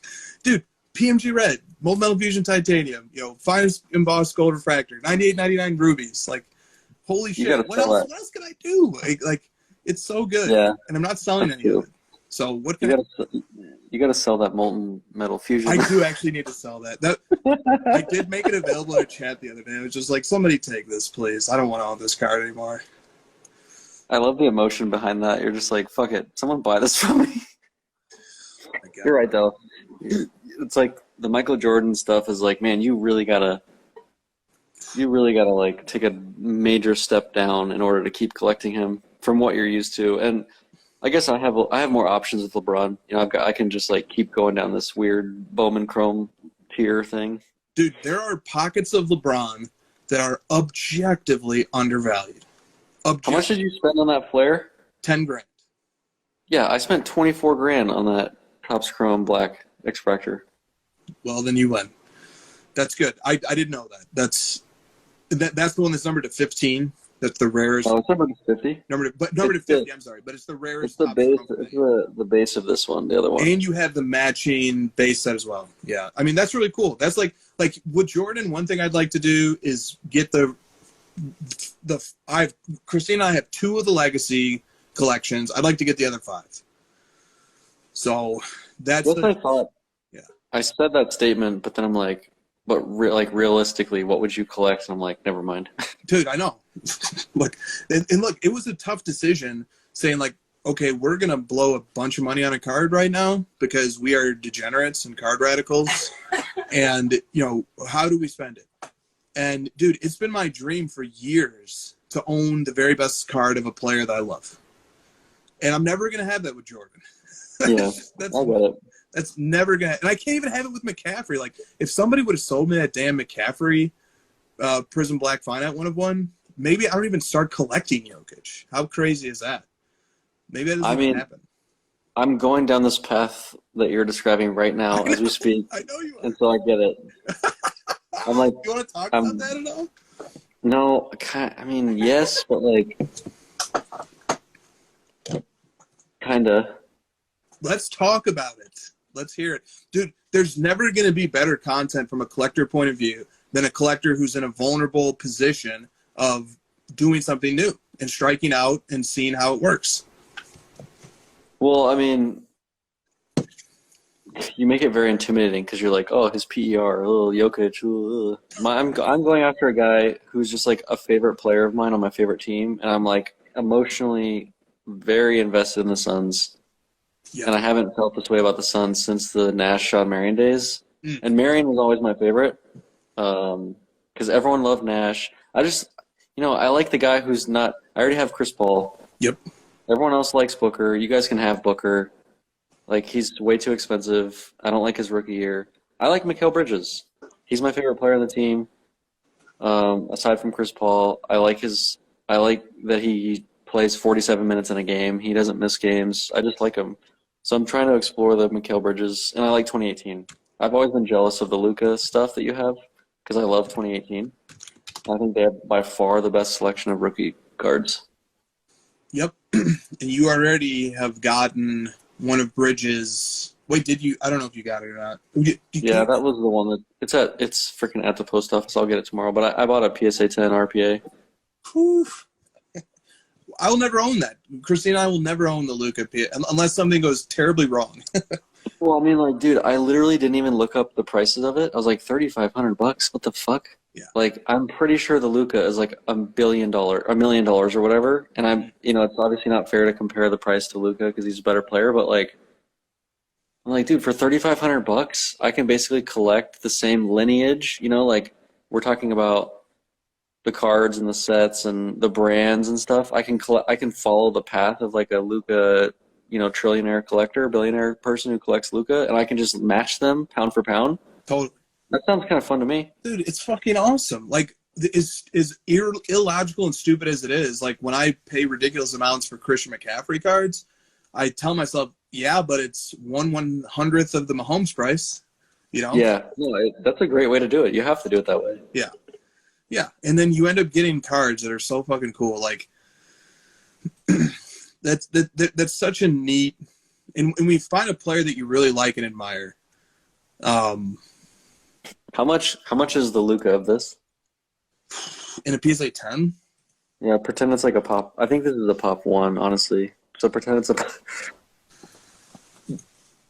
dude, PMG Red, Molten Metal Fusion Titanium, finest embossed gold refractor, 98.99 rubies. Like, holy shit! What else can I do? Like, it's so good. Yeah, and I'm not selling any of it. So what You can gotta sell that molten metal fusion. I do actually need to sell that. I did make it available in a chat the other day. It was just like, somebody take this, please. I don't want to own this card anymore. I love the emotion behind that. You're just like, fuck it, someone buy this from me. You're right though. It's like the Michael Jordan stuff is like, man, you really gotta like take a major step down in order to keep collecting him from what you're used to. And I guess I have more options with LeBron. You know, I can just like keep going down this weird Bowman Chrome tier thing. Dude, there are pockets of LeBron that are objectively undervalued. How much did you spend on that flare? $10,000. Yeah, I spent $24,000 on that Topps Chrome Black X-Fractor. Well, then you win. That's good. I didn't know that. That's the one that's numbered to 15. That's the rarest. Oh, it's numbered to 50. Numbered to 50. I'm sorry, but it's the rarest. It's the base. It's the base of this one. The other one. And you have the matching base set as well. Yeah, I mean that's really cool. That's like with Jordan. One thing I'd like to do is get Christina and I have 2 of the Legacy collections. I'd like to get the other 5. So that's what I thought. Yeah, I said that statement, but then I'm like, but realistically, what would you collect? And I'm like, never mind. Dude, I know. Look, and look, it was a tough decision saying like, okay, we're going to blow a bunch of money on a card right now because we are degenerates and card radicals. And, you know, how do we spend it? And, dude, it's been my dream for years to own the very best card of a player that I love. And I'm never going to have that with Jordan. Yeah, I get it. That's never going to – and I can't even have it with McCaffrey. Like, if somebody would have sold me that damn McCaffrey Prism Black Finite 1/1, maybe I don't even start collecting Jokic. How crazy is that? Maybe that doesn't even happen. I'm going down this path that you're describing right now as we speak. I know you are. And so I get it. I'm like, you want to talk about that at all? No, I mean, yes, but like, kind of. Let's talk about it. Let's hear it. Dude, there's never going to be better content from a collector point of view than a collector who's in a vulnerable position of doing something new and striking out and seeing how it works. Well, I mean, you make it very intimidating because you're like, oh, his PER, oh, Jokic. Oh. I'm going after a guy who's just like a favorite player of mine on my favorite team, and I'm like emotionally very invested in the Suns. Yeah. And I haven't felt this way about the Suns since the Nash Sean Marion days. And Marion was always my favorite because everyone loved Nash. I just, I like the guy who's not – I already have Chris Paul. Yep. Everyone else likes Booker. You guys can have Booker. Like, he's way too expensive. I don't like his rookie year. I like Mikal Bridges. He's my favorite player on the team. Aside from Chris Paul, I like that he plays 47 minutes in a game. He doesn't miss games. I just like him. So I'm trying to explore the Mikal Bridges, and I like 2018. I've always been jealous of the Luka stuff that you have because I love 2018. I think they have by far the best selection of rookie cards. Yep. And you already have gotten one of Bridges. Wait, did you? I don't know if you got it or not. Yeah, that was the one that it's freaking at the post office. I'll get it tomorrow. But I bought a PSA 10 RPA. Whew. I will never own that. Christina and I will never own the Luka unless something goes terribly wrong. Well, I mean, like, dude, I literally didn't even look up the prices of it. I was like, $3,500. What the fuck? Yeah. Like, I'm pretty sure the Luka is like $1 million or whatever. And I'm, it's obviously not fair to compare the price to Luka because he's a better player. But like, I'm like, dude, for $3,500, I can basically collect the same lineage. Like we're talking about the cards and the sets and the brands and stuff. I can follow the path of like a Luka, trillionaire collector, billionaire person who collects Luka, and I can just match them pound for pound. Totally. That sounds kind of fun to me. Dude, it's fucking awesome. Like, as illogical and stupid as it is, like when I pay ridiculous amounts for Christian McCaffrey cards, I tell myself, yeah, but it's 1/100th of the Mahomes price, Yeah, no, that's a great way to do it. You have to do it that way. Yeah. Yeah, and then you end up getting cards that are so fucking cool. Like, that's such a neat – and we find a player that you really like and admire. How much is the Luka of this? In a PSA 10? Yeah, pretend it's like a pop. I think this is a pop 1, honestly. So pretend it's a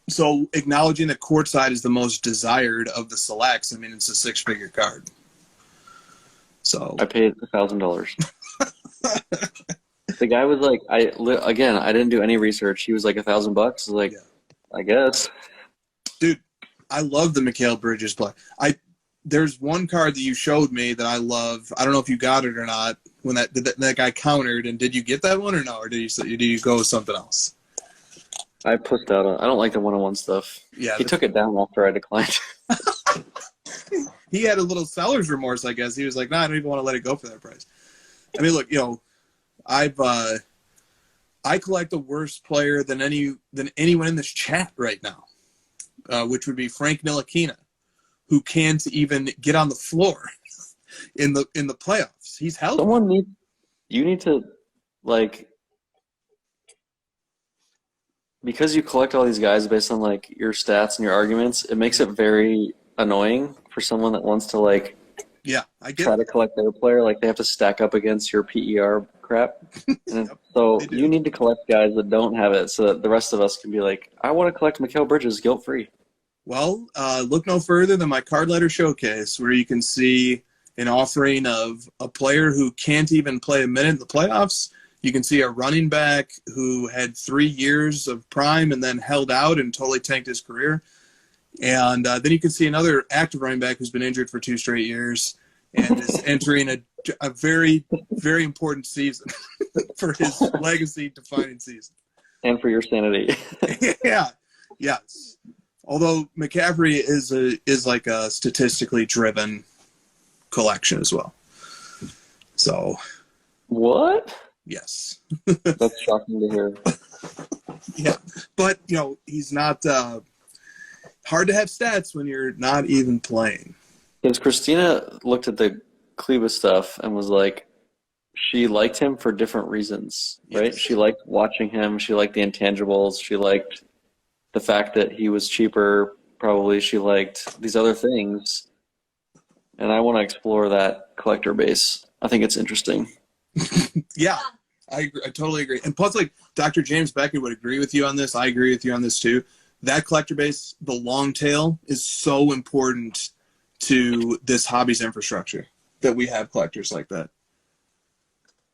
So acknowledging that courtside is the most desired of the selects, I mean, it's a 6-figure card. So I paid $1,000. The guy was like, I didn't do any research. He was like $1,000. I was like, yeah. I guess. Dude, I love the Mikal Bridges play. There's one card that you showed me that I love. I don't know if you got it or not when that guy countered. And did you get that one or no? Or did you go with something else? I pushed out on. I don't like the one-on-one stuff. Yeah, he took it down after I declined. He had a little seller's remorse, I guess. He was like, "Nah, I don't even want to let it go for that price." I mean, look, I collect a worse player than anyone in this chat right now, which would be Frank Ntilikina, who can't even get on the floor in the playoffs. He's held. You need to, like, because you collect all these guys based on like your stats and your arguments, it makes it very annoying for someone that wants to like try to collect their player. Like they have to stack up against your PER crap. And so you need to collect guys that don't have it so that the rest of us can be like, I want to collect Mikal Bridges guilt-free. Well, look no further than my card letter showcase, where you can see an offering of a player who can't even play a minute in the playoffs. You can see a running back who had 3 years of prime and then held out and totally tanked his career. And then you can see another active running back who's been injured for 2 straight years and is entering a very, very important season for his legacy-defining season. And for your sanity. Yeah, yes. Although McCaffrey is like a statistically driven collection as well. So. What? Yes. That's shocking to hear. Yeah, but, he's not hard to have stats when you're not even playing. Because Christina looked at the Kleba stuff and was like, she liked him for different reasons, right? Yes. She liked watching him. She liked the intangibles. She liked the fact that he was cheaper. Probably she liked these other things. And I want to explore that collector base. I think it's interesting. Yeah, I agree. I totally agree. And plus, like, Dr. James Beckett would agree with you on this. I agree with you on this, too. That collector base, the long tail, is so important to this hobby's infrastructure, that we have collectors like that.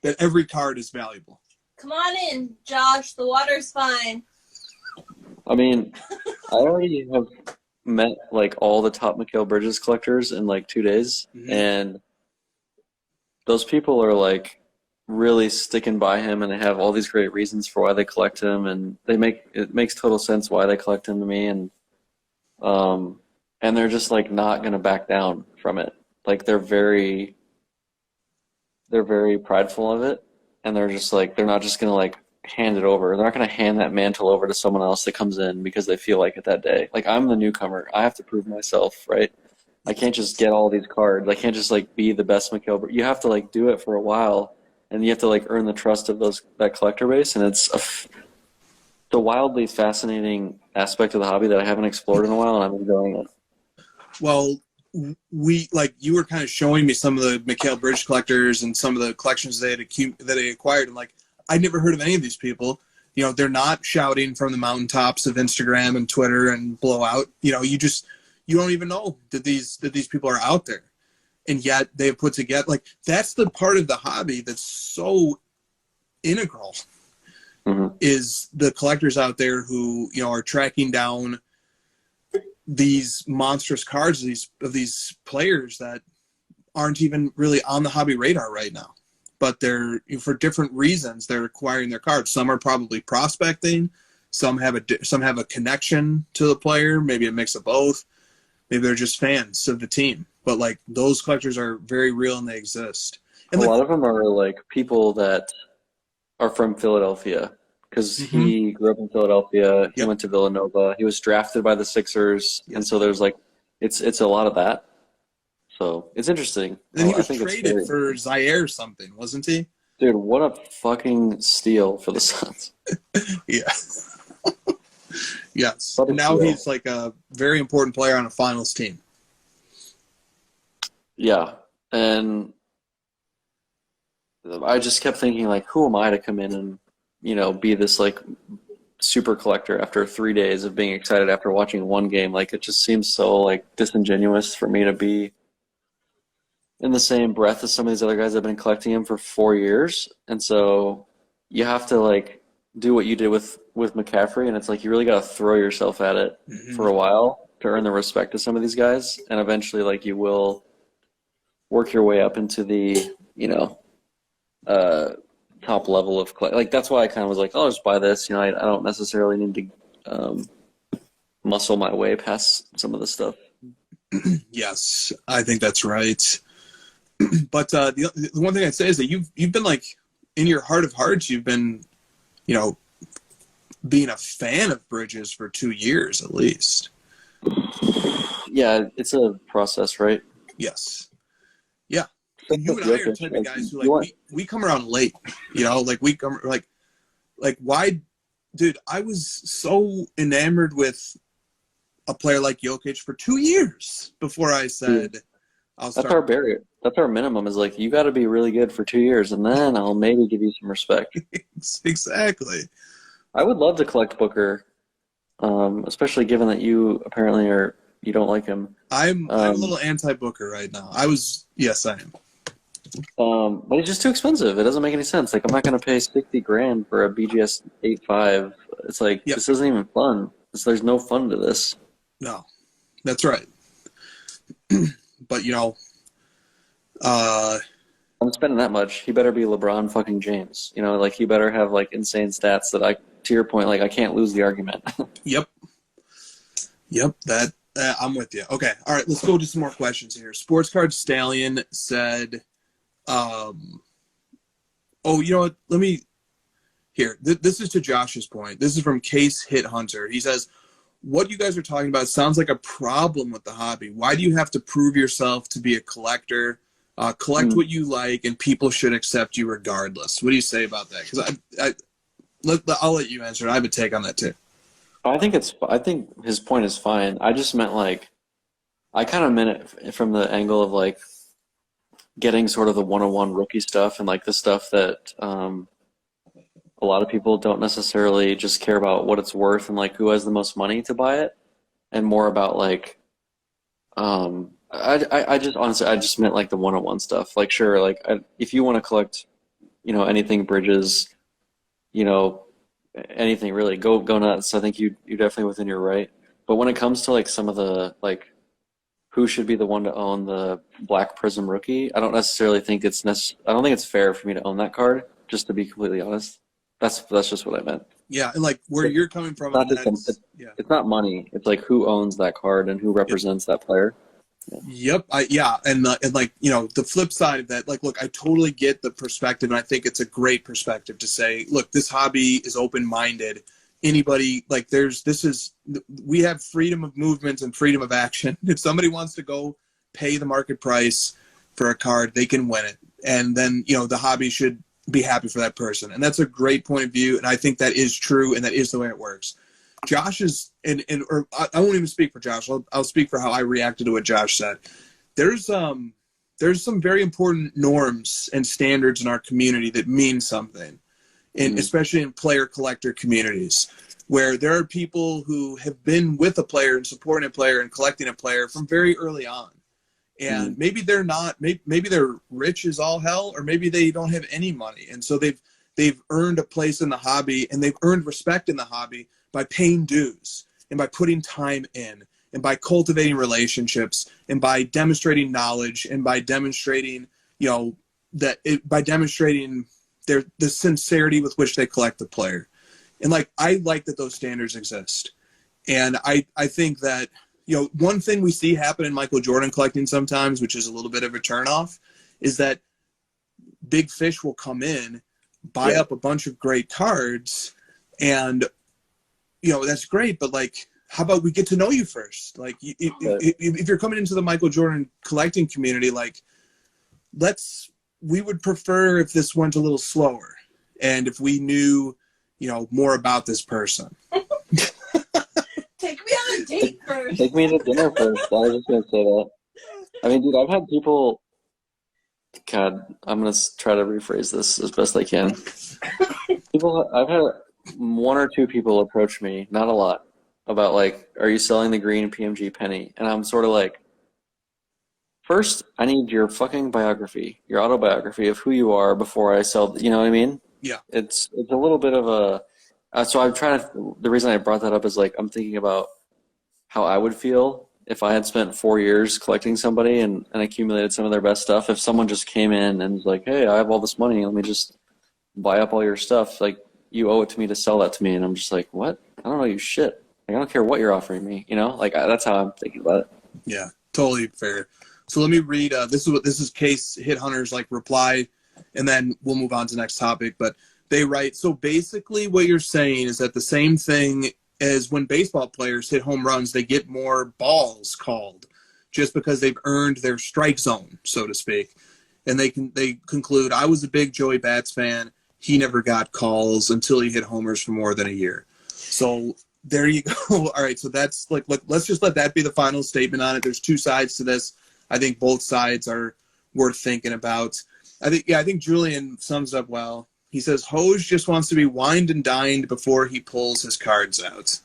That every card is valuable. Come on in, Josh. The water's fine. I mean, I already have met, like, all the top Mikal Bridges collectors in, like, 2 days. Mm-hmm. And those people are, like, really sticking by him, and they have all these great reasons for why they collect him, and it makes total sense why they collect him to me, and they're just like not going to back down from it. Like they're very prideful of it, and they're just like, they're not just going to like hand it over. They're not going to hand that mantle over to someone else that comes in because they feel like it that day. Like I'm the newcomer. I have to prove myself, right? I can't just get all these cards. I can't just like be the best Mikal. You have to like do it for a while. And you have to like earn the trust of that collector base, and it's a wildly fascinating aspect of the hobby that I haven't explored in a while, and I'm enjoying it. Well, you were kind of showing me some of the Mikal Bridge collectors and some of the collections they acquired, and like I'd never heard of any of these people. They're not shouting from the mountaintops of Instagram and Twitter and Blowout. You don't even know that these people are out there. And yet they've put together, like, that's the part of the hobby that's so integral, is the collectors out there who, are tracking down these monstrous cards of these players that aren't even really on the hobby radar right now. But they're, for different reasons, they're acquiring their cards. Some are probably prospecting. Some have a connection to the player, maybe a mix of both. Maybe they're just fans of the team. But, like, those collectors are very real and they exist. And a lot of them are, like, people that are from Philadelphia because he grew up in Philadelphia. He went to Villanova. He was drafted by the Sixers. And so there's, like, it's a lot of that. So it's interesting. And he was traded for Zaire something, wasn't he? Dude, what a fucking steal for the Suns. Yeah. Yes. And now he's, like, a very important player on a finals team. Yeah, and I just kept thinking, like, who am I to come in and, be this, like, super collector after 3 days of being excited after watching one game. Like, it just seems so like disingenuous for me to be in the same breath as some of these other guys that have been collecting them for 4 years. And so you have to like do what you did with McCaffrey, and it's like you really got to throw yourself at it for a while to earn the respect of some of these guys, and eventually like you will work your way up into the top level of like. That's why I kind of was like, oh, I'll just buy this. I don't necessarily need to muscle my way past some of the stuff. Yes, I think that's right. But the one thing I'd say is that you've been like, in your heart of hearts, you've been, being a fan of Bridges for 2 years at least. Yeah, it's a process, right? Yes. Yeah. And you and I are the type of guys who like we come around late. Like we come like why, dude? I was so enamored with a player like Jokic for 2 years before I said I'll start. That's our barrier. That's our minimum. Is like you got to be really good for 2 years, and then I'll maybe give you some respect. Exactly. I would love to collect Booker, especially given that you apparently you don't like him. I'm a little anti-Booker right now. Yes, I am. But it's just too expensive. It doesn't make any sense. Like, I'm not going to pay $60,000 for a BGS 8.5. It's like, This isn't even fun. There's no fun to this. No, that's right. But, I'm spending that much. He better be LeBron fucking James. Like, he better have, like, insane stats that to your point, like, I can't lose the argument. Yep. That I'm with you. Okay. All right. Let's go to some more questions here. Sports Card Stallion said, oh, you know what? Let me here. This is to Josh's point. This is from Case Hit Hunter. He says, what you guys are talking about sounds like a problem with the hobby. Why do you have to prove yourself to be a collector? Collect what you like, and people should accept you regardless. What do you say about that? Because I'll let you answer it. I have a take on that too. I think his point is fine. I just meant like, I kind of meant it from the angle of like getting sort of the 101 rookie stuff and like the stuff that a lot of people don't necessarily just care about what it's worth and like who has the most money to buy it, and more about like I just meant like the 101 stuff. Like, sure, like if you want to collect, anything Bridges, anything really, go nuts. I think you're definitely within your right. But when it comes to like some of the like who should be the one to own the Black Prism rookie, I don't necessarily think I don't think it's fair for me to own that card, just to be completely honest. That's just what I meant. Yeah, and like where you're coming from, it's not money. It's like who owns that card and who represents that player. Yep. And like, the flip side of that, like, look, I totally get the perspective, and I think it's a great perspective to say, look, this hobby is open-minded. Anybody, like, we have freedom of movement and freedom of action. If somebody wants to go pay the market price for a card, they can win it. And then, the hobby should be happy for that person. And that's a great point of view, and I think that is true, and that is the way it works. Josh is, or I won't even speak for Josh. I'll speak for how I reacted to what Josh said. There's some very important norms and standards in our community that mean something, and especially in player collector communities, where there are people who have been with a player and supporting a player and collecting a player from very early on. And maybe they're not, maybe they're rich as all hell, or maybe they don't have any money. And so they've earned a place in the hobby, and they've earned respect in the hobby by paying dues and by putting time in and by cultivating relationships and by demonstrating knowledge and by demonstrating, by demonstrating the sincerity with which they collect the player. And like, I like that those standards exist. And I think that, one thing we see happen in Michael Jordan collecting sometimes, which is a little bit of a turnoff, is that big fish will come in, buy up a bunch of great cards, and that's great, but like, how about we get to know you first? Like, if you're coming into the Michael Jordan collecting community, like, we would prefer if this went a little slower, and if we knew, more about this person. Take me on a date first. Take me to dinner first. I was just gonna say that. I mean, dude, I've had people. God, I'm gonna try to rephrase this as best I can. I've had one or two people approach me, not a lot, about like, are you selling the green PMG penny? And I'm sort of like, first, I need your fucking biography, your autobiography of who you are before I sell. You know what I mean? Yeah. It's a little bit of a. So I'm trying to. The reason I brought that up is like I'm thinking about how I would feel if I had spent 4 years collecting somebody and accumulated some of their best stuff. If someone just came in and was like, "Hey, I have all this money. Let me just buy up all your stuff. Like you owe it to me to sell that to me." And I'm just like, "What? I don't know you shit. Like I don't care what you're offering me. You know? Like that's how I'm thinking about it." Yeah, totally fair. So let me read. This is Case Hit Hunter's like reply, and then we'll move on to the next topic. But they write, so basically what you're saying is that the same thing as when baseball players hit home runs, they get more balls called just because they've earned their strike zone, so to speak. And they conclude, I was a big Joey Bats fan. He never got calls until he hit homers for more than a year. So there you go. All right, so that's like let's just let that be the final statement on it. There's two sides to this. I think both sides are worth thinking about. I think Julian sums up well. He says Hose just wants to be wined and dined before he pulls his cards out.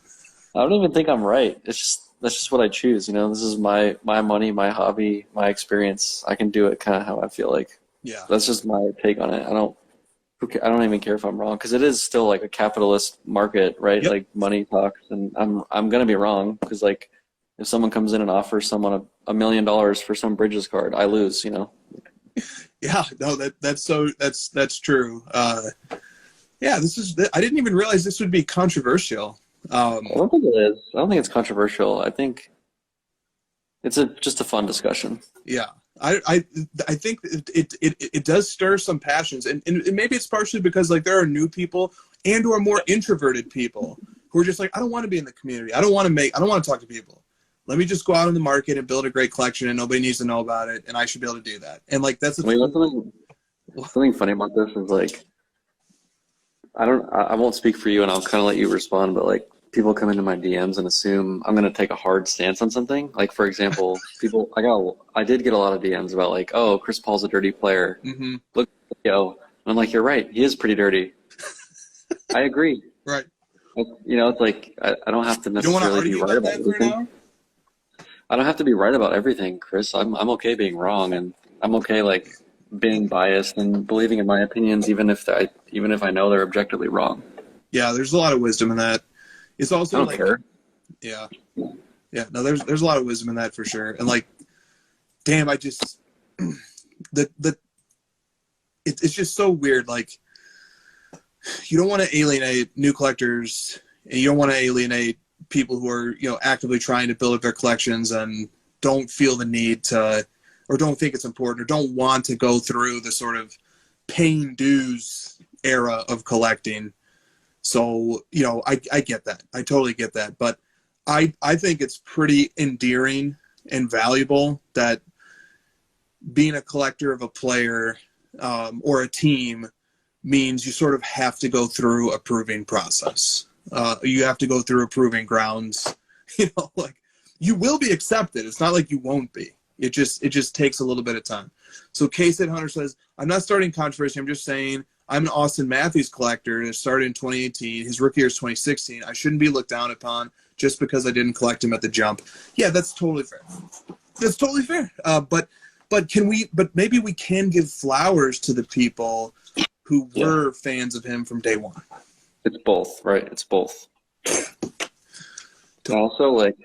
I don't even think I'm right. That's just what I choose. You know, this is my money, my hobby, my experience. I can do it kind of how I feel like. Yeah, that's just my take on it. I don't even care if I'm wrong because it is still like a capitalist market, right? Yep. Like money talks, and I'm gonna be wrong because like if someone comes in and offers someone $1 million for some Bridges card, I lose. You know. Yeah, no, that's true. Yeah, I didn't even realize this would be controversial. I don't think it is. I don't think it's controversial. I think it's just a fun discussion. Yeah, I think it does stir some passions, and maybe it's partially because like there are new people and or more introverted people who are just like, I don't want to be in the community. I don't want to talk to people. Let me just go out in the market and build a great collection, and nobody needs to know about it, and I should be able to do that. And like that's something funny about this is like I won't speak for you, and I'll kind of let you respond. But like people come into my DMs and assume I'm going to take a hard stance on something. Like for example, I did get a lot of DMs about like, oh, Chris Paul's a dirty player. Mm-hmm. Look, and I'm like, you're right. He is pretty dirty. I agree. Right. You know, it's like I don't have to necessarily be right about everything. I don't have to be right about everything, Chris. I'm okay being wrong, and I'm okay like being biased and believing in my opinions, even if I know they're objectively wrong. Yeah, there's a lot of wisdom in that. It's also I don't care. Yeah. No, there's a lot of wisdom in that for sure. And like, damn, it's just so weird. Like, you don't want to alienate new collectors, and you don't want to alienate people who are, actively trying to build up their collections and don't feel the need to, or don't think it's important, or don't want to go through the sort of paying dues era of collecting. So, I get that. I totally get that. But I think it's pretty endearing and valuable that being a collector of a player or a team means you sort of have to go through a proving process. You have to go through a proving grounds. Like you will be accepted. It's not like you won't be. It just takes a little bit of time. So Case Hit Hunter says, I'm not starting controversy. I'm just saying I'm an Austin Matthews collector and it started in 2018. His rookie year is 2016. I shouldn't be looked down upon just because I didn't collect him at the jump. Yeah, that's totally fair. That's totally fair. But maybe we can give flowers to the people who were fans of him from day one. It's both, right? It's both. Also, like,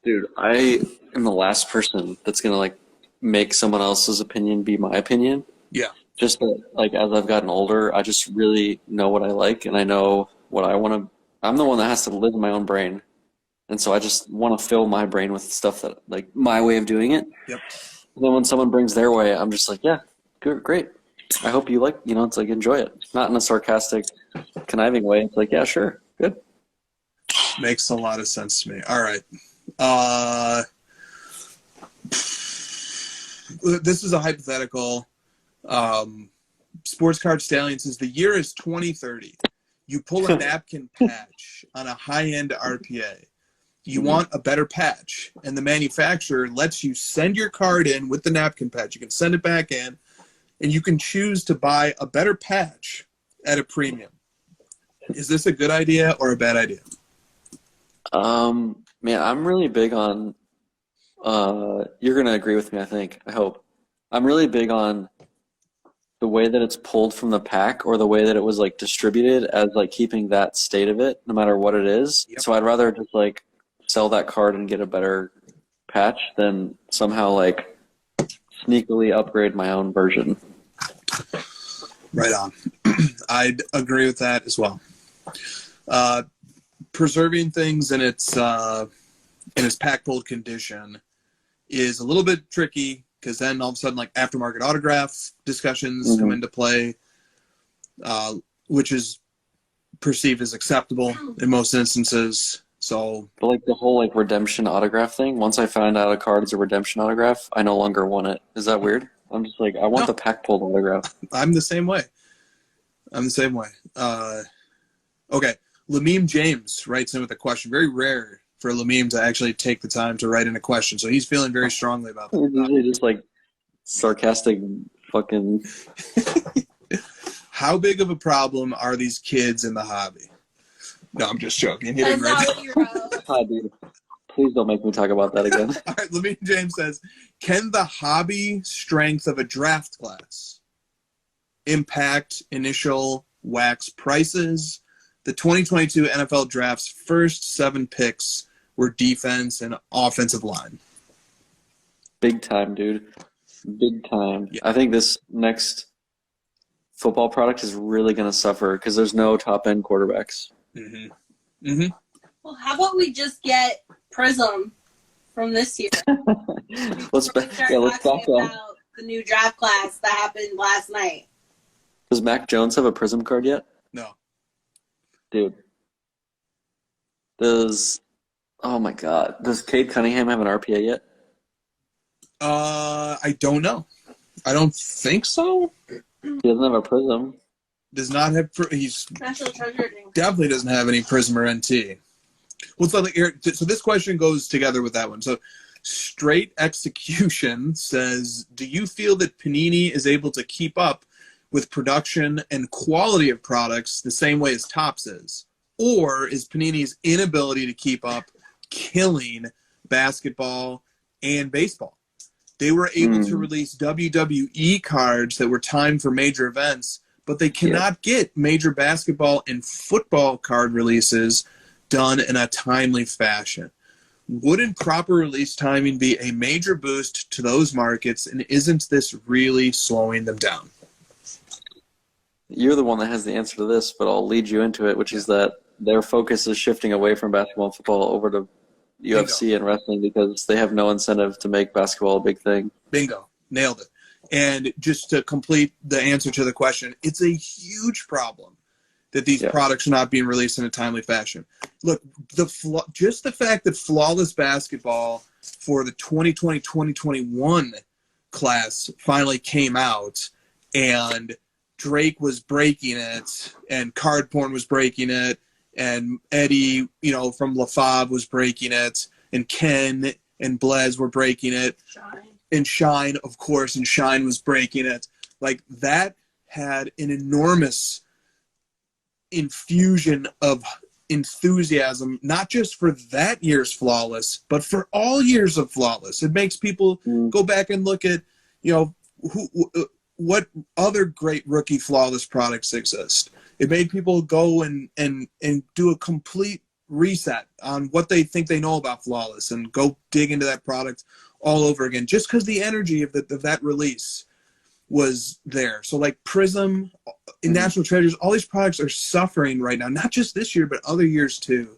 dude, I am the last person that's gonna like make someone else's opinion be my opinion. Yeah. Just like as I've gotten older, I just really know what I like, and I know what I want to. I'm the one that has to live in my own brain, and so I just want to fill my brain with stuff that like my way of doing it. Yep. And then when someone brings their way, I'm just like, yeah, good, great. I hope you like, it's like enjoy it. Not in a sarcastic, conniving way. It's like, yeah, sure, good. Makes a lot of sense to me. All right. This is a hypothetical. Sports Card Stallion says the year is 2030. You pull a napkin patch on a high-end RPA. You want a better patch, and the manufacturer lets you send your card in with the napkin patch. You can send it back in, and you can choose to buy a better patch at a premium. Is this a good idea or a bad idea? Man, I'm really big on. You're gonna agree with me, I think. I hope. I'm really big on the way that it's pulled from the pack, or the way that it was like distributed, as like keeping that state of it, no matter what it is. Yep. So I'd rather just like sell that card and get a better patch than somehow like sneakily upgrade my own version. Right on. I'd agree with that as well. Preserving things in its pack pulled condition is a little bit tricky, because then all of a sudden, like, aftermarket autograph discussions come into play, which is perceived as acceptable in most instances. So, But like the whole like redemption autograph thing, once I find out a card is a redemption autograph, I no longer want it. Is that weird? I'm just like, I want the pack pulled autograph. I'm the same way. Okay. Lameem James writes in with a question. Very rare for Lameem to actually take the time to write in a question, so he's feeling very strongly about that. It's usually just like sarcastic fucking. How big of a problem are these kids in the hobby? No, I'm just joking. He That's didn't write not what you wrote. Hi, dude. Please don't make me talk about that again. All right, Lameem James says, can the hobby strength of a draft class impact initial wax prices? The 2022 NFL Draft's first 7 picks were defense and offensive line. Big time, dude. Big time. Yeah. I think this next football product is really going to suffer because there's no top-end quarterbacks. Well, how about we just get Prism from this year? Let's back up. About the new draft class that happened last night. Does Mac Jones have a Prism card yet? No. Dude. Oh my God. Does Cade Cunningham have an RPA yet? I don't know. I don't think so. He doesn't have a Prism. Does not have. He's National Treasure. definitely doesn't have any Prism or NT. Well, so this question goes together with that one. So, Straight Execution says, do you feel that Panini is able to keep up with production and quality of products the same way as Topps is? Or is Panini's inability to keep up killing basketball and baseball? They were able to release WWE cards that were timed for major events, but they cannot get major basketball and football card releases done in a timely fashion. Wouldn't proper release timing be a major boost to those markets, and isn't this really slowing them down? You're the one that has the answer to this, but I'll lead you into it, which is that their focus is shifting away from basketball and football over to UFC and wrestling because they have no incentive to make basketball a big thing. Bingo. Nailed it. And just to complete the answer to the question, it's a huge problem that these products are not being released in a timely fashion. Look, just the fact that Flawless Basketball for the 2020-2021 class finally came out, and Drake was breaking it, and Card Porn was breaking it, and Eddie, from LaFave was breaking it, and Ken and Blez were breaking it. And Shine, of course, and Shine was breaking it. Like, that had an enormous infusion of enthusiasm, not just for that year's Flawless, but for all years of Flawless. It makes people go back and look at, what other great rookie Flawless products exist. It made people go and do a complete reset on what they think they know about Flawless and go dig into that product all over again, just because the energy of that release was there. So like Prism, National Treasures, all these products are suffering right now, not just this year, but other years too.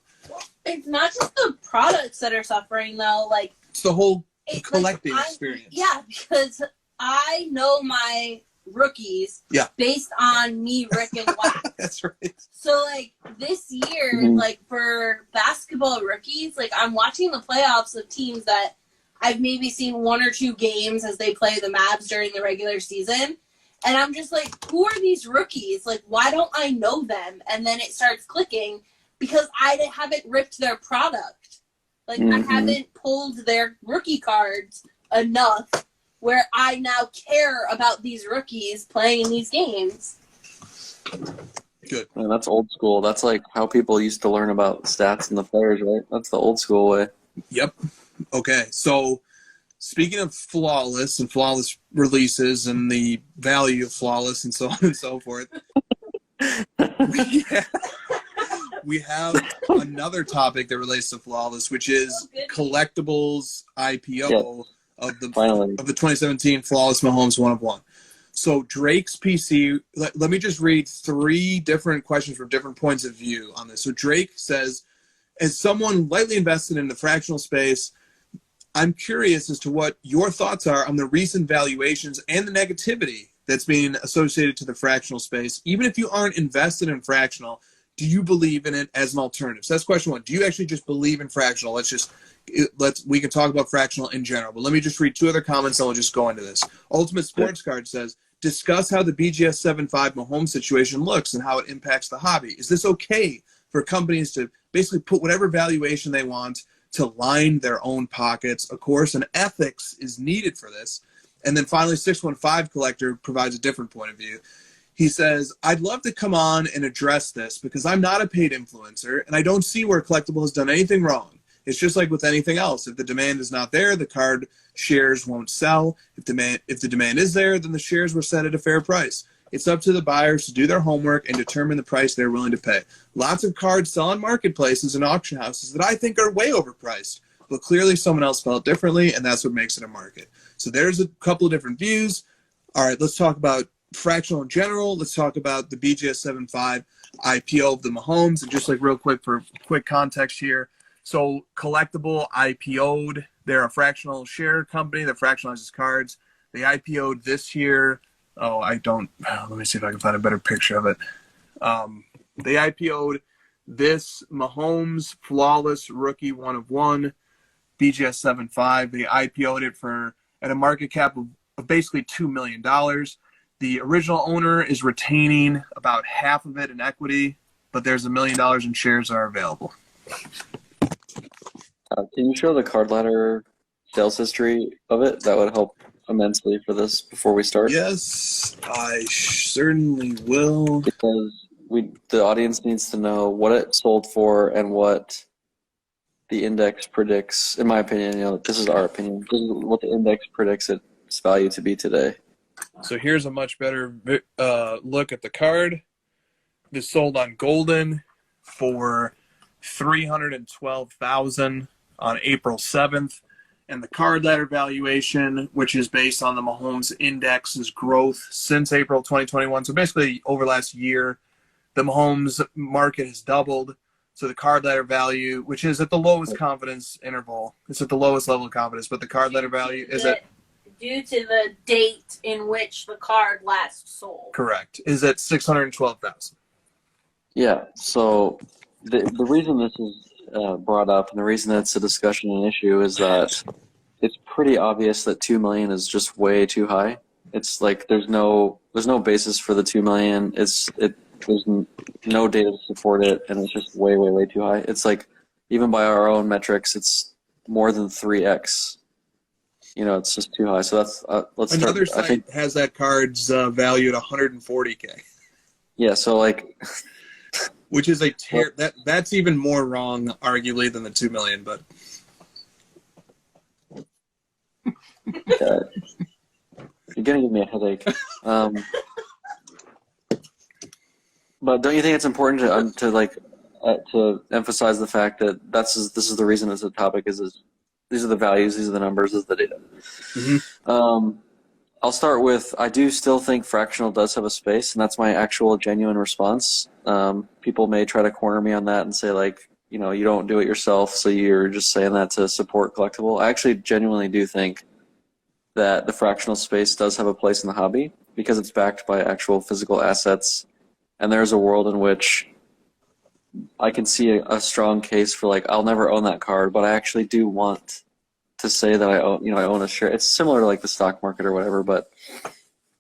It's not just the products that are suffering, though. Like, it's the whole collecting experience. Yeah, because I know my rookies based on me, Rick, and Wax. That's right. So, like, this year, like, for basketball rookies, like, I'm watching the playoffs of teams that I've maybe seen 1 or 2 games as they play the Mavs during the regular season. And I'm just like, who are these rookies? Like, why don't I know them? And then it starts clicking because I haven't ripped their product. Like, I haven't pulled their rookie cards enough where I now care about these rookies playing in these games. Good. Man, that's old school. That's like how people used to learn about stats and the players, right? That's the old school way. Yep. Okay. So speaking of flawless and flawless releases and the value of flawless and so on and so forth, we have another topic that relates to flawless, which is collectibles IPO of the 2017 Flawless Mahomes 1-of-1. So Drake's PC, let me just read 3 different questions from different points of view on this. So Drake says, as someone lightly invested in the fractional space, I'm curious as to what your thoughts are on the recent valuations and the negativity that's being associated to the fractional space. Even if you aren't invested in fractional, do you believe in it as an alternative? So that's question 1. Do you actually just believe in fractional? We can talk about fractional in general, but let me just read 2 other comments and we'll just go into this. Ultimate Sports Card says, discuss how the BGS 7.5 Mahomes situation looks and how it impacts the hobby. Is this okay for companies to basically put whatever valuation they want to line their own pockets? Of course, an ethics is needed for this. And then finally, 615 Collector provides a different point of view. He says, I'd love to come on and address this because I'm not a paid influencer and I don't see where Collectible has done anything wrong. It's just like with anything else. If the demand is not there, the card shares won't sell. If the demand is there, then the shares were set at a fair price. It's up to the buyers to do their homework and determine the price they're willing to pay. Lots of cards sell on marketplaces and auction houses that I think are way overpriced, but clearly someone else felt differently, and that's what makes it a market. So there's a couple of different views. All right, let's talk about fractional in general. Let's talk about the BGS 7.5 IPO of the Mahomes. And just like real quick for quick context here. So Collectible IPO'd. They're a fractional share company that fractionalizes cards. They IPO'd this year. Let me see if I can find a better picture of it. They IPO'd this Mahomes Flawless Rookie 1-of-1 BGS 7.5. They IPO'd it at a market cap of basically $2 million. The original owner is retaining about half of it in equity, but there's $1 million in shares that are available. Can you show the card ladder sales history of it? That would help immensely for this before we start. Yes, I certainly will. Because the audience needs to know what it sold for and what the index predicts. In my opinion, this is our opinion. This is what the index predicts its value to be today. So here's a much better look at the card. This sold on Golden for $312,000 on April 7th. And the card ladder valuation, which is based on the Mahomes index's growth since April 2021. So basically over last year, the Mahomes market has doubled. So the card ladder value, which is at the lowest confidence interval, it's at the lowest level of confidence, but the card ladder value is at... Due to the date in which the card last sold. Correct. Is at $612,000. Yeah, so the reason this is brought up and the reason that it's a discussion and issue is that it's pretty obvious that $2 million is just way too high. It's like there's no basis for the $2 million. There's no data to support it, and it's just way, way, way too high. It's like even by our own metrics, it's more than 3x. It's just too high. So that's let's start. Another site has that card's value at $140K. Yeah, so like. Which is that's even more wrong, arguably, than the $2 million. But you're gonna give me a headache. But don't you think it's important to emphasize the fact that this is the reason it's a topic? These are the values, these are the numbers, this is the data. Mm-hmm. I'll start with, I do still think fractional does have a space, and that's my actual genuine response. People may try to corner me on that and say, you don't do it yourself, so you're just saying that to support collectible. I actually genuinely do think that the fractional space does have a place in the hobby because it's backed by actual physical assets, and there's a world in which I can see a strong case for, I'll never own that card, but I actually do want to say that I own a share. It's similar to the stock market or whatever, but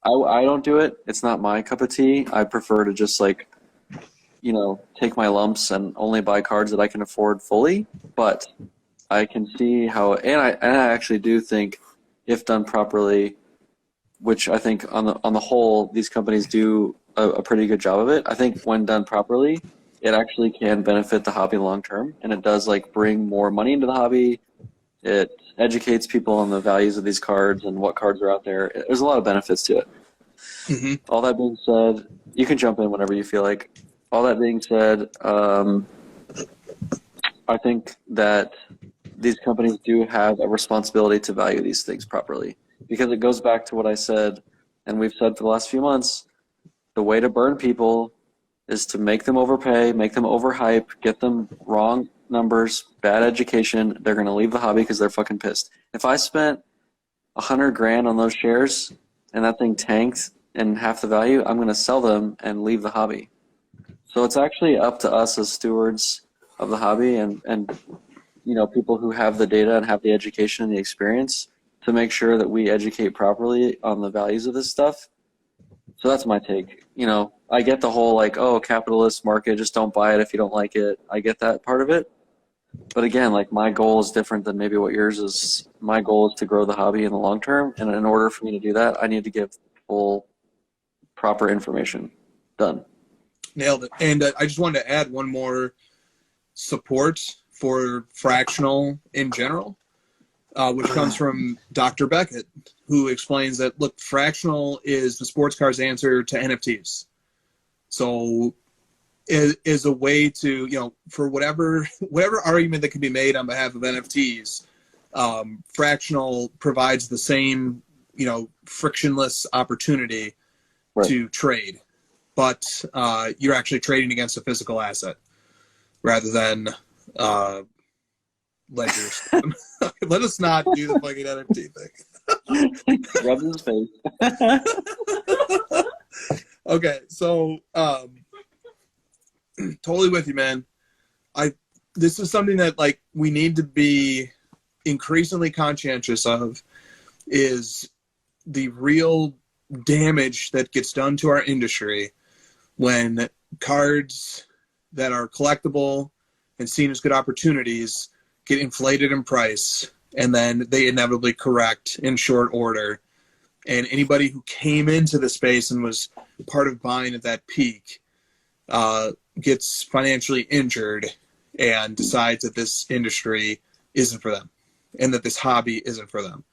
I don't do it. It's not my cup of tea. I prefer to just take my lumps and only buy cards that I can afford fully. But I can see how, and I actually do think, if done properly, which I think on the whole these companies do a pretty good job of it. I think when done properly, it actually can benefit the hobby long term, and it does like bring more money into the hobby. It educates people on the values of these cards and what cards are out there. There's a lot of benefits to it. Mm-hmm. All that being said, you can jump in whenever you feel like. All that being said, I think that these companies do have a responsibility to value these things properly, because it goes back to what I said, and we've said for the last few months. The way to burn people is to make them overpay, make them overhype, get them wrong numbers, bad education. They're going to leave the hobby because they're fucking pissed. If I spent $100,000 on those shares and that thing tanked in half the value, I'm going to sell them and leave the hobby. So it's actually up to us as stewards of the hobby and people who have the data and have the education and the experience to make sure that we educate properly on the values of this stuff. So that's my take. I get the whole capitalist market, just don't buy it if you don't like it. I get that part of it. But again, my goal is different than maybe what yours is. My goal is to grow the hobby in the long term. And in order for me to do that, I need to give full, proper information. Done. Nailed it. And I just wanted to add one more support for fractional in general, which comes from Dr. Beckett, who explains that, look, fractional is the sports car's answer to NFTs. So is a way to, for whatever argument that can be made on behalf of NFTs, fractional provides the same, frictionless opportunity to trade. But you're actually trading against a physical asset rather than ledgers. Let us not do the fucking NFT thing. Rub his face. Okay, so totally with you, man. This is something that we need to be increasingly conscientious of, is the real damage that gets done to our industry when cards that are collectible and seen as good opportunities get inflated in price, and then they inevitably correct in short order. And anybody who came into the space and was part of buying at that peak gets financially injured and decides that this industry isn't for them and that this hobby isn't for them.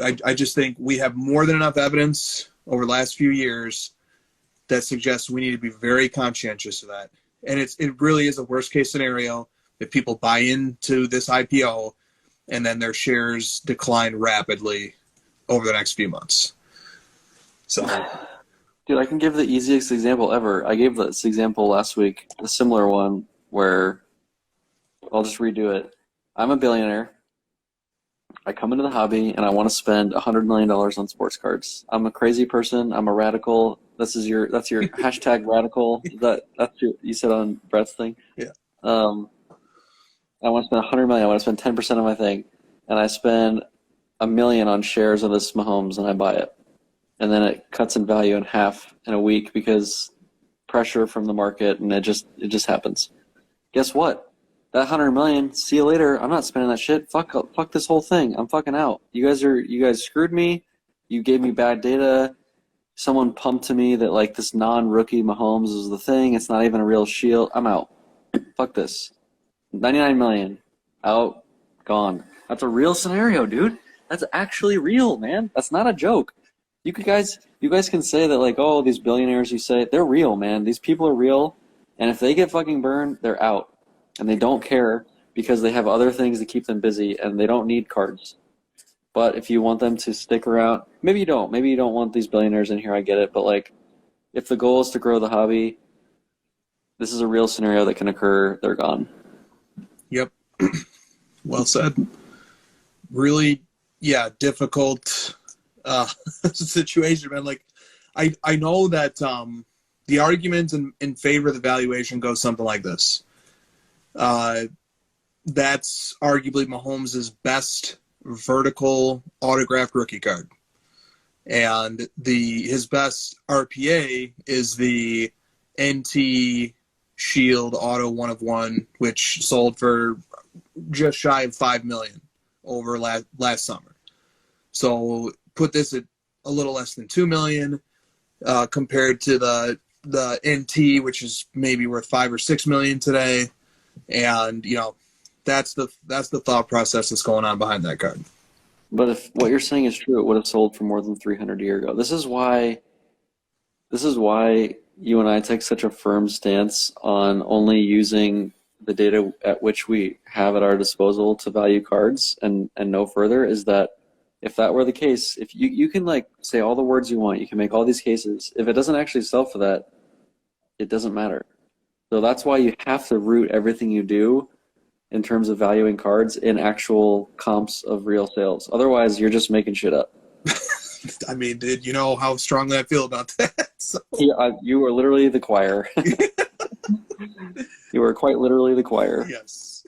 I just think we have more than enough evidence over the last few years that suggests we need to be very conscientious of that. And it really is a worst case scenario if people buy into this IPO and then their shares decline rapidly over the next few months. So, dude, I can give the easiest example ever. I gave this example last week, a similar one where I'll just redo it. I'm a billionaire. I come into the hobby and I want to spend $100 million on sports cards. I'm a crazy person. I'm a radical. That's your hashtag radical. That's you said on Brett's thing. Yeah. I want to spend $100 million. I want to spend 10% of my thing, and I spend $1 million on shares of this Mahomes, and I buy it, and then it cuts in value in half in a week because pressure from the market, and it just happens. Guess what? That $100 million. See you later. I'm not spending that shit. Fuck this whole thing. I'm fucking out. You guys screwed me. You gave me bad data. Someone pumped to me that this non-rookie Mahomes is the thing. It's not even a real shield. I'm out. Fuck this. 99 million. Out. Gone. That's a real scenario, dude. That's actually real, man. That's not a joke. You guys can say that these billionaires you say, they're real, man. These people are real. And if they get fucking burned, they're out. And they don't care because they have other things to keep them busy and they don't need cards. But if you want them to stick around, maybe you don't. Maybe you don't want these billionaires in here, I get it. But if the goal is to grow the hobby, this is a real scenario that can occur. They're gone. Yep. Well said. Really, difficult situation, man. I know that the argument in favor of the valuation goes something like this. That's arguably Mahomes' best vertical autographed rookie card. And his best RPA is the NT Shield Auto 1 of 1, which sold for just shy of $5 million over last summer. So put this at a little less than $2 million. compared to the NT, which is maybe worth $5 or $6 million today. And that's the thought process that's going on behind that card. But if what you're saying is true, it would have sold for more than 300 a year ago. This is why you and I take such a firm stance on only using the data at which we have at our disposal to value cards and no further. Is that if that were the case, if you can like say all the words you want, you can make all these cases. If it doesn't actually sell for that, it doesn't matter. So that's why you have to root everything you do in terms of valuing cards in actual comps of real sales. Otherwise, you're just making shit up. I mean, dude, you know how strongly I feel about that. So. Yeah, you are literally the choir. You are quite literally the choir. Yes.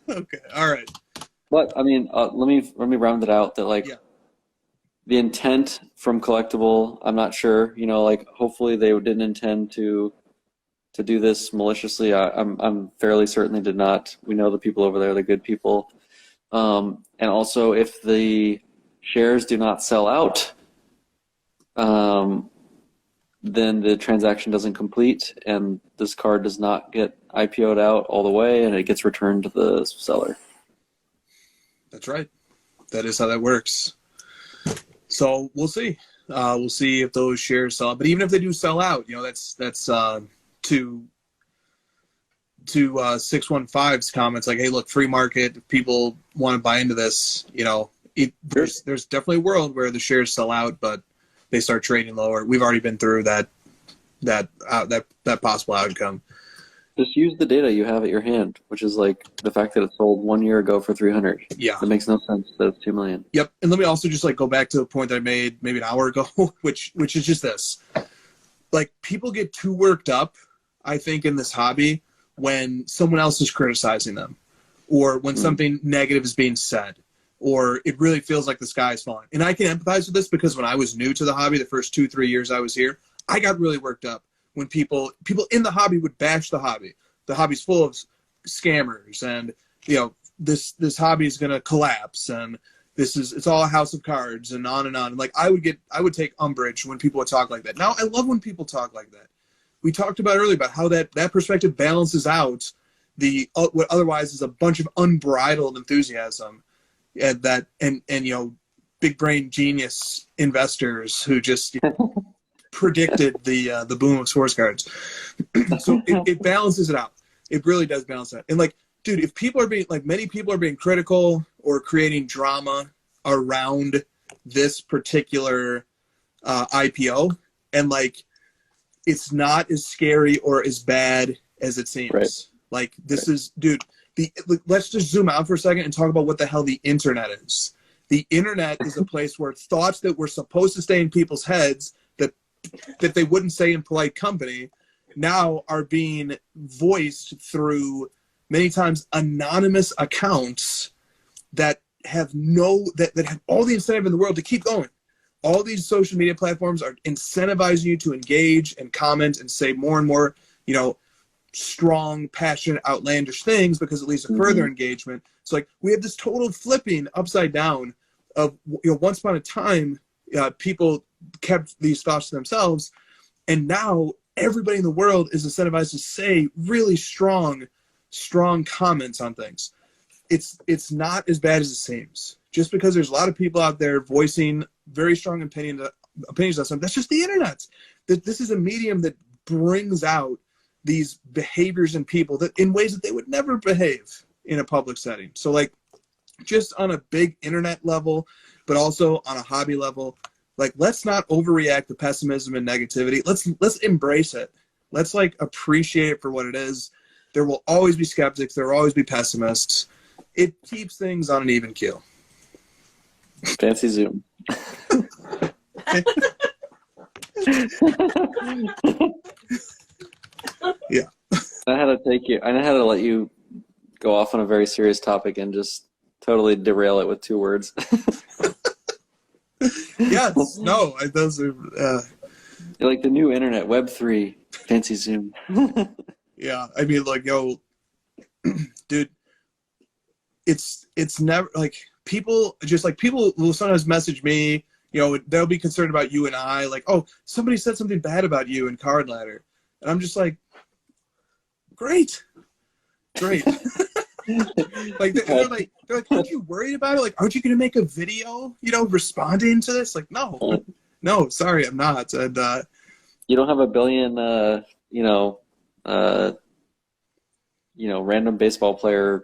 Okay. All right. But I mean, let me round it out. That like the intent from collectible, I'm not sure. Like hopefully they didn't intend to do this maliciously. I'm fairly certain they did not. We know the people over there, the good people. And also, if the shares do not sell out, then the transaction doesn't complete, and this card does not get IPO'd out all the way, and it gets returned to the seller. That's right. That is how that works. So we'll see. We'll see if those shares sell out. But even if they do sell out, that's to 615's comments like, hey, look, free market. If people want to buy into this, there's definitely a world where the shares sell out, but they start trading lower. We've already been through that possible outcome. Just use the data you have at your hand, which is like the fact that it sold 1 year ago for 300. Yeah, it makes no sense that it's 2 million. Yep, and let me also just go back to the point that I made maybe an hour ago, which is just this: like people get too worked up, I think, in this hobby when someone else is criticizing them, or when something negative is being said, or it really feels like the sky is falling. And I can empathize with this because when I was new to the hobby, the first 2-3 years I was here, I got really worked up when people in the hobby would bash the hobby. The hobby's full of scammers, and this hobby is going to collapse, and it's all a house of cards, and on and on. And like I would take umbrage when people would talk like that. Now I love when people talk like that. We talked about earlier about how that perspective balances out the what otherwise is a bunch of unbridled enthusiasm. And big brain genius investors who just predicted the boom of sports cards. So it balances it out. It really does balance it out. And like, dude, if people are being many people are being critical or creating drama around this particular IPO, and it's not as scary or as bad as it seems. Right. Like this is, dude. Let's just zoom out for a second and talk about what the hell the internet is. The internet is a place where thoughts that were supposed to stay in people's heads that they wouldn't say in polite company now are being voiced through many times anonymous accounts that have that have all the incentive in the world to keep going. All these social media platforms are incentivizing you to engage and comment and say more and more, strong, passionate, outlandish things because it leads to further engagement. So we have this total flipping upside down of once upon a time people kept these thoughts to themselves, and now everybody in the world is incentivized to say really strong comments on things. It's not as bad as it seems. Just because there's a lot of people out there voicing very strong opinions on something, that's just the internet. This is a medium that brings out these behaviors in people that in ways that they would never behave in a public setting. So just on a big internet level, but also on a hobby level, let's not overreact to pessimism and negativity. Let's embrace it. Let's appreciate it for what it is. There will always be skeptics. There will always be pessimists. It keeps things on an even keel. Fancy Zoom. Yeah. I had to let you go off on a very serious topic and just totally derail it with 2 words. Yes. No, those are You're like the new internet, Web3, fancy Zoom. Yeah. I mean, dude, it's never people will sometimes message me, they'll be concerned about you and I, like, oh, somebody said something bad about you in Card Ladder. And I'm just like, great. Like, they're like, aren't you worried about it? Like, aren't you going to make a video, responding to this? Like, no, sorry, I'm not. And you don't have a billion, random baseball player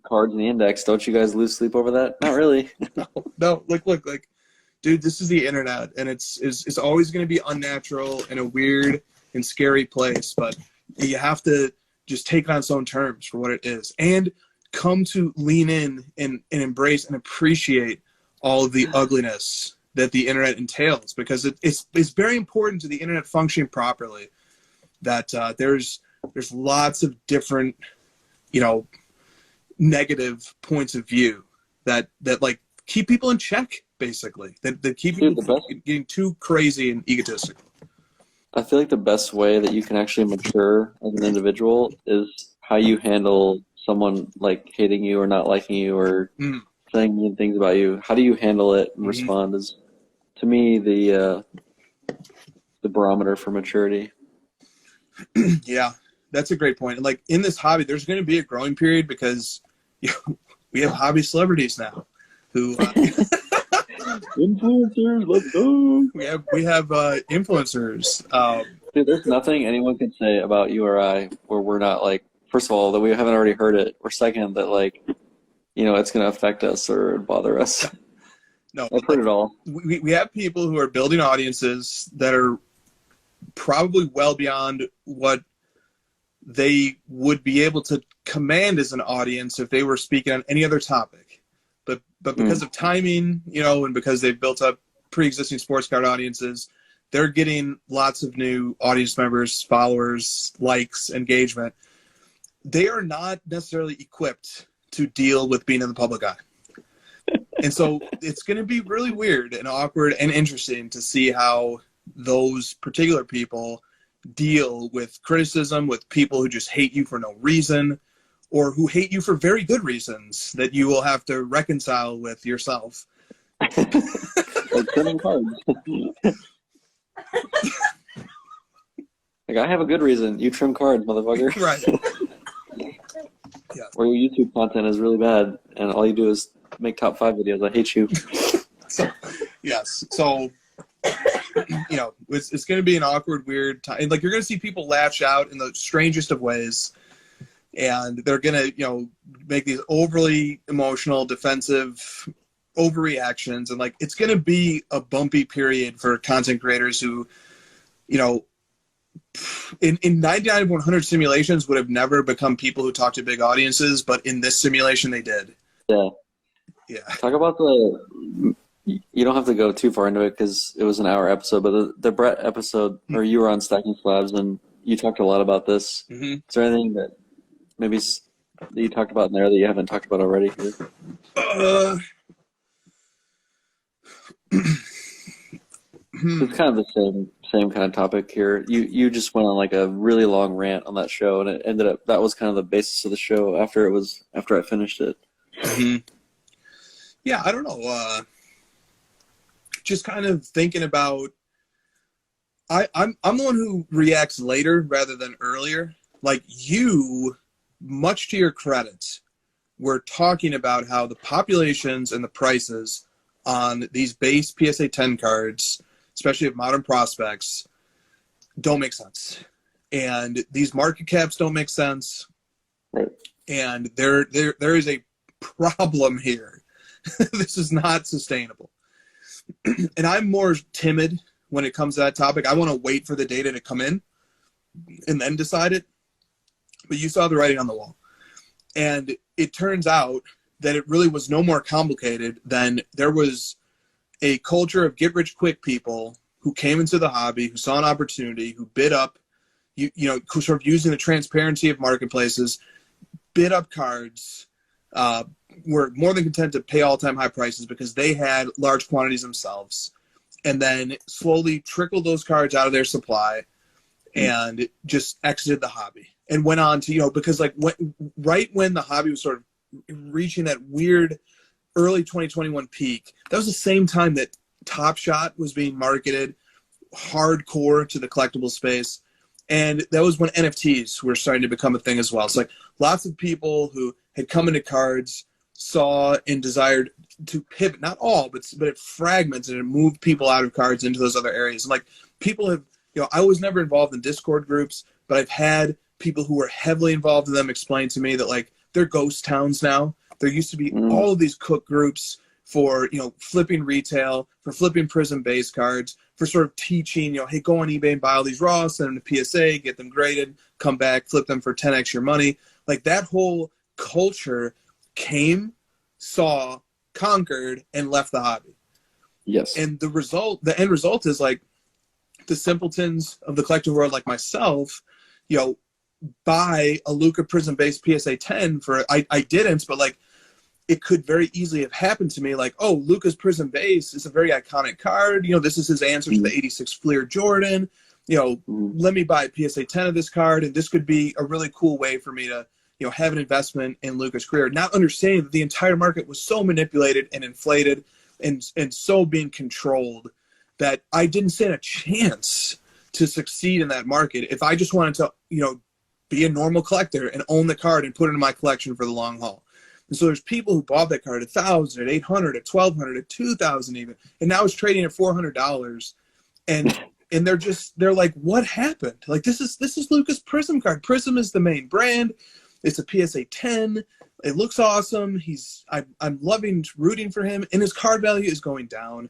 cards in the index. Don't you guys lose sleep over that? Not really. No, look, dude, this is the internet, and it's always going to be unnatural and a weird and scary place, but you have to just take it on its own terms for what it is, and come to lean in and embrace and appreciate all of the ugliness that the internet entails, because it's very important to the internet functioning properly that there's lots of different, negative points of view that like keep people in check, basically, that keep people getting too crazy and egotistical. I feel like the best way that you can actually mature as an individual is how you handle someone like hating you or not liking you or saying mean things about you. How do you handle it and respond is, to me, the barometer for maturity. Yeah, that's a great point. And like in this hobby, there's going to be a growing period because we have hobby celebrities now who influencers. Let's go. We have influencers. Dude, there's nothing anyone can say about you or I where we're not like, first of all, that we haven't already heard it, or second, that like, it's going to affect us or bother us. No, I've heard it all. We have people who are building audiences that are probably well beyond what they would be able to command as an audience if they were speaking on any other topic. But because of timing, and because they've built up pre-existing sports card audiences, they're getting lots of new audience members, followers, likes, engagement. They are not necessarily equipped to deal with being in the public eye. And so it's going to be really weird and awkward and interesting to see how those particular people deal with criticism, with people who just hate you for no reason, or who hate you for very good reasons that you will have to reconcile with yourself. Like trimming cards. Like, I have a good reason. You trim cards, motherfucker. Right. Yes. Or your YouTube content is really bad, and all you do is make top 5 videos. I hate you. Yes. So, it's going to be an awkward, weird time. Like, you're going to see people lash out in the strangest of ways, and they're going to, make these overly emotional, defensive overreactions. And, like, it's going to be a bumpy period for content creators who, in 99 of 100 simulations would have never become people who talk to big audiences, but in this simulation they did. Yeah. Yeah. Talk about you don't have to go too far into it because it was an hour episode, but the Brett episode, or you were on Stacking Slabs and you talked a lot about this. Mm-hmm. Is there anything that maybe that you talked about in there that you haven't talked about already? It's kind of the same kind of topic here. You just went on like a really long rant on that show, and it ended up that was kind of the basis of the show after I finished it. Mm-hmm. Yeah, I don't know. Just kind of thinking about. I'm the one who reacts later rather than earlier. Like, you, much to your credit, were talking about how the populations and the prices on these base PSA 10 cards, especially of modern prospects, don't make sense. And these market caps don't make sense. Right. And there is a problem here. This is not sustainable. And I'm more timid when it comes to that topic. I want to wait for the data to come in and then decide it. But you saw the writing on the wall. And it turns out that it really was no more complicated than there was a culture of get-rich-quick people who came into the hobby, who saw an opportunity, who bid up, who sort of using the transparency of marketplaces, bid up cards, were more than content to pay all-time high prices because they had large quantities themselves, and then slowly trickled those cards out of their supply and just exited the hobby and went on to, because like right when the hobby was sort of reaching that weird early 2021 peak, that was the same time that Top Shot was being marketed hardcore to the collectible space. And that was when NFTs were starting to become a thing as well. So like lots of people who had come into cards saw and desired to pivot, not all, but it fragmented and moved people out of cards into those other areas. And like people have, I was never involved in Discord groups, but I've had people who were heavily involved in them explain to me that like they're ghost towns now. There used to be all of these cook groups for, flipping retail, for flipping Prism base cards, for sort of teaching, hey, go on eBay and buy all these raw, send them to PSA, get them graded, come back, flip them for 10x your money. Like that whole culture came, saw, conquered, and left the hobby. Yes. And the end result is like the simpletons of the collector world like myself, buy a Luka Prism-based PSA 10 for, I didn't, but like, it could very easily have happened to me like, oh, Luka's Prism base is a very iconic card. This is his answer to the 86 Fleer Jordan. Let me buy a PSA 10 of this card, and this could be a really cool way for me to, have an investment in Luka's career. Not understanding that the entire market was so manipulated and inflated and so being controlled that I didn't stand a chance to succeed in that market if I just wanted to, be a normal collector and own the card and put it in my collection for the long haul. And so there's people who bought that card at $1,000, at $800, at $1,200, at $2,000 even, and now it's trading at $400. And they're like, what happened? Like this is Luka's Prism card. Prism is the main brand. It's a PSA 10. It looks awesome. I'm loving rooting for him, and his card value is going down.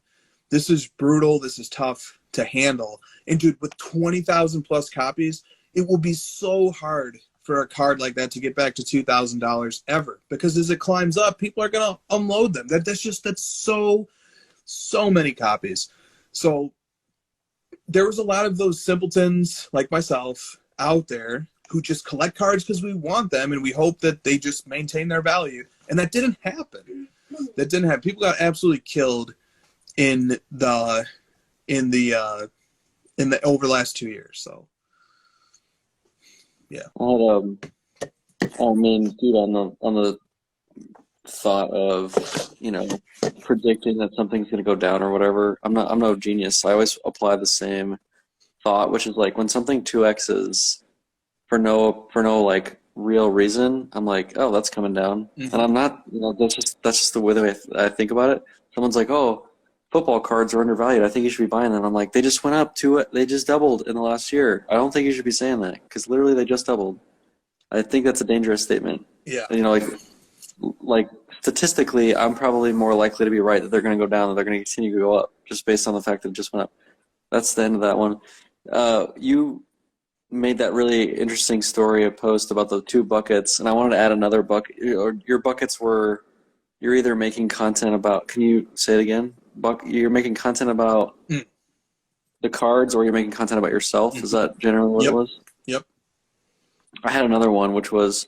This is brutal. This is tough to handle. And dude, with 20,000 plus copies, it will be so hard for a card like that to get back to $2,000 ever, because as it climbs up, people are going to unload them. That's so many copies. So there was a lot of those simpletons like myself out there who just collect cards because we want them and we hope that they just maintain their value. And that didn't happen. People got absolutely killed in the over the last 2 years. So yeah. Dude, on the thought of, predicting that something's going to go down or whatever, I'm no genius. I always apply the same thought, which is like when something 2x's for no like real reason, I'm like, oh, that's coming down. Mm-hmm. And I'm not, that's just the way I think about it. Someone's like, oh, football cards are undervalued. I think you should be buying them. I'm like, they just went up they just doubled in the last year. I don't think you should be saying that because literally they just doubled. I think that's a dangerous statement. Yeah. Like statistically, I'm probably more likely to be right that they're going to go down than they're going to continue to go up just based on the fact that it just went up. That's the end of that one. You made that really interesting story, a post about the 2 buckets, and I wanted to add another bucket. Your buckets were, you're either making content about, can you say it again? You're making content about the cards, or you're making content about yourself? Is that generally what it was? Yep. I had another one, which was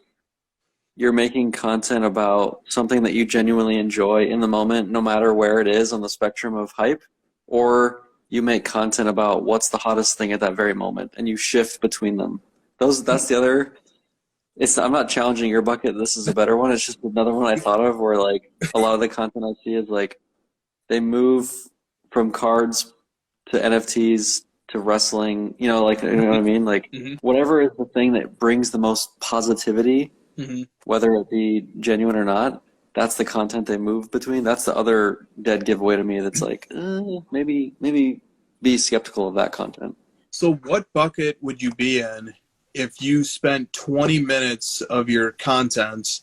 you're making content about something that you genuinely enjoy in the moment, no matter where it is on the spectrum of hype, or you make content about what's the hottest thing at that very moment, and you shift between them. That's the other. I'm not challenging your bucket. This is a better one. It's just another one I thought of where like a lot of the content I see is like they move from cards to NFTs to wrestling. You know what I mean? Like whatever is the thing that brings the most positivity, whether it be genuine or not. That's the content they move between. That's the other dead giveaway to me. That's like maybe be skeptical of that content. So what bucket would you be in if you spent 20 minutes of your content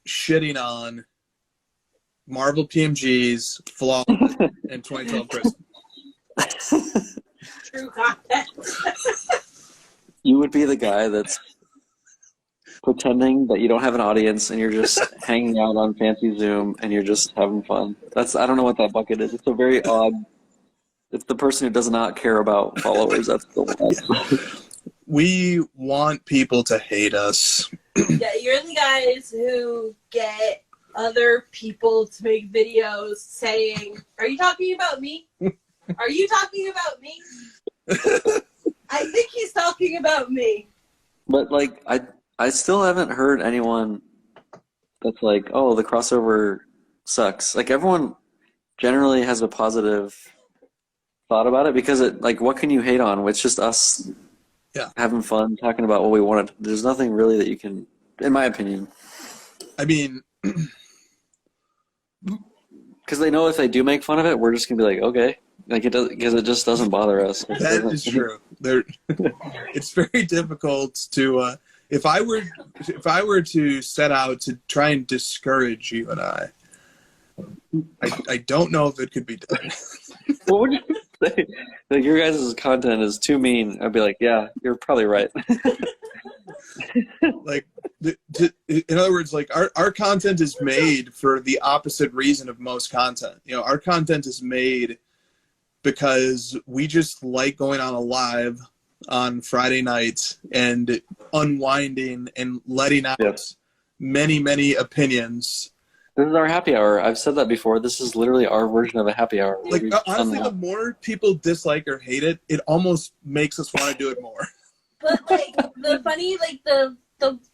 shitting on Marvel PMGs, Flaw, and 2012 Prism? True content. You would be the guy that's pretending that you don't have an audience and you're just hanging out on fancy Zoom and you're just having fun. I don't know what that bucket is. It's a very odd. It's the person who does not care about followers. That's the one. We want people to hate us. Yeah, you're the guys who get other people to make videos saying, "Are you talking about me? Are you talking about me?" I think he's talking about me. But like I still haven't heard anyone that's like, oh, the crossover sucks. Like everyone generally has a positive thought about it because what can you hate on? It's just us having fun, talking about what we wanted. There's nothing really that you can, in my opinion. I mean, because they know if they do make fun of it, we're just gonna be like, okay, because it just doesn't bother us. That is true. It's very difficult to if I were to set out to try and discourage you and I don't know if it could be done. What would you say? Like, your guys' content is too mean. I'd be like, yeah, you're probably right. Like, in other words, like our content is made for the opposite reason of most content. You know, our content is made because we just like going on a live on Friday nights and unwinding and letting out many, many opinions. This is our happy hour. I've said that before. This is literally our version of a happy hour. Like, honestly, the more people dislike or hate it, it almost makes us want to do it more. But, like, the funny, like, the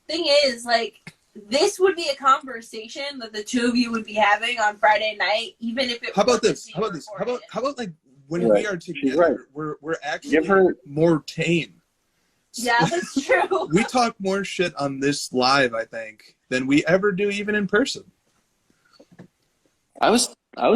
thing is, like, this would be a conversation that the two of you would be having on Friday night, even if it. How about this? How about like when we are together, we're actually more tame. Yeah, that's true. We talk more shit on this live, I think, than we ever do even in person. I was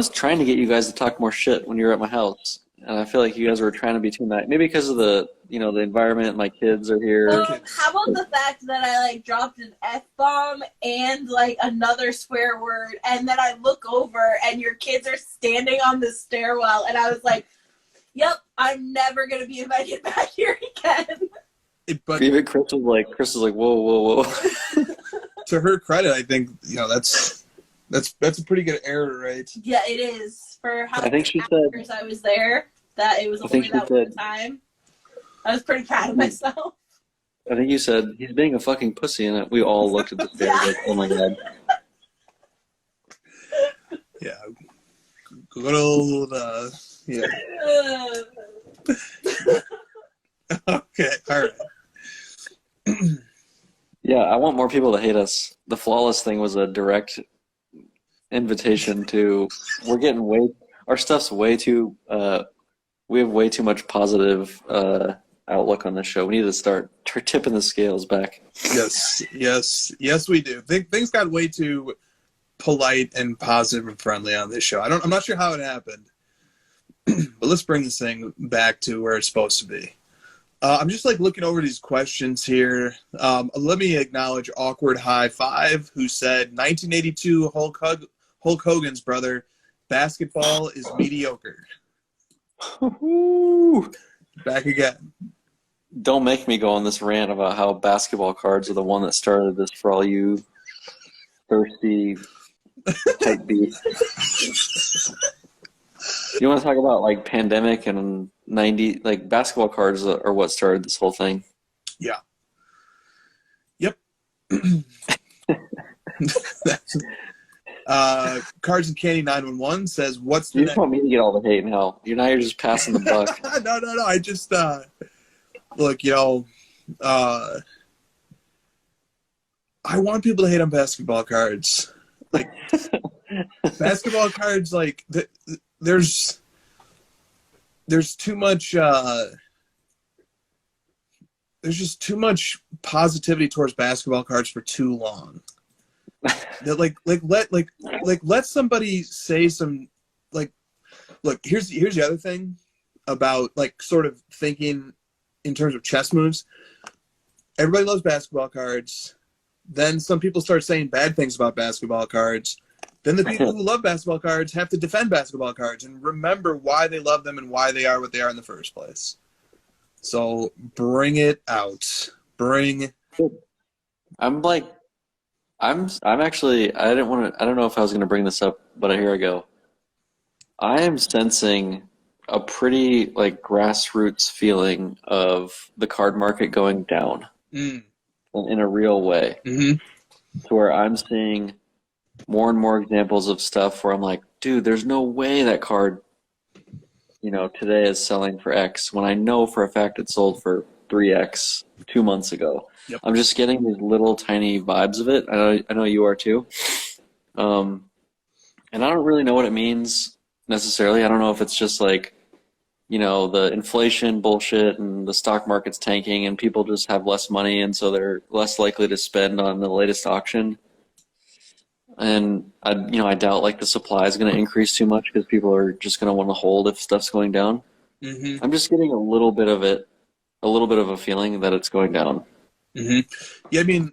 trying to get you guys to talk more shit when you were at my house, and I feel like you guys were trying to be too nice. Maybe because of the environment. My kids are here. How about the fact that I like dropped an F-bomb and like another swear word, and then I look over and your kids are standing on the stairwell, and I was like, "Yep, I'm never gonna be invited back here again." But even Chris was like, whoa. To her credit, I think that's a pretty good error rate. Yeah, it is. For how I think she hours said I was there, that it was only that one time. I was pretty proud of myself. I think you said he's being a fucking pussy, and we all looked at the stairs like, oh my god. Yeah, good old yeah. Okay, all right. Yeah, I want more people to hate us. The flawless thing was a direct invitation to. We're getting our stuff's way too. We have way too much positive outlook on this show. We need to start tipping the scales back. Yes, we do. Things got way too polite and positive and friendly on this show. I'm not sure how it happened, but let's bring this thing back to where it's supposed to be. I'm just like looking over these questions here. Let me acknowledge Awkward High Five, who said 1982 Hulk Hogan's brother, basketball is mediocre. Back again. Don't make me go on this rant about how basketball cards are the one that started this for all you thirsty type beasts. You want to talk about like pandemic and 90, like basketball cards are what started this whole thing. Yeah. Yep. Cards and Candy 911 says, "What's the?" You just want me to get all the hate and hell. You're just passing the buck. No. I just look, I want people to hate on basketball cards. Like basketball cards, like there's too much. There's just too much positivity towards basketball cards for too long. That let somebody say some like. Look, here's the other thing about like sort of thinking in terms of chess moves. Everybody loves basketball cards. Then some people start saying bad things about basketball cards. Then the people who love basketball cards have to defend basketball cards and remember why they love them and why they are what they are in the first place. So bring it out. I'm actually, I don't know if I was going to bring this up, but here I go. I am sensing a pretty like grassroots feeling of the card market going down in a real way. Mm-hmm. To where I'm seeing more and more examples of stuff where I'm like, dude, there's no way that card, today is selling for X when I know for a fact it sold for 3X 2 months ago. Yep. I'm just getting these little tiny vibes of it. I know you are too. And I don't really know what it means. necessarily. I don't know if it's just like, the inflation bullshit and the stock market's tanking and people just have less money and so they're less likely to spend on the latest auction. And I doubt like the supply is going to increase too much because people are just going to want to hold if stuff's going down. Mm-hmm. I'm just getting a little bit of a feeling that it's going down. Mm-hmm. Yeah, I mean,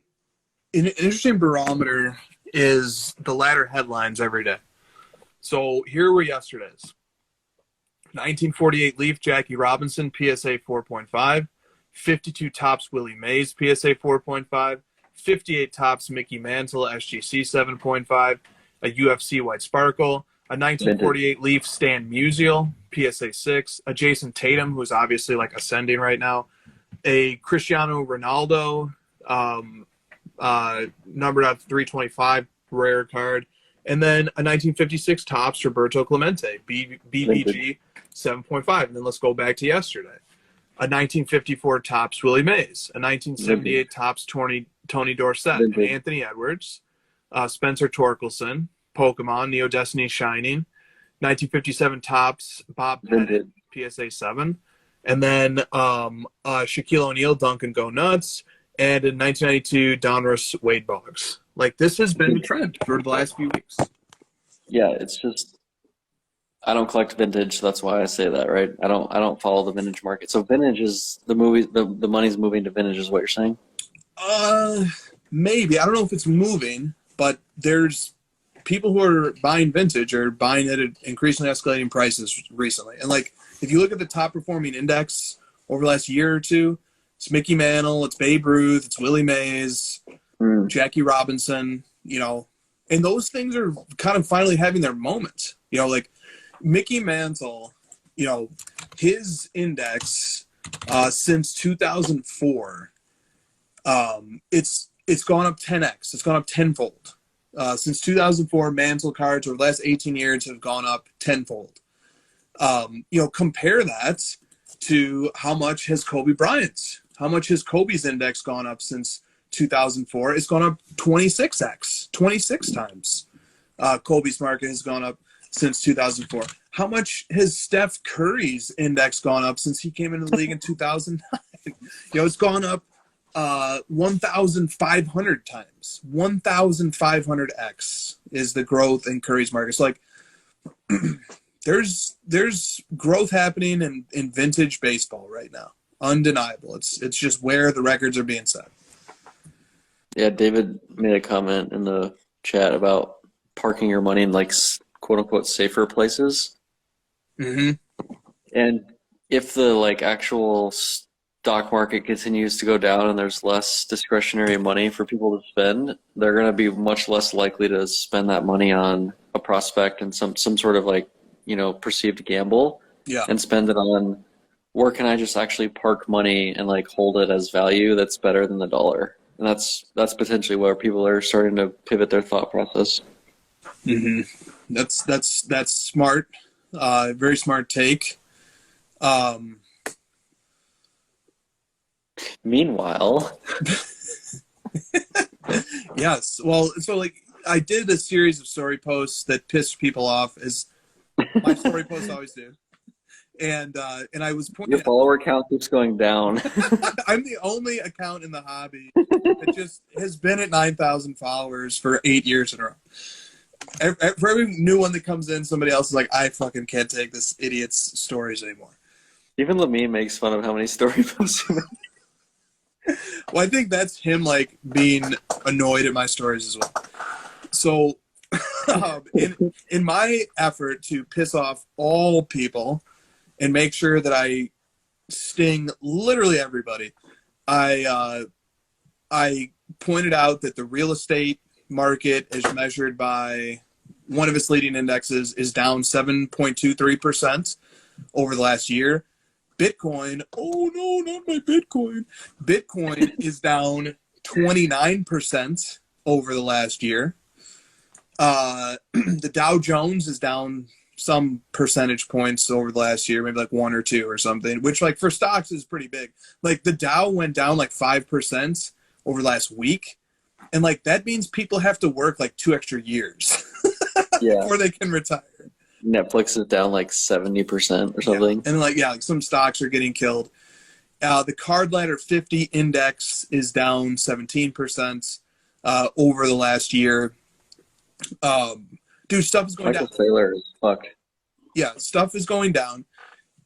an interesting barometer is the ladder headlines every day. So here were yesterday's. 1948 Leaf Jackie Robinson, PSA 4.5. 52 tops Willie Mays, PSA 4.5. 58 tops Mickey Mantle, SGC 7.5. A UFC White Sparkle. A 1948 Leaf Stan Musial, PSA 6. A Jason Tatum, who's obviously like ascending right now. A Cristiano Ronaldo, numbered out 325, rare card. And then a 1956 tops Roberto Clemente, BBG 7.5. And then let's go back to yesterday. A 1954 tops Willie Mays. A 1978 tops Tony Dorsett. And Anthony Edwards. Spencer Torkelson. Pokemon, Neo Destiny Shining. 1957 tops Bob Pettit, PSA 7. And then Shaquille O'Neal, Duncan Go Nuts. And in 1992, Donruss Wade Boggs. Like, this has been the trend for the last few weeks. Yeah, it's just I don't collect vintage, so that's why I say that, right? I don't follow the vintage market. So vintage is the money's moving to vintage is what you're saying? Maybe. I don't know if it's moving, but there's people who are buying vintage are buying it at increasingly escalating prices recently. And like, if you look at the top performing index over the last year or two, it's Mickey Mantle, it's Babe Ruth, it's Willie Mays, Jackie Robinson, and those things are kind of finally having their moment. Like Mickey Mantle, his index since 2004, it's gone up 10x. It's gone up tenfold. Since 2004, Mantle cards over the last 18 years have gone up tenfold. Compare that to how much has Kobe's index gone up since 2004? It's gone up 26 times. Kobe's market has gone up since 2004. How much has Steph Curry's index gone up since he came into the league in 2009? It's gone up 1,500 times. 1,500x is the growth in Curry's market. It's like there's growth happening in vintage baseball right now. Undeniable. It's just where the records are being set. Yeah, David made a comment in the chat about parking your money in like quote unquote safer places. Mm-hmm. And if the like actual stock market continues to go down and there's less discretionary money for people to spend, they're going to be much less likely to spend that money on a prospect and some sort of like, perceived gamble. Yeah. And spend it on where can I just actually park money and like hold it as value that's better than the dollar. And that's potentially where people are starting to pivot their thought process. Mm-hmm. That's smart. Very smart take. Meanwhile, yes. Well, so like I did a series of story posts that pissed people off, as my story posts always do. And I was pointing. Your follower count keeps going down. I'm the only account in the hobby that just has been at 9,000 followers for 8 years in a row. For every new one that comes in, somebody else is like, I fucking can't take this idiot's stories anymore. Even Lamine makes fun of how many story posts you make. Well, I think that's him like being annoyed at my stories as well. So in my effort to piss off all people and make sure that I sting literally everybody, I pointed out that the real estate market, as measured by one of its leading indexes, is down 7.23% over the last year. Bitcoin, oh no, not my Bitcoin. Bitcoin is down 29% over the last year. The Dow Jones is down some percentage points over the last year, maybe like 1 or 2 or something, which like for stocks is pretty big. Like the Dow went down like 5% over the last week. And like that means people have to work like 2 extra years before they can retire. Netflix is down like 70% or something. Yeah. And like some stocks are getting killed. The Card Ladder 50 index is down 17% over the last year. Dude, stuff is going Michael down. Saylor is fucked. Yeah, stuff is going down.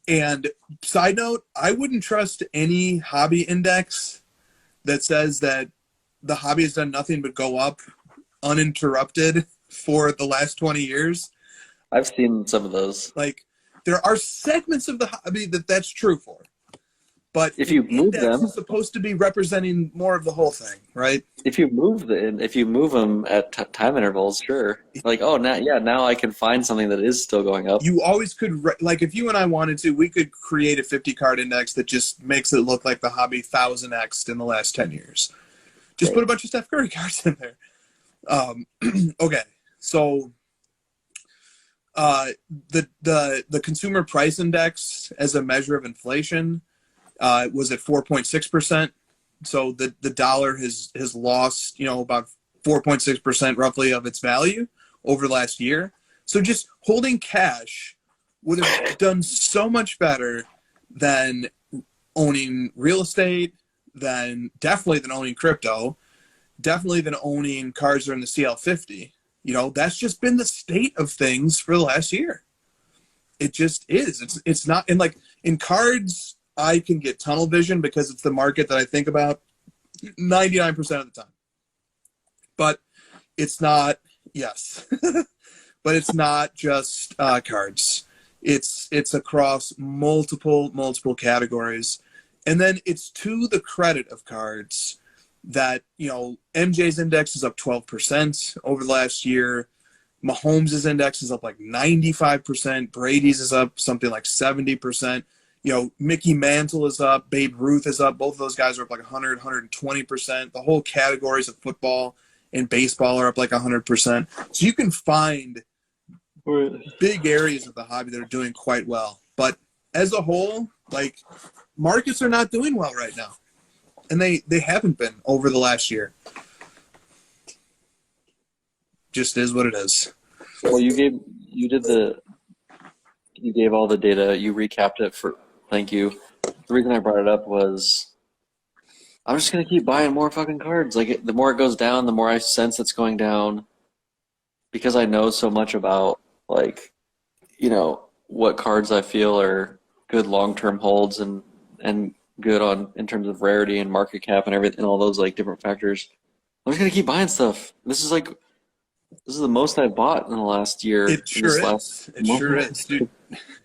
And side note, I wouldn't trust any hobby index that says that the hobby has done nothing but go up uninterrupted for the last 20 years. I've seen some of those. Like, there are segments of the hobby that's true for. But if you move them, it's supposed to be representing more of the whole thing, right? If you move them at time intervals, sure. Like, oh, now I can find something that is still going up. You always could, like, if you and I wanted to, we could create a 50 card index that just makes it look like the hobby 1000x'd in the last 10 years. Just put a bunch of Steph Curry cards in there. Okay, so the consumer price index as a measure of inflation was at 4.6%. So the dollar has lost, about 4.6% roughly of its value over the last year. So just holding cash would have done so much better than owning real estate, definitely than owning crypto, definitely than owning cards that are in the CL50. That's just been the state of things for the last year. It just is. It's not, and like in cards, I can get tunnel vision because it's the market that I think about 99% of the time. But it's not, yes, but it's not just cards. It's across multiple categories. And then it's to the credit of cards that, MJ's index is up 12% over the last year. Mahomes' index is up like 95%. Brady's is up something like 70%. Mickey Mantle is up. Babe Ruth is up. Both of those guys are up like 100, 120%. The whole categories of football and baseball are up like 100%. So you can find big areas of the hobby that are doing quite well. But as a whole, like, markets are not doing well right now. And they haven't been over the last year. Just is what it is. Well, you gave all the data. You recapped it thank you. The reason I brought it up was I'm just going to keep buying more fucking cards. Like, the more it goes down, the more I sense it's going down, because I know so much about, like, what cards I feel are good long-term holds and good in terms of rarity and market cap and everything, and all those like different factors. I'm just going to keep buying stuff. This is the most I've bought in the last year. It sure is. It sure is, dude.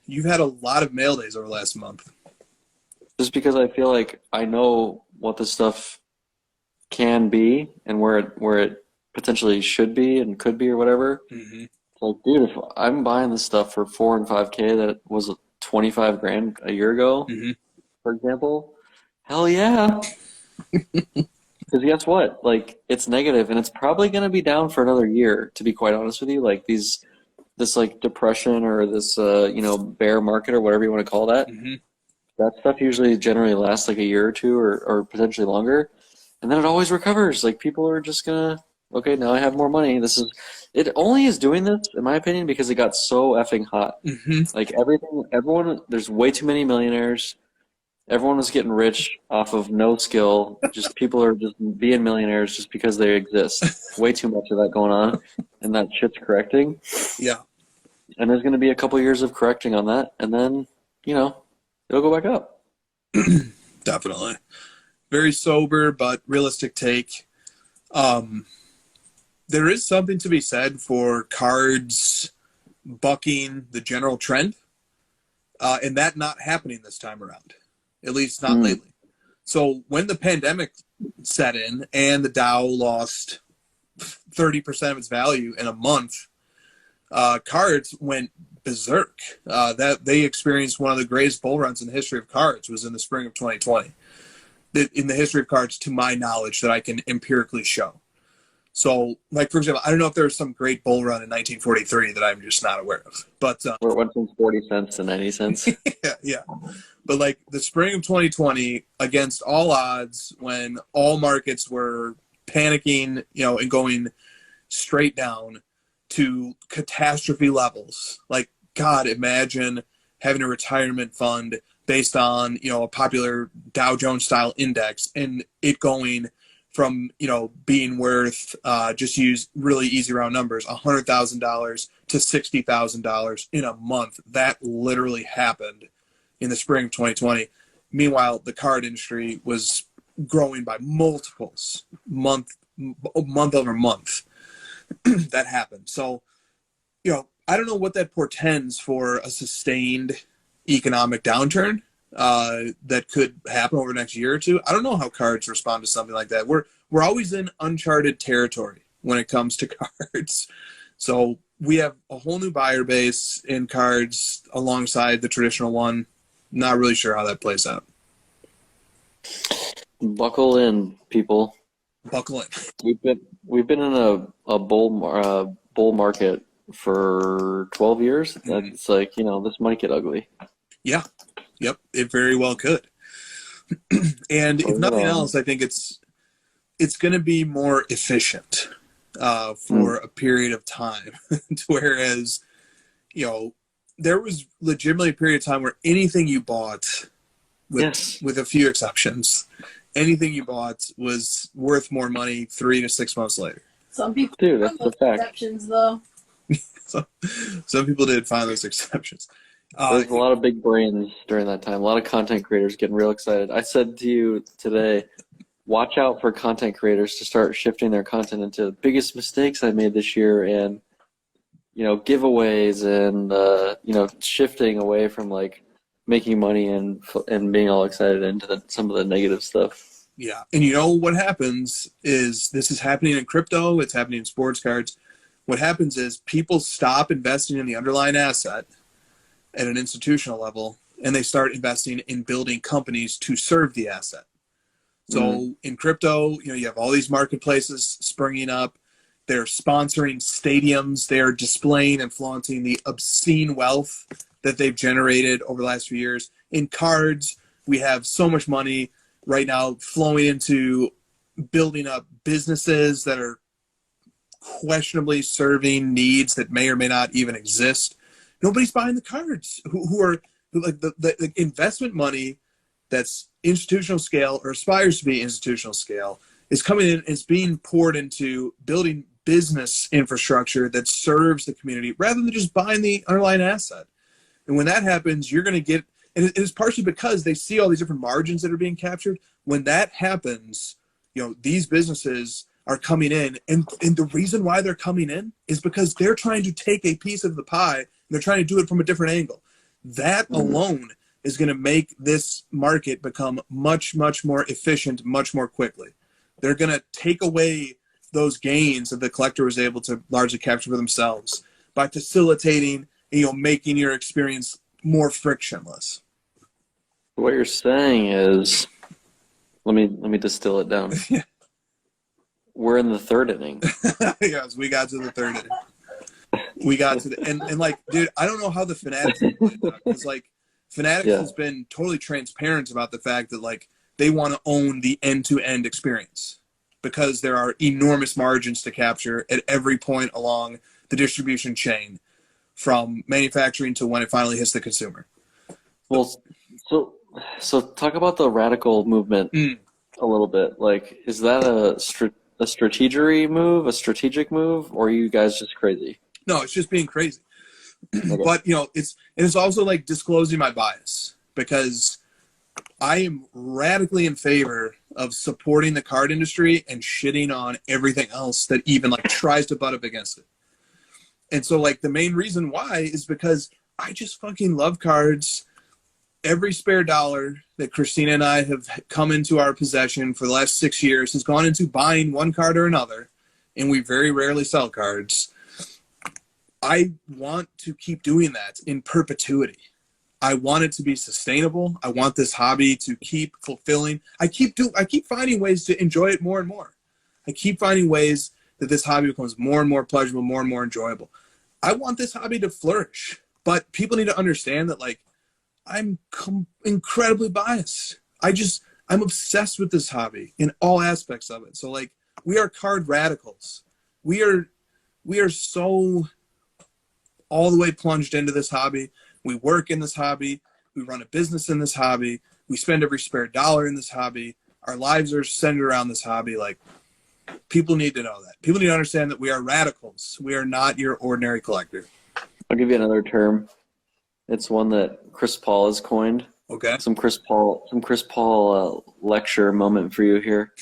You've had a lot of mail days over the last month. Just because I feel like I know what this stuff can be and where it potentially should be and could be or whatever. Mm-hmm. Like, dude, if I'm buying this stuff for $4,000 and $5,000 that was $25,000 a year ago, mm-hmm. for example, hell yeah. Because guess what? Like, it's negative, and it's probably going to be down for another year, to be quite honest with you. Like, this like depression or this bear market or whatever you want to call that. Mm-hmm. That stuff usually generally lasts like a year or two or potentially longer, and then it always recovers. Like, people are just gonna, okay, now I have more money. It only is doing this, in my opinion, because it got so effing hot. Mm-hmm. Like, everyone, there's way too many millionaires. Everyone was getting rich off of no skill. Just people are just being millionaires just because they exist. Way too much of that going on, and that shit's correcting. Yeah. And there's going to be a couple years of correcting on that, and then, it'll go back up. Definitely. Very sober but realistic take. There is something to be said for cards bucking the general trend, and that not happening this time around. At least not lately. So when the pandemic set in and the Dow lost 30% of its value in a month, cards went berserk. That they experienced one of the greatest bull runs in the history of cards was in the spring of 2020. In the history of cards, to my knowledge, that I can empirically show. So, like, for example, I don't know if there was some great bull run in 1943 that I'm just not aware of. But where it went from 40 cents to 90 cents. yeah. But, like, the spring of 2020, against all odds, when all markets were panicking, and going straight down to catastrophe levels, like God, imagine having a retirement fund based on, a popular Dow Jones style index and it going from, being worth, just use really easy round numbers, $100,000 to $60,000 in a month. That literally happened in the spring of 2020. Meanwhile, the card industry was growing by multiples month over month. That happened. So, I don't know what that portends for a sustained economic downturn that could happen over the next year or two. I don't know how cards respond to something like that. We're always in uncharted territory when it comes to cards. So we have a whole new buyer base in cards alongside the traditional one. Not really sure how that plays out. Buckle in, people. Buckle in. We've been in a bull market for 12 years. Mm-hmm. It's like, this might get ugly. Yeah. Yep. It very well could. And if nothing else, I think it's going to be more efficient for a period of time. Whereas, there was legitimately a period of time where anything you bought, with a few exceptions, anything you bought was worth more money 3 to 6 months later. Some people do. That's the fact. Exceptions, though. Some people did find those exceptions. There's a lot of big brains during that time. A lot of content creators getting real excited. I said to you today, watch out for content creators to start shifting their content into the biggest mistakes I made this year and, giveaways and, shifting away from like making money and being all excited into some of the negative stuff. Yeah. And what happens is this is happening in crypto. It's happening in sports cards. What happens is people stop investing in the underlying asset at an institutional level, and they start investing in building companies to serve the asset. So in crypto, you have all these marketplaces springing up. They're sponsoring stadiums. They're displaying and flaunting the obscene wealth that they've generated over the last few years. In cards, we have so much money right now flowing into building up businesses that are questionably serving needs that may or may not even exist. Nobody's buying the cards who are like the investment money that's institutional scale or aspires to be institutional scale is coming in, is being poured into building business infrastructure that serves the community rather than just buying the underlying asset. And when that happens, you're going to get, and it's partially because they see all these different margins that are being captured. When that happens, these businesses are coming in, and the reason why they're coming in is because they're trying to take a piece of the pie, and they're trying to do it from a different angle. That alone is going to make this market become much, much more efficient, much more quickly. They're going to take away those gains that the collector was able to largely capture for themselves by facilitating, making your experience more frictionless. What you're saying is, let me distill it down. Yeah. We're in the third inning. Yes, we got to the third inning. We got to the and like, dude, I don't know how the Fanatics because like Fanatics has been totally transparent about the fact that like they want to own the end-to-end experience because there are enormous margins to capture at every point along the distribution chain, from manufacturing to when it finally hits the consumer. Well, so talk about the radical movement a little bit. Like, is that a strategic move, or are you guys just crazy? No, it's just being crazy. Okay. But it's also like disclosing my bias, because I am radically in favor of supporting the card industry and shitting on everything else that even like tries to butt up against it. And so like the main reason why is because I just fucking love cards. Every spare dollar that Christina and I have come into our possession for the last 6 years has gone into buying one card or another, and we very rarely sell cards. I want to keep doing that in perpetuity. I want it to be sustainable. I want this hobby to keep fulfilling. I keep finding ways to enjoy it more and more. I keep finding ways that this hobby becomes more and more pleasurable, more and more enjoyable. I want this hobby to flourish, but people need to understand that like I'm incredibly biased. I'm obsessed with this hobby in all aspects of it. So like we are card radicals. We are so all the way plunged into this hobby. We work in this hobby. We run a business in this hobby. We spend every spare dollar in this hobby. Our lives are centered around this hobby. Like, people need to know that. People need to understand that we are radicals. We are not your ordinary collector. I'll give you another term. It's one that Chris Paul has coined. Okay. Some Chris Paul lecture moment for you here.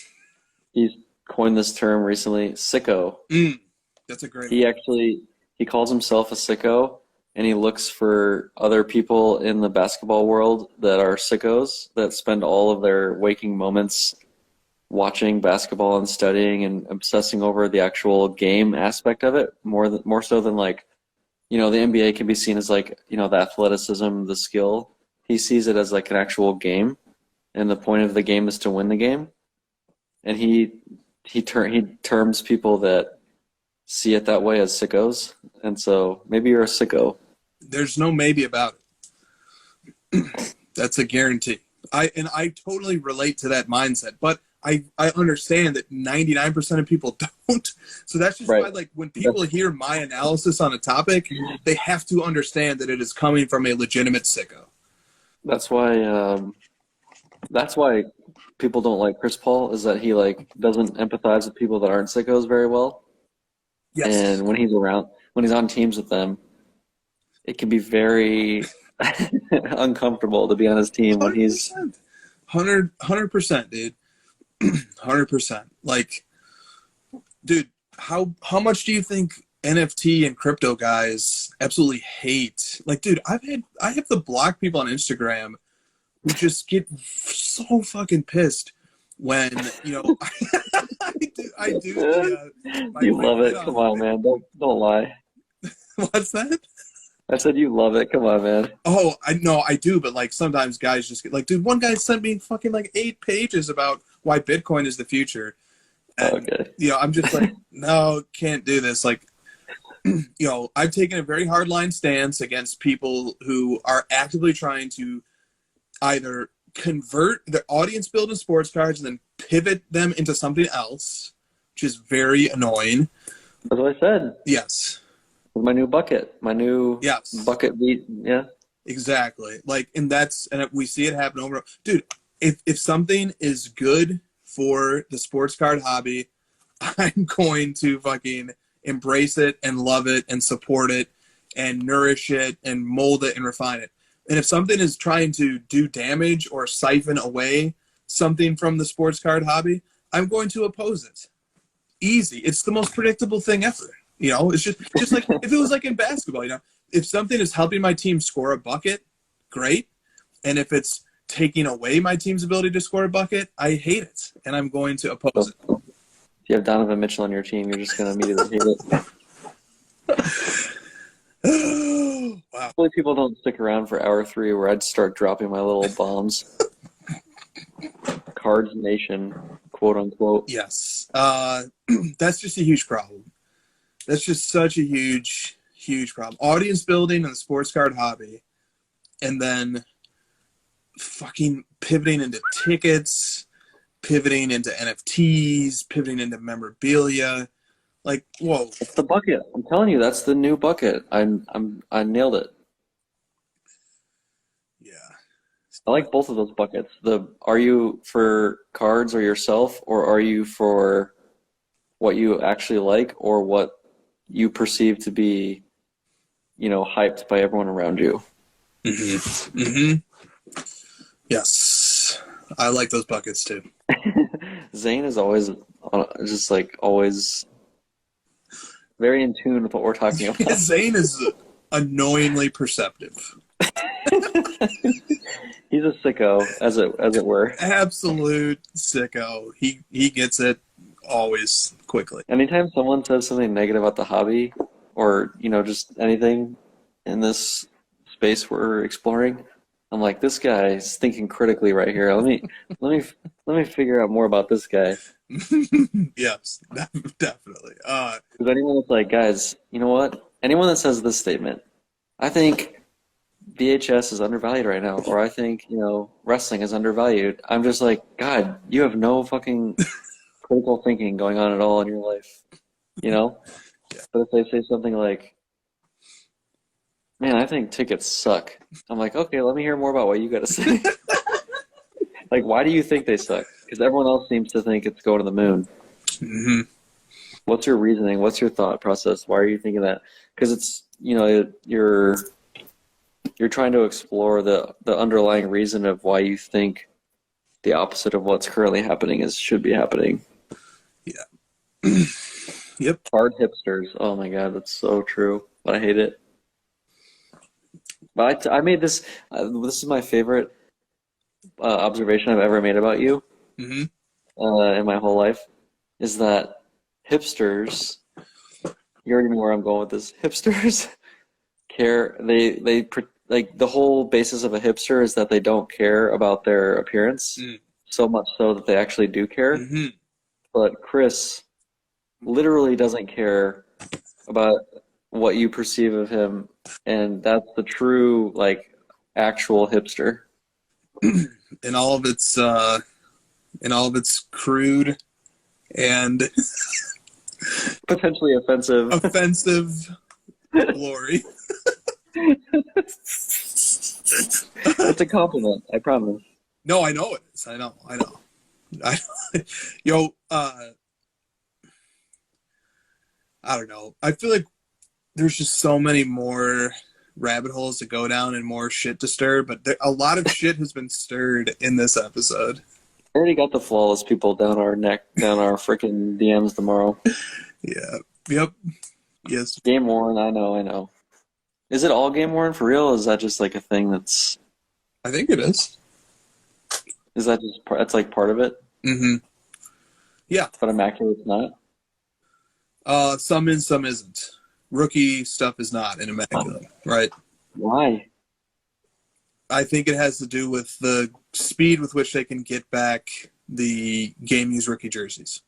He's coined this term recently, sicko. That's a great one. He calls himself a sicko, and he looks for other people in the basketball world that are sickos, that spend all of their waking moments watching basketball and studying and obsessing over the actual game aspect of it, more so than like, the NBA can be seen as like, the athleticism, the skill. He sees it as like an actual game, and the point of the game is to win the game. And he terms people that see it that way as sickos. And so maybe you're a sicko. There's no maybe about it. That's a guarantee. I totally relate to that mindset, but I understand that 99% of people don't. So that's just why, like, when people hear my analysis on a topic, they have to understand that it is coming from a legitimate sicko. That's why people don't like Chris Paul, is that he like doesn't empathize with people that aren't sickos very well. Yes. And when he's on teams with them, it can be very uncomfortable to be on his team 100%. When he's 100%, dude. 100%. Like, dude, how much do you think NFT and crypto guys absolutely hate? Like, dude, I have to block people on Instagram who just get so fucking pissed when, I do. You love it. Come on, man. Don't lie. What's that? I said you love it. Come on, man. Oh, I know I do, but like sometimes guys just get like, dude, one guy sent me fucking like 8 pages about why Bitcoin is the future. And, okay. I'm just like, no, can't do this. Like, I've taken a very hard line stance against people who are actively trying to either convert their audience building sports cards and then pivot them into something else, which is very annoying. That's what I said. Yes. My new bucket. Bucket beat. Yeah. Exactly. Like, and we see it happen over. Dude, if something is good for the sports card hobby, I'm going to fucking embrace it and love it and support it and nourish it and mold it and refine it. And if something is trying to do damage or siphon away something from the sports card hobby, I'm going to oppose it. Easy. It's the most predictable thing ever. It's just like if it was like in basketball, if something is helping my team score a bucket, great. And if it's taking away my team's ability to score a bucket, I hate it. And I'm going to oppose it. If you have Donovan Mitchell on your team, you're just going to immediately hate it. Wow. Hopefully people don't stick around for hour 3 where I'd start dropping my little bombs. Cards Nation, quote unquote. Yes. That's just a huge problem. That's just such a huge, huge problem. Audience building in the sports card hobby, and then fucking pivoting into tickets, pivoting into NFTs, pivoting into memorabilia. Like, whoa. It's the bucket. I'm telling you, that's the new bucket. I nailed it. Yeah. I like both of those buckets. Are you for cards or yourself, or are you for what you actually like or what you perceive to be, hyped by everyone around you? Mm-hmm. Mm-hmm. Yes. I like those buckets too. Zane is always just like always very in tune with what we're talking about. Zane is annoyingly perceptive. He's a sicko, as it were. Absolute sicko. He gets it always quickly. Anytime someone says something negative about the hobby, or just anything in this space we're exploring, I'm like, this guy is thinking critically right here. Let me figure out more about this guy. Yes, definitely. Because anyone that's like, guys, you know what? Anyone that says this statement, I think VHS is undervalued right now, or I think wrestling is undervalued. I'm just like, God, you have no fucking critical thinking going on at all in your life, Yeah. But if they say something like, Man, I think tickets suck. I'm like, okay, let me hear more about what you got to say. Like, why do you think they suck? Because everyone else seems to think it's going to the moon. Mm-hmm. What's your reasoning? What's your thought process? Why are you thinking that? Because it's, you know, you're trying to explore the underlying reason of why you think the opposite of what's currently happening should be happening. Yeah. Yep. Hard hipsters. Oh my God, that's so true. But I hate it. But I made this. This is my favorite observation I've ever made about you Mm-hmm. in my whole life. Is that hipsters? You already know where I'm going with this. Hipsters care. Like the whole basis of a hipster is that they don't care about their appearance so much so that they actually do care. Mm-hmm. But Chris literally doesn't care about what you perceive of him, and that's the true, like, actual hipster. In all of its crude and Potentially offensive. offensive glory. It's a compliment, I promise. No, I know it is. I know. Yo, I don't know. I feel like there's just so many more rabbit holes to go down and more shit to stir, but a lot of shit has been stirred in this episode. I already got the flawless people down our freaking DMs tomorrow. Yeah. Yep. Yes. Game worn, I know. Is it all game worn for real? Or is that just like a thing that's... I think it is. Is that just that's like part of it? Mm-hmm. Yeah. But Immaculate's not? Some is, some isn't. Rookie stuff is not in Immaculate, right? Why? I think it has to do with the speed with which they can get back the game use rookie jerseys.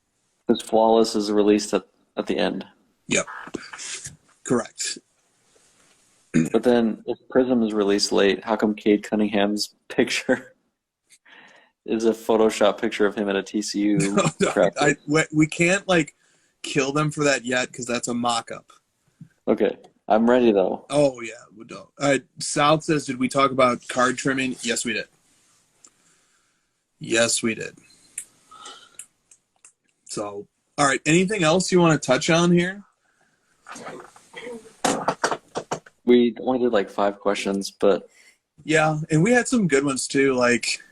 Because Flawless is released at the end. Yep. Correct. But then if Prism is released late, how come Cade Cunningham's picture is a Photoshop picture of him at a TCU practice? We can't, like, kill them for that yet because that's a mock-up. Okay. I'm ready, though. Oh, yeah. We don't. All right. South says, did we talk about card trimming? Yes, we did. Yes, we did. So, all right. Anything else you want to touch on here? We only did like 5 questions, but... Yeah, and we had some good ones, too. Like...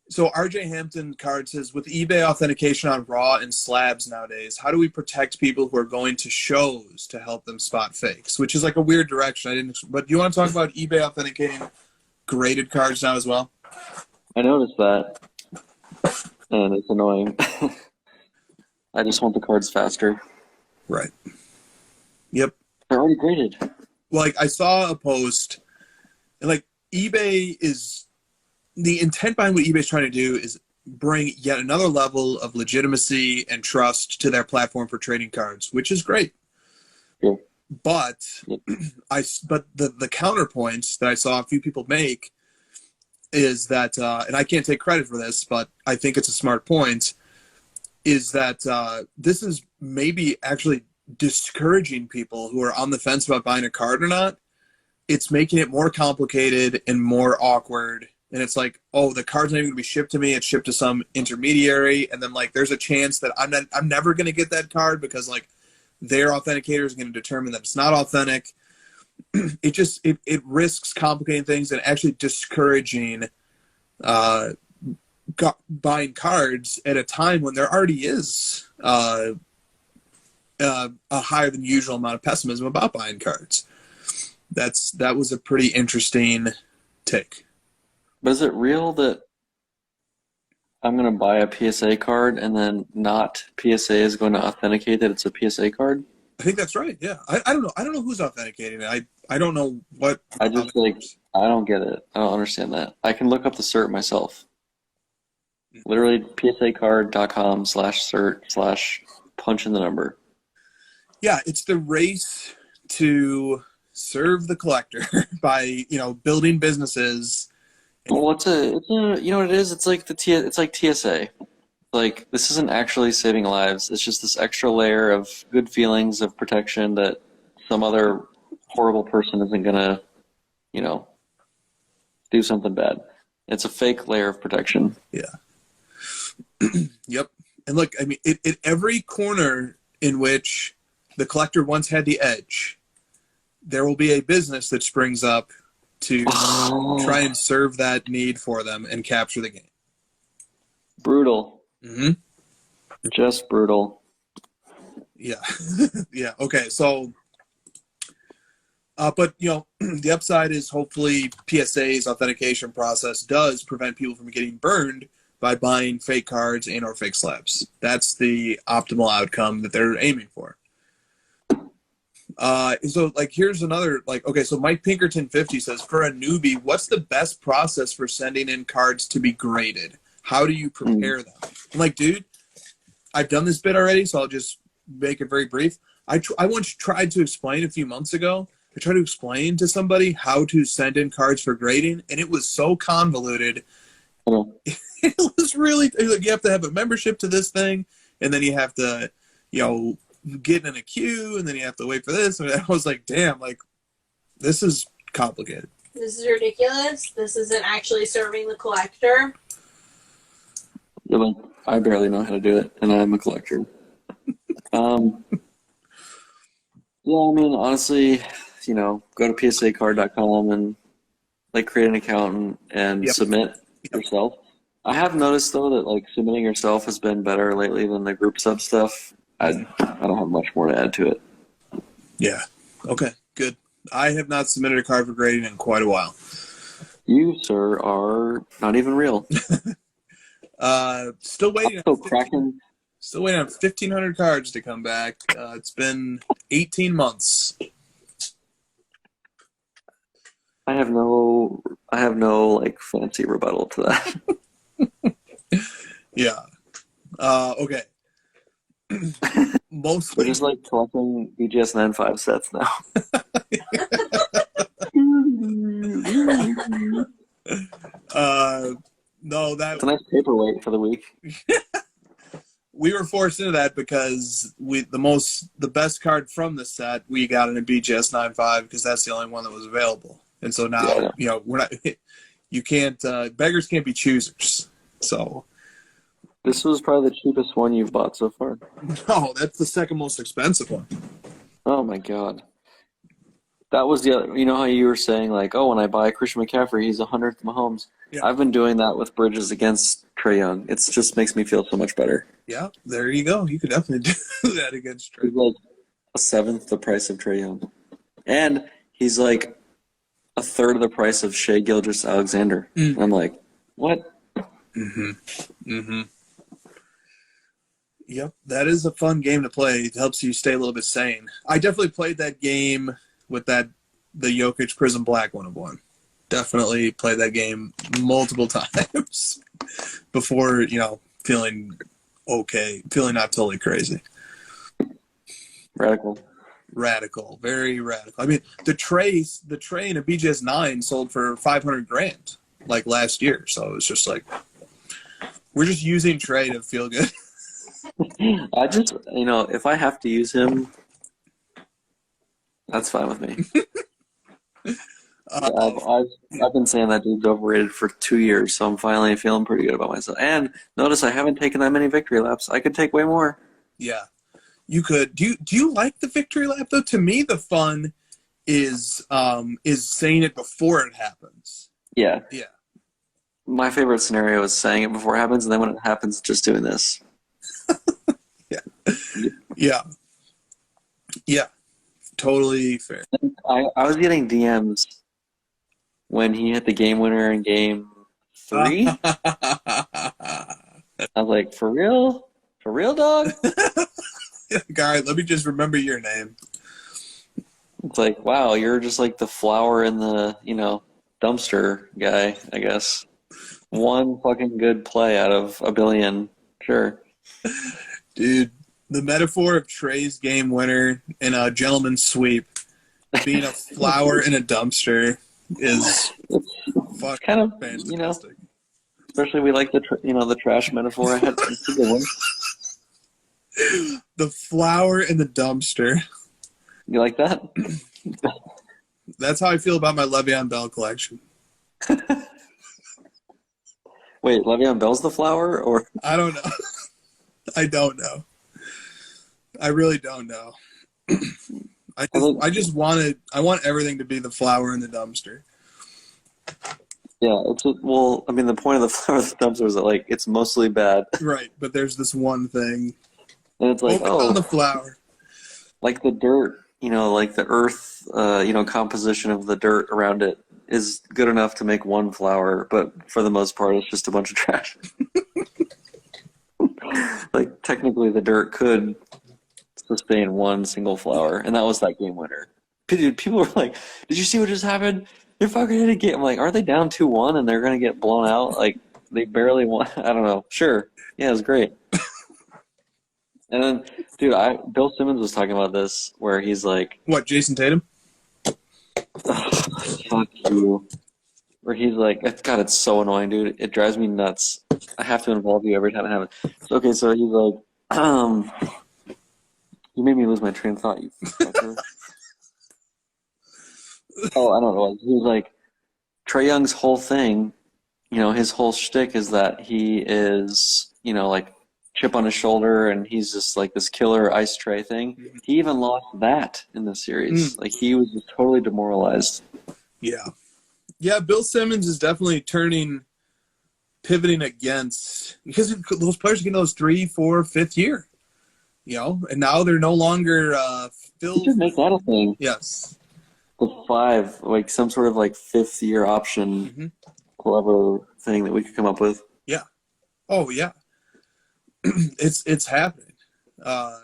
So RJ Hampton card says, with eBay authentication on Raw and slabs nowadays, how do we protect people who are going to shows to help them spot fakes? Which is like a weird direction. But do you want to talk about eBay authenticating graded cards now as well? I noticed that, and it's annoying. I just want the cards faster. Right. Yep. They're already graded. Like, I saw a post, and like, eBay is... The intent behind what eBay's trying to do is bring yet another level of legitimacy and trust to their platform for trading cards, which is great. Yeah. But the counterpoint that I saw a few people make is that, and I can't take credit for this, but I think it's a smart point, is that this is maybe actually discouraging people who are on the fence about buying a card or not. It's making it more complicated and more awkward. And it's like, oh, the card's not even going to be shipped to me. It's shipped to some intermediary. And then, like, there's a chance that I'm never going to get that card because, like, their authenticator is going to determine that it's not authentic. It risks complicating things and actually discouraging buying cards at a time when there already is a higher than usual amount of pessimism about buying cards. That was a pretty interesting take. But is it real that I'm going to buy a PSA card and then not PSA is going to authenticate that it's a PSA card? I think that's right. Yeah. I don't know. I don't know who's authenticating it. I don't know what. I don't get it. I don't understand that. I can look up the cert myself. Literally psacard.com/cert/punch in the number. Yeah. It's the race to serve the collector by, building businesses. Well, it's you know what it is? It's like it's like TSA. like, this isn't actually saving lives. It's just this extra layer of good feelings of protection that some other horrible person isn't going to, do something bad. It's a fake layer of protection. Yeah. Yep. And look, I mean, at every corner in which the collector once had the edge, there will be a business that springs up to try and serve that need for them and capture the game. Brutal. Mm-hmm. Just brutal. Yeah. Yeah. Okay. So, but, the upside is hopefully PSA's authentication process does prevent people from getting burned by buying fake cards and or fake slabs. That's the optimal outcome that they're aiming for. So, here's another, so Mike Pinkerton 50 says, for a newbie, what's the best process for sending in cards to be graded? How do you prepare them? I'm like, dude, I've done this bit already, so I'll just make it very brief. I once tried to explain a few months ago. I tried to explain to somebody how to send in cards for grading, and it was so convoluted. It was really, you have to have a membership to this thing, and then you have to, get in a queue, and then you have to wait for this. And I was like, damn, this is complicated. This is ridiculous. This isn't actually serving the collector. Yeah, I barely know how to do it, and I'm a collector. Yeah, I mean, honestly, go to psacard.com and create an account and submit yourself. I have noticed though that submitting yourself has been better lately than the group sub stuff. I don't have much more to add to it. Yeah. Okay. Good. I have not submitted a card for grading in quite a while. You, sir, are not even real. Still waiting. Still waiting on 1,500 cards to come back. It's been 18 months. I have no fancy rebuttal to that. Yeah. Okay. Mostly. We're just collecting BGS 9.5 sets now. No, it's a nice paperweight for the week. We were forced into that because the best card from the set we got in a BGS 9.5 because that's the only one that was available. And so now, we're not. You can't. Beggars can't be choosers. So. This was probably the cheapest one you've bought so far. No, that's the second most expensive one. Oh my god. That was the other. You know how you were saying when I buy Christian McCaffrey, he's 100th Mahomes. Yeah. I've been doing that with Bridges against Trae Young. It just makes me feel so much better. Yeah, there you go. You could definitely do that against Trae. He's a seventh the price of Trae Young, and he's a third of the price of Shai Gilgeous-Alexander. I'm like, what? Yep, that is a fun game to play. It helps you stay a little bit sane. I definitely played that game with the Jokic Prism Black 1-of-1. Definitely played that game multiple times before, feeling okay, feeling not totally crazy. Radical, very radical. I mean, the tray in a BGS 9 sold for $500,000 last year. So it's just we're just using Trae to feel good. I just, if I have to use him, that's fine with me. I've been saying that dude's overrated for 2 years, so I'm finally feeling pretty good about myself. And notice I haven't taken that many victory laps. I could take way more. Yeah, you could. Do you like the victory lap though? To me, the fun is saying it before it happens. Yeah. Yeah. My favorite scenario is saying it before it happens, and then when it happens, just doing this. Yeah. Totally fair. I was getting DMs when he hit the game winner in game 3. I was like, for real? For real, dog? Guy, let me just remember your name. It's like, wow, you're just the flower in the, dumpster guy, I guess. One fucking good play out of a billion. Sure. Dude, the metaphor of Trae's game winner in a gentleman's sweep being a flower in a dumpster is fucking kind of fantastic. Especially we like the trash metaphor. I had it's a good one. The flower in the dumpster. You like that? That's how I feel about my Le'Veon Bell collection. Wait, Le'Veon Bell's the flower, or I don't know. I don't know. I really don't know. I want everything to be the flower in the dumpster. yeah, well, I mean, the point of the flower in the dumpster is that like it's mostly bad, Right, but there's this one thing. and it's like On the flower. like the dirt, like the earth, composition of the dirt around it is good enough to make one flower, but for the most part, it's just a bunch of trash. Like technically, the dirt could sustain one single flower, and that was that game winner. Dude, people were like, "Did you see what just happened? They're fucking hit a game." I'm like, are they down 2-1 and they're gonna get blown out? Like they barely won. I don't know. Sure, yeah, it was great. And then, dude, Bill Simmons was talking about this, where he's like, What, Jason Tatum? "Fuck you." Where he's like, God, it's so annoying, dude. It drives me nuts. I have to involve you every time I have it. Okay, so he's like, you made me lose my train of thought, you fucker. Oh, I don't know. He was like, Trae Young's whole thing, his whole shtick is that he is, like chip on his shoulder, and he's just like this killer ice Trae thing. He even lost that in the series. Like he was just totally demoralized. Yeah. Yeah, Bill Simmons is definitely pivoting against, because those players are getting those 3, 4, 5th year, and now they're no longer You should make that a thing. Yes. The 5, like some sort of like 5th year option, clever thing that we could come up with. Yeah. Oh yeah. It's happening. That's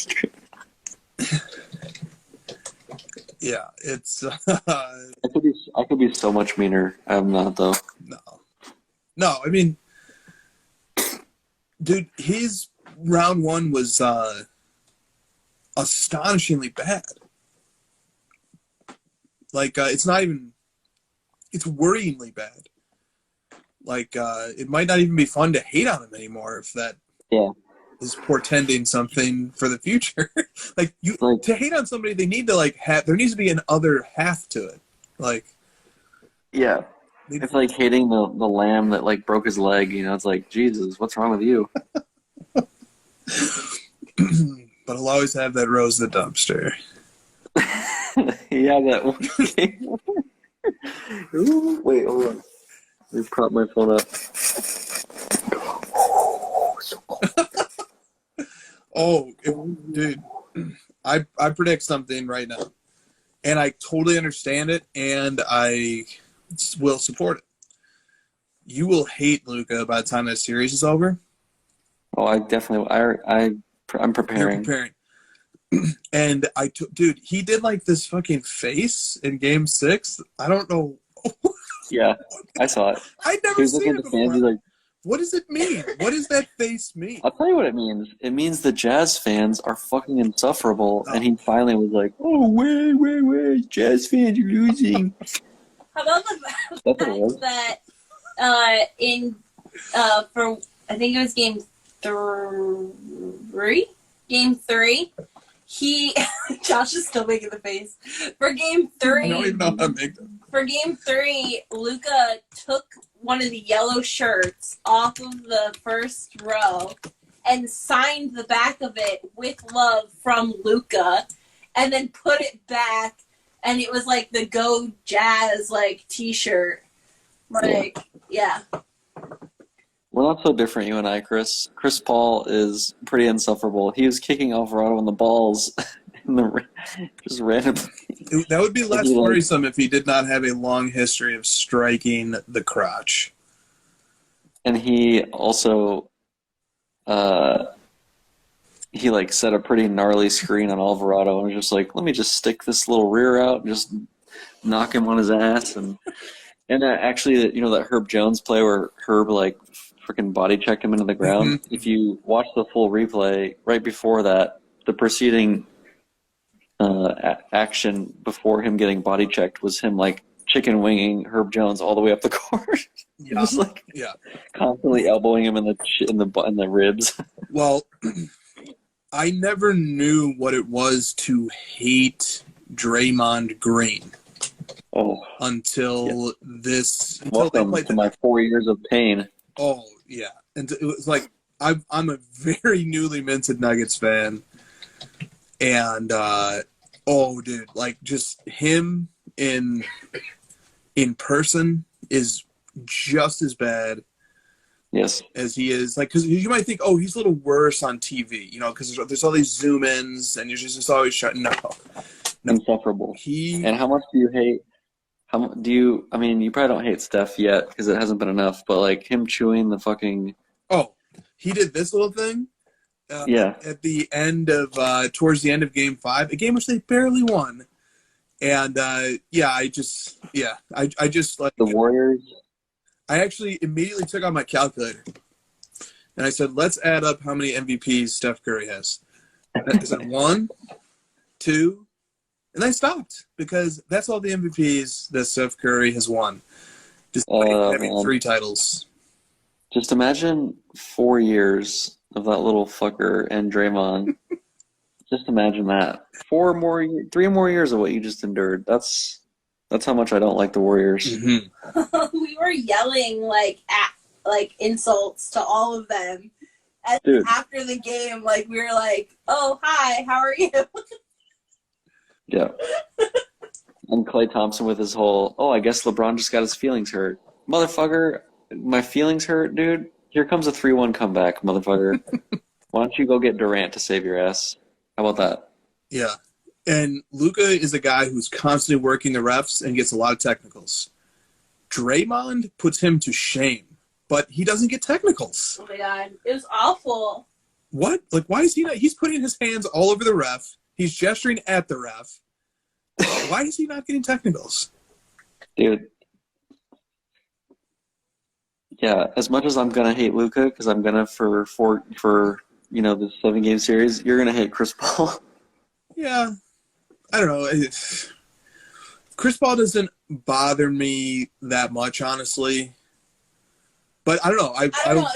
true. Yeah, it's. I could be so much meaner. I'm not though. No. I mean, dude, his round 1 was astonishingly bad. Like, it's not even. It's worryingly bad. Like, it might not even be fun to hate on him anymore if that. Yeah. Is portending something for the future. To hate on somebody, they need to there needs to be an other half to it. Like, yeah, it's like hating the lamb that like broke his leg. It's like, Jesus, what's wrong with you? But I'll always have that rose in the dumpster. Yeah, that one. Ooh, wait, hold on. Let me prop my phone up. Oh, dude, I predict something right now, and I totally understand it, and I will support it. You will hate Luka by the time that series is over. Oh, I definitely. I'm preparing. You're preparing. And dude, he did like this fucking face in Game 6. I don't know. Yeah, I saw it. I'd never seen it before. Fans, like, what does it mean? What does that face mean? I'll tell you what it means. It means the Jazz fans are fucking insufferable, and he finally was like, "Oh, wait, Jazz fans, you're losing." How about the fact that for I think it was game 3, Josh is still making the face. For game 3, I don't even know how to make them. For game 3, Luka took one of the yellow shirts off of the first row and signed the back of it with love from Luka, and then put it back, and it was like the Go Jazz T-shirt. Yeah. We're not so different, you and I, Chris. Chris Paul is pretty insufferable. He was kicking Alvarado on the balls just randomly. That would be less worrisome if he did not have a long history of striking the crotch. And he also, set a pretty gnarly screen on Alvarado and was just like, let me just stick this little rear out and just knock him on his ass. And actually, that Herb Jones play where Herb freaking body checked him into the ground. If you watch the full replay, right before that, the preceding action before him getting body checked was him chicken winging Herb Jones all the way up the court. Yeah, Just like yeah. constantly elbowing him in the ribs. Well, I never knew what it was to hate Draymond Green until they Welcome played to my 4 years of pain. Oh yeah, and it was like I'm a very newly minted Nuggets fan, and dude, like just him in person is just as bad. Yes, as he is, like, because you might think, oh, he's a little worse on TV, because there's all these zoom ins and you're just always shutting. No, insufferable. And how much do you hate? You probably don't hate Steph yet because it hasn't been enough, but like him chewing the fucking. Oh, he did this little thing. At the end of towards the end of Game 5, a game which they barely won, and I just like the Warriors. I actually immediately took out my calculator, and I said, let's add up how many MVPs Steph Curry has. I said 1, 2, and I stopped because that's all the MVPs that Steph Curry has won, despite having 3 titles. Just imagine 4 years of that little fucker and Draymond. Just imagine that. 3 more years of what you just endured. That's how much I don't like the Warriors. Mm-hmm. We were yelling insults to all of them. And after the game, we were like, "Oh, hi, how are you?" Yeah. And Klay Thompson with his whole, I guess LeBron just got his feelings hurt. Motherfucker, my feelings hurt, dude. Here comes a 3-1 comeback, motherfucker. Why don't you go get Durant to save your ass? How about that? Yeah. And Luka is a guy who's constantly working the refs and gets a lot of technicals. Draymond puts him to shame, but he doesn't get technicals. Oh my god, it was awful. What? Like, why is he not? He's putting his hands all over the ref. He's gesturing at the ref. Why is he not getting technicals? Dude. Yeah, as much as I'm gonna hate Luka, because I'm gonna for the 7-game series, you're gonna hate Chris Paul. Yeah. I don't know. Chris Paul doesn't bother me that much, honestly. But I don't know.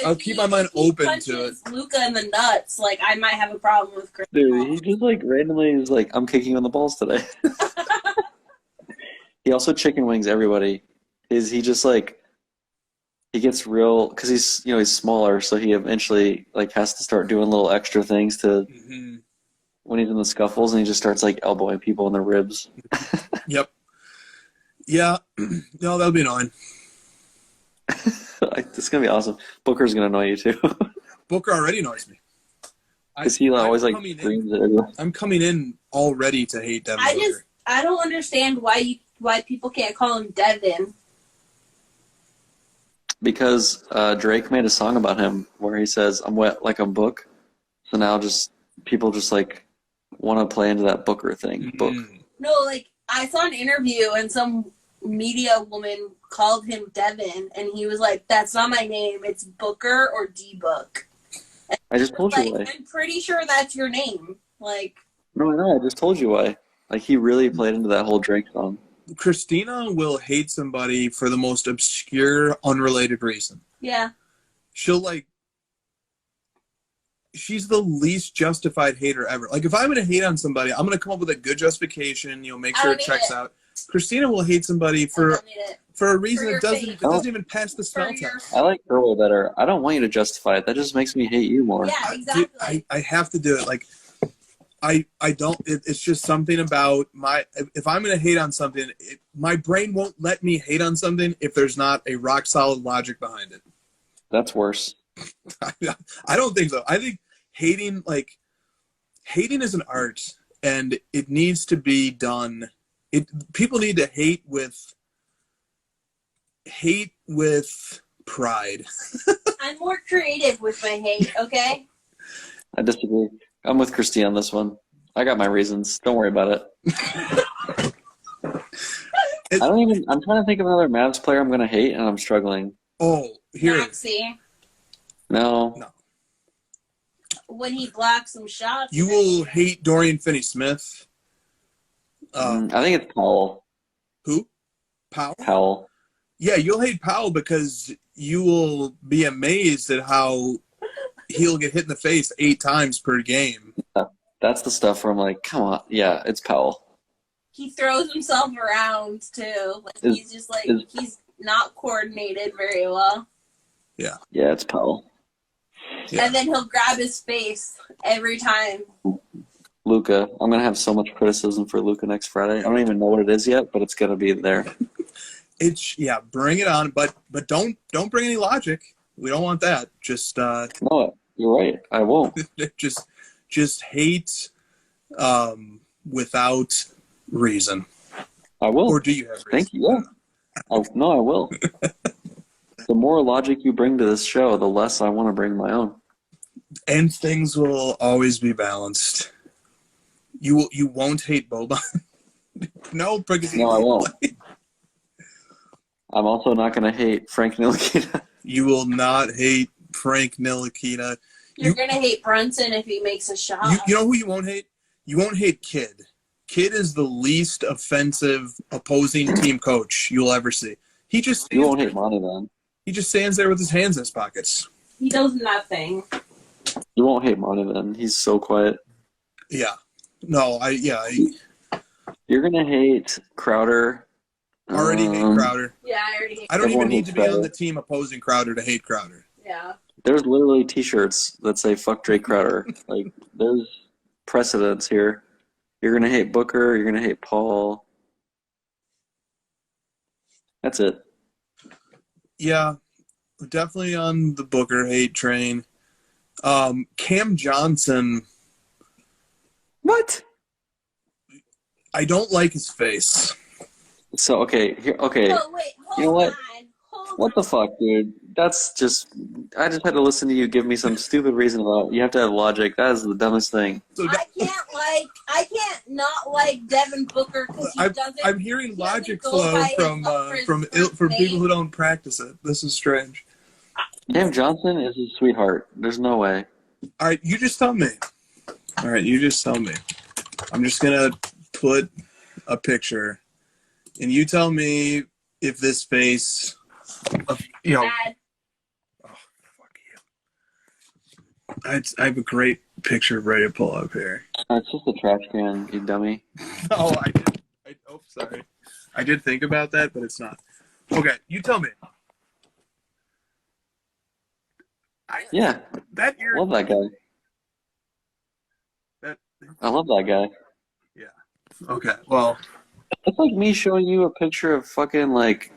I'll keep my mind open to it. Luka in the nuts, I might have a problem with Chris Dude, Paul. he just randomly is like, I'm kicking you in the balls today. He also chicken wings everybody. He just he gets real because he's smaller, so he eventually has to start doing little extra things to. Mm-hmm. When he's in the scuffles and he just starts elbowing people in the ribs. Yep. Yeah. No, that'll be annoying. It's gonna be awesome. Booker's gonna annoy you too. Booker already annoys me. Because he always screams at everyone. I'm coming in already to hate Devin Booker. I don't understand why people can't call him Devin. Because Drake made a song about him where he says, "I'm wet like a book." So now people want to play into that Booker thing. Book. No, I saw an interview and some media woman called him Devin, and he was like, "That's not my name. It's Booker or D-Book." I just told you why. I'm pretty sure that's your name. No, I know. I just told you why. He really played into that whole Drake song. Christina will hate somebody for the most obscure, unrelated reason. Yeah. She'll she's the least justified hater ever. If I'm going to hate on somebody, I'm going to come up with a good justification, make sure it checks out. Christina will hate somebody for a reason that doesn't even pass the smell test. I like Earl better. I don't want you to justify it. That just makes me hate you more. Yeah, exactly. I have to do it. I don't. It's just something about if I'm going to hate on something, my brain won't let me hate on something if there's not a rock solid logic behind it. That's worse. I don't think so. I think hating is an art, and it needs to be done. People need to hate with pride. I'm more creative with my hate, okay? I disagree. I'm with Christy on this one. I got my reasons. Don't worry about it. I'm trying to think of another Mavs player I'm going to hate, and I'm struggling. Oh, here. Maxey. No. When he blocks some shots. You will hate Dorian Finney-Smith. I think it's Powell. Who? Powell? Powell. Yeah, you'll hate Powell because you will be amazed at how he'll get hit in the face 8 times per game. That's the stuff where I'm like, come on. Yeah, it's Powell. He throws himself around too. Like he's just like he's not coordinated very well. Yeah. Yeah, it's Powell. Yeah. And then he'll grab his face every time. Luka. I'm gonna have so much criticism for Luka next Friday. I don't even know what it is yet, but it's gonna be there. Bring it on, but don't bring any logic. We don't want that. Just No, you're right. I won't. just hate without reason. I will. Or do you have reason? Thank you. Yeah. I will. The more logic you bring to this show, the less I want to bring my own. And things will always be balanced. You won't hate Boban. No, because No, I won't. I'm also not going to hate Frank Ntilikina. You will not hate Frank Ntilikina. You're gonna hate Brunson if he makes a shot. You know who you won't hate? You won't hate Kidd. Kidd is the least offensive opposing team coach you'll ever see. You won't hate Monty then. He just stands there with his hands in his pockets. He does nothing. You won't hate Monty then. He's so quiet. Yeah. No, You're going to hate Crowder. Already hate Crowder. Yeah, I already hate I don't even need to be Crowder. on the team opposing Crowder to hate Crowder. Yeah. There's literally T-shirts that say "fuck Drake Crowder." Like, there's precedents here. You're gonna hate Booker. You're gonna hate Paul. That's it. Yeah, definitely on the Booker hate train. Cam Johnson. What? I don't like his face. So okay, okay. Oh wait, hold You know what? on. Hold What the fuck, dude? That's just. I just had to listen to you give me some stupid reason about. You have to have logic. That is the dumbest thing. So I can't not like Devin Booker because he doesn't. I'm hearing logic go flow by from his first people name. who don't practice it. This is strange. Cam Johnson is a sweetheart. There's no way. All right, you just tell me. All right, you just tell me. I'm just gonna put a picture, and you tell me if this face, Bad. Oh, fuck you. I have a great picture ready to pull up here. It's just a trash can, you dummy. Oh, I did. Sorry. I did think about that, but it's not. Okay, you tell me. Yeah, That I love that guy. I love that guy. Yeah. Okay. Well. It's like me showing you a picture of fucking like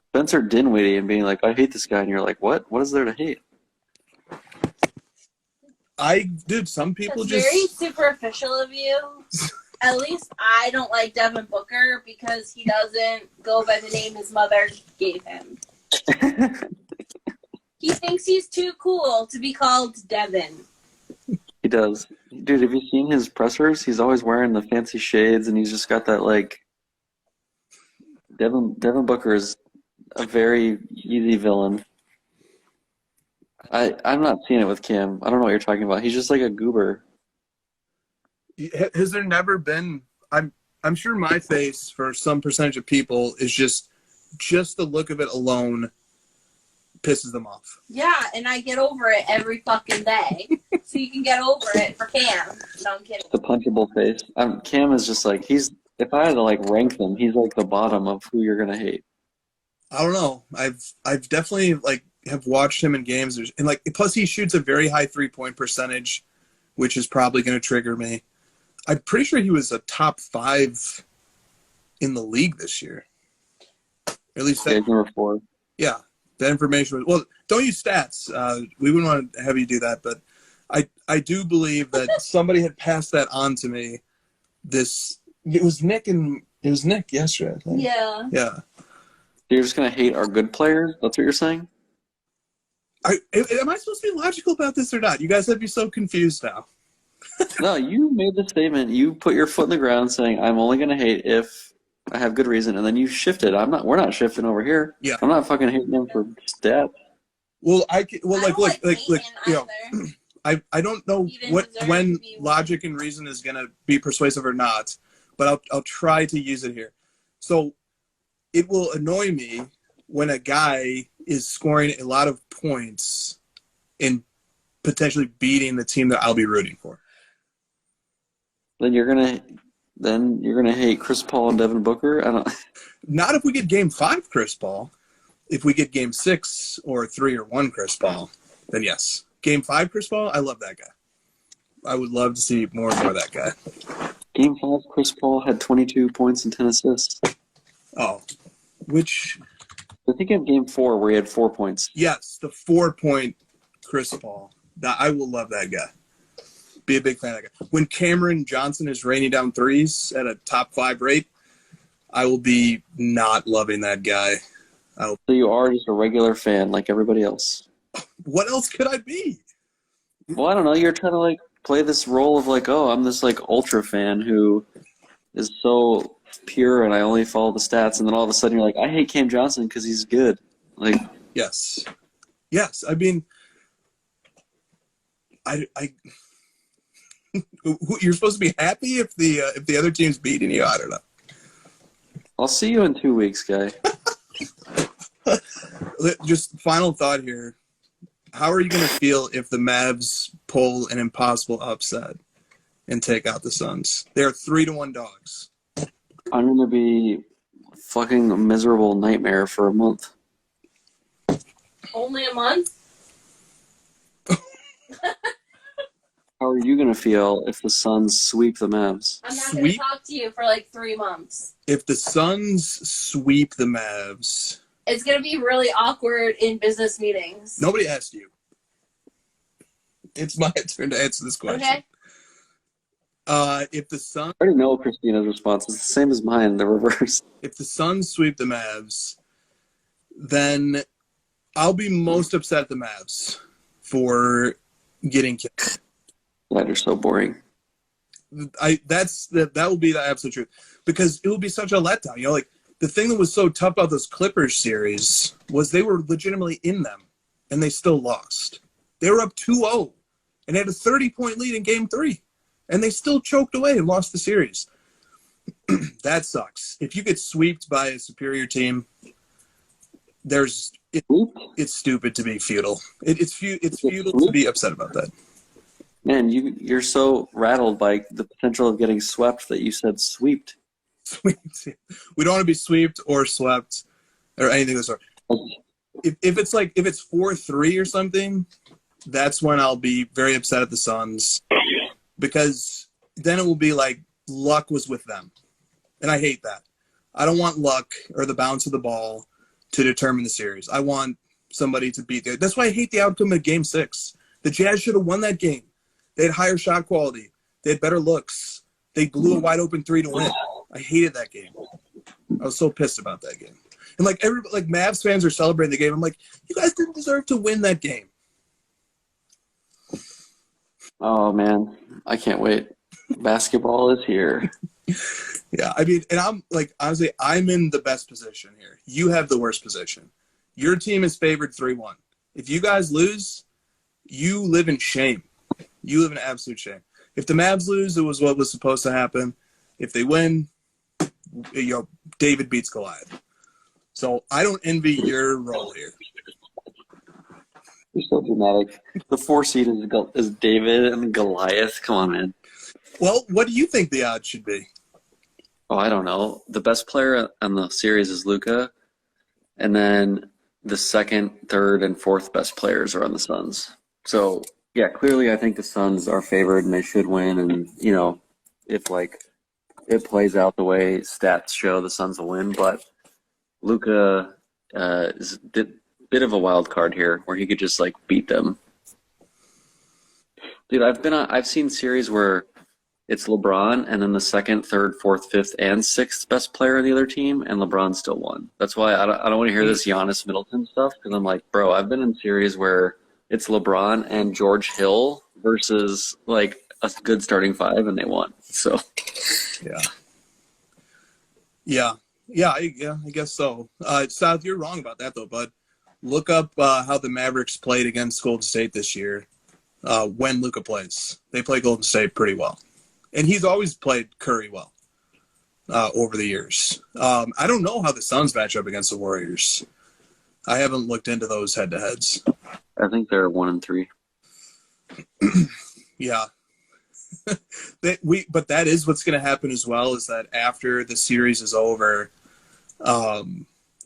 Spencer Dinwiddie and being like, I hate this guy, and you're like, what? What is there to hate? Some people That's just very superficial of you. At least I don't like Devin Booker because he doesn't go by the name his mother gave him. He thinks he's too cool to be called Devin. He does. Dude, have you seen his pressers? He's always wearing the fancy shades, and he's just got that, like... Devin Booker is a very easy villain. I'm not seeing it with Cam. I don't know what you're talking about. He's just like a goober. Has there never been? I'm sure my face for some percentage of people is just the look of it alone pisses them off. Yeah, and I get over it every fucking day. So you can get over it for Cam. No, I'm kidding. The punchable face. Cam is just like, if I had to like rank them, he's like the bottom of who you're gonna hate. I don't know. I've definitely have watched him in games, and plus he shoots a very high 3-point percentage, which is probably going to trigger me. I'm pretty sure he was a top 5 in the league this year. Or at least He's number 4. Yeah, that information was well. Don't use stats. We wouldn't want to have you do that, but I do believe that somebody had passed that on to me. It was Nick yesterday, I think. Yeah. Yeah. You're just gonna hate our good players? That's what you're saying? Am I supposed to be logical about this or not? You guys have to be so confused now. No, you made the statement. You put your foot in the ground saying, I'm only going to hate if I have good reason. And then you shifted. We're not shifting over here. Yeah. I'm not fucking hating him for stats. Well, look, you know, I don't know when logic and reason is going to be persuasive or not, but I'll try to use it here. So it will annoy me when a guy is scoring a lot of points and potentially beating the team that I'll be rooting for. Then you're gonna hate Chris Paul and Devin Booker. I don't. Not if we get Game 5 Chris Paul. If we get Game 6 or 3 or 1 Chris Paul, then yes. Game 5 Chris Paul, I love that guy. I would love to see more and more of that guy. Game 5, Chris Paul had 22 points and 10 assists. Oh, which... I think in Game 4 where he had 4 points. Yes, the 4-point Chris Paul. I will love that guy. Be a big fan of that guy. When Cameron Johnson is raining down threes at a top 5 rate, I will be not loving that guy. So you are just a regular fan like everybody else. What else could I be? Well, I don't know. You're trying to like play this role of like, oh, I'm this like ultra fan who is so pure and I only follow the stats, and then all of a sudden you're like, I hate Cam Johnson because he's good. Like, yes. I mean, I you're supposed to be happy if the other team's beating you. I don't know. I'll see you in 2 weeks, guy. Just final thought here. How are you going to feel if the Mavs pull an impossible upset and take out the Suns? They're 3-1 dogs. I'm going to be fucking a miserable nightmare for a month. Only a month? How are you going to feel if the Suns sweep the Mavs? I'm not going to talk to you for like 3 months. If the Suns sweep the Mavs... It's going to be really awkward in business meetings. Nobody asked you. It's my turn to answer this question. Okay. If the Suns... I already know Christina's response. It's the same as mine, the reverse. If the Suns sweep the Mavs, then I'll be most upset at the Mavs for getting kicked. God, you're so boring. That will be the absolute truth. Because it will be such a letdown. You know, like, the thing that was so tough about this Clippers series was they were legitimately in them, and they still lost. They were up 2-0 and had a 30-point lead in Game 3, and they still choked away and lost the series. That sucks. If you get swept by a superior team, it's stupid to be futile. It's futile to be upset about that. Man, you're so rattled by the potential of getting swept that you said sweeped. We don't want to be swept or swept or anything of the sort. If it's 4-3 or something, that's when I'll be very upset at the Suns, because then it will be like luck was with them, and I hate that. I don't want luck or the bounce of the ball to determine the series. I want somebody to beat That's why I hate the outcome of Game 6. The Jazz should have won that game. They had higher shot quality. They had better looks. They blew a wide open 3 to win. I hated that game. I was so pissed about that game. And Mavs fans are celebrating the game. I'm like, you guys didn't deserve to win that game. Oh man, I can't wait. Basketball is here. Yeah, I mean, and I'm like, honestly, I'm in the best position here. You have the worst position. Your team is favored 3-1. If you guys lose, you live in shame. You live in absolute shame. If the Mavs lose, it was what was supposed to happen. If they win, David beats Goliath. So I don't envy your role here. You're so dramatic. The 4 seed is David and Goliath. Come on, man. Well, what do you think the odds should be? Oh, I don't know. The best player on the series is Luka, and then the second, third, and fourth best players are on the Suns. So, yeah, clearly I think the Suns are favored and they should win. And, if it plays out the way stats show, the Suns will win. But Luka is a bit of a wild card here where he could just beat them. Dude, I've seen series where it's LeBron and then the second, third, fourth, fifth, and sixth best player on the other team, and LeBron still won. That's why I don't want to hear this Giannis Middleton stuff, because I'm like, bro, I've been in series where it's LeBron and George Hill versus a good starting 5, and they won. So, yeah, I guess so. South, you're wrong about that though, bud. Look up how the Mavericks played against Golden State this year. When Luka plays, they play Golden State pretty well, and he's always played Curry well. over the years. I don't know how the Suns match up against the Warriors. I haven't looked into those head-to-heads. I think they're 1-3. Yeah. But that is what's going to happen as well, is that after the series is over,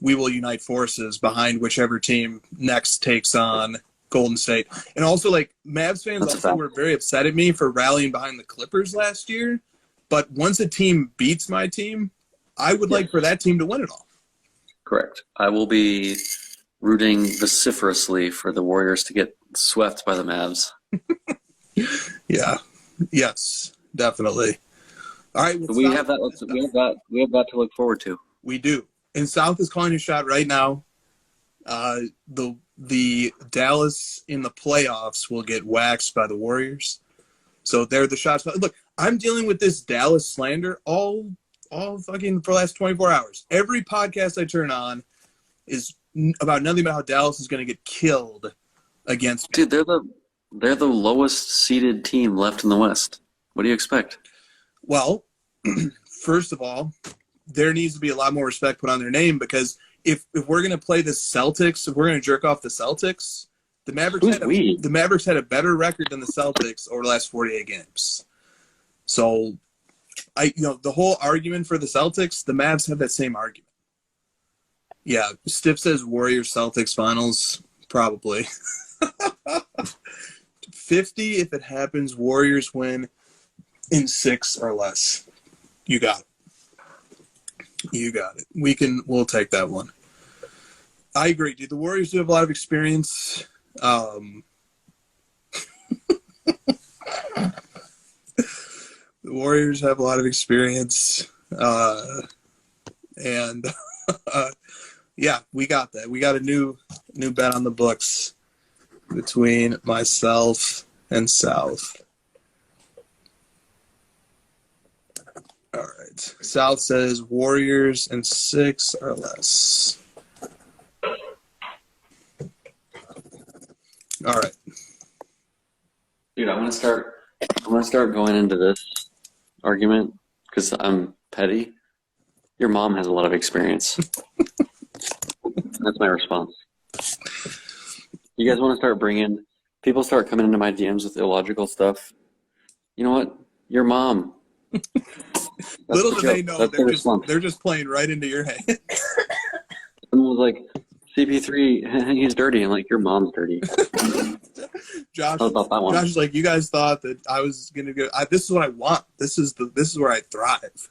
we will unite forces behind whichever team next takes on Golden State. And also, like, Mavs fans also were very upset at me for rallying behind the Clippers last year. But once a team beats my team, I would like for that team to win it all. Correct. I will be rooting vociferously for the Warriors to get swept by the Mavs. Yeah. Yes, definitely. All right. We have that to look forward to. We do. And South is calling a shot right now. The Dallas in the playoffs will get waxed by the Warriors. So they're the shots. Look, I'm dealing with this Dallas slander all fucking for the last 24 hours. Every podcast I turn on is about nothing but how Dallas is going to get killed against. Dude, they're the lowest seeded team left in the West. What do you expect? Well, first of all, there needs to be a lot more respect put on their name, because if we're going to play the Celtics, if we're going to jerk off the Celtics, the Mavericks had a better record than the Celtics over the last 48 games. So, the whole argument for the Celtics, the Mavs have that same argument. Yeah, Stiff says Warriors Celtics finals, probably. 50 if it happens. Warriors win in 6 or less. You got it. We'll take that one. I agree, dude. The Warriors do have a lot of experience. The Warriors have a lot of experience. And yeah, we got that. We got a new bet on the books between myself and South. All right. South says Warriors in 6 or less. All right. Dude, I'm gonna start going into this argument because I'm petty. Your mom has a lot of experience. That's my response. You guys want to start bringing people start coming into my DMs with illogical stuff? You know what? Your mom. Little do they know they're just playing right into your head. Someone was like, CP3, he's dirty. I'm like, your mom's dirty. Josh is like, you guys thought that I was gonna go. This is what I want. This is where I thrive.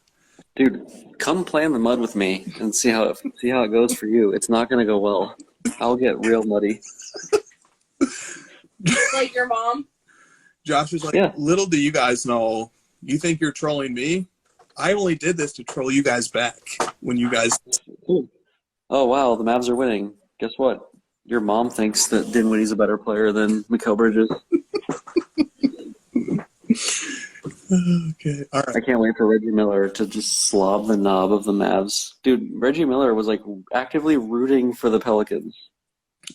Dude, come play in the mud with me and see how it goes for you. It's not gonna go well. I'll get real muddy. Like your mom. Josh is like, yeah. Little do you guys know. You think you're trolling me? I only did this to troll you guys back when you guys. Oh wow, the Mavs are winning. Guess what? Your mom thinks that Dinwiddie's a better player than Mikal Bridges. Okay, all right. I can't wait for Reggie Miller to just slob the knob of the Mavs. Dude, Reggie Miller was like actively rooting for the Pelicans.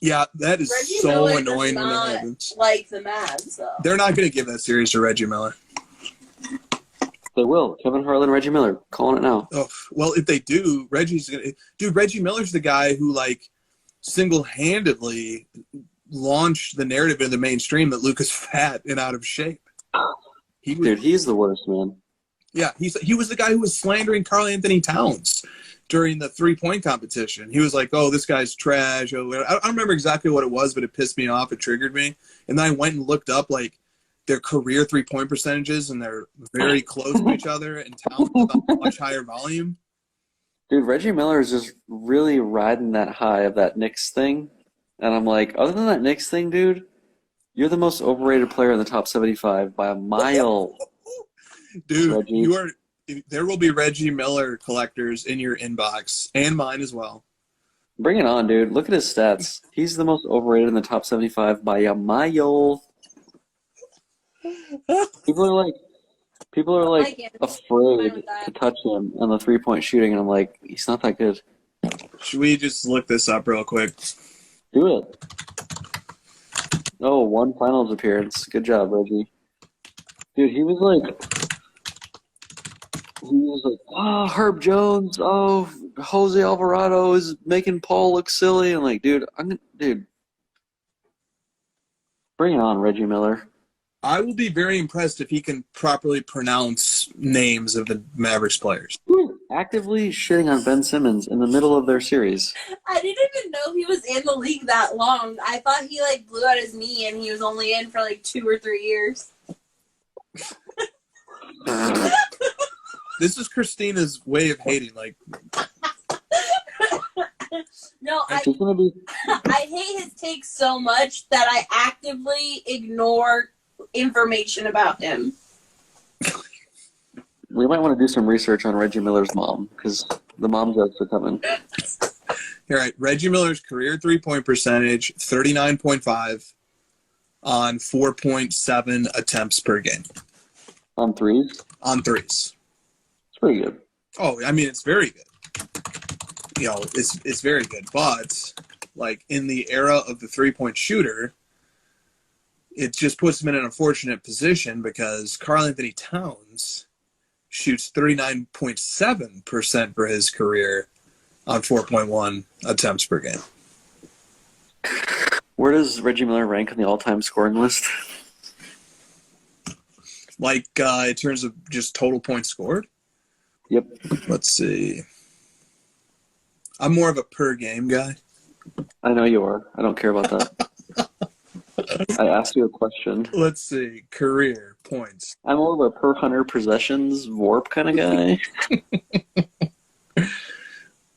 Yeah, that is Reggie so Miller annoying does when not that happens. like the Mavs, though. They're not going to give that series to Reggie Miller. They will. Kevin Harlan, Reggie Miller, calling it now. Oh, well, if they do, Reggie's going to... Dude, Reggie Miller's the guy who, like, single-handedly launched the narrative in the mainstream that Luka's fat and out of shape. Dude, he's the worst, man. Yeah, he was the guy who was slandering Karl Anthony Towns during the three-point competition. He was like, oh, this guy's trash. I don't remember exactly what it was, but it pissed me off. It triggered me. And then I went and looked up, like, their career three-point percentages, and they're very close to each other, and Towns is on a much higher volume. Dude, Reggie Miller is just really riding that high of that Knicks thing. And I'm like, other than that Knicks thing, dude, you're the most overrated player in the top 75 by a mile. Dude, Reggie. There will be Reggie Miller collectors in your inbox, and mine as well. Bring it on, dude. Look at his stats. He's the most overrated in the top 75 by a mile. People are like afraid to touch him on the three-point shooting, and I'm like, he's not that good. Should we just look this up real quick? Do it. Oh, one finals appearance. Good job, Reggie. Dude, he was was like, oh, Herb Jones, oh, Jose Alvarado is making Paul look silly. I'm like, dude, bring it on, Reggie Miller. I will be very impressed if he can properly pronounce names of the Mavericks players. Actively shitting on Ben Simmons in the middle of their series. I didn't even know he was in the league that long. I thought he blew out his knee and he was only in for 2 or 3 years. This is Christina's way of hating. No, I hate his takes so much that I actively ignore information about him. We might want to do some research on Reggie Miller's mom, because the mom jokes are coming. All right, Reggie Miller's career 3-point percentage, 39.5 on 4.7 attempts per game. On threes? On threes. It's pretty good. Oh, I mean, it's very good. It's very good. But, in the era of the three-point shooter, it just puts him in an unfortunate position because Karl-Anthony Towns shoots 39.7% for his career on 4.1 attempts per game. Where does Reggie Miller rank on the all-time scoring list? In terms of just total points scored? Yep. Let's see. I'm more of a per-game guy. I know you are. I don't care about that. I asked you a question. Let's see. Career points. I'm more of a per 100 possessions VORP kind of guy.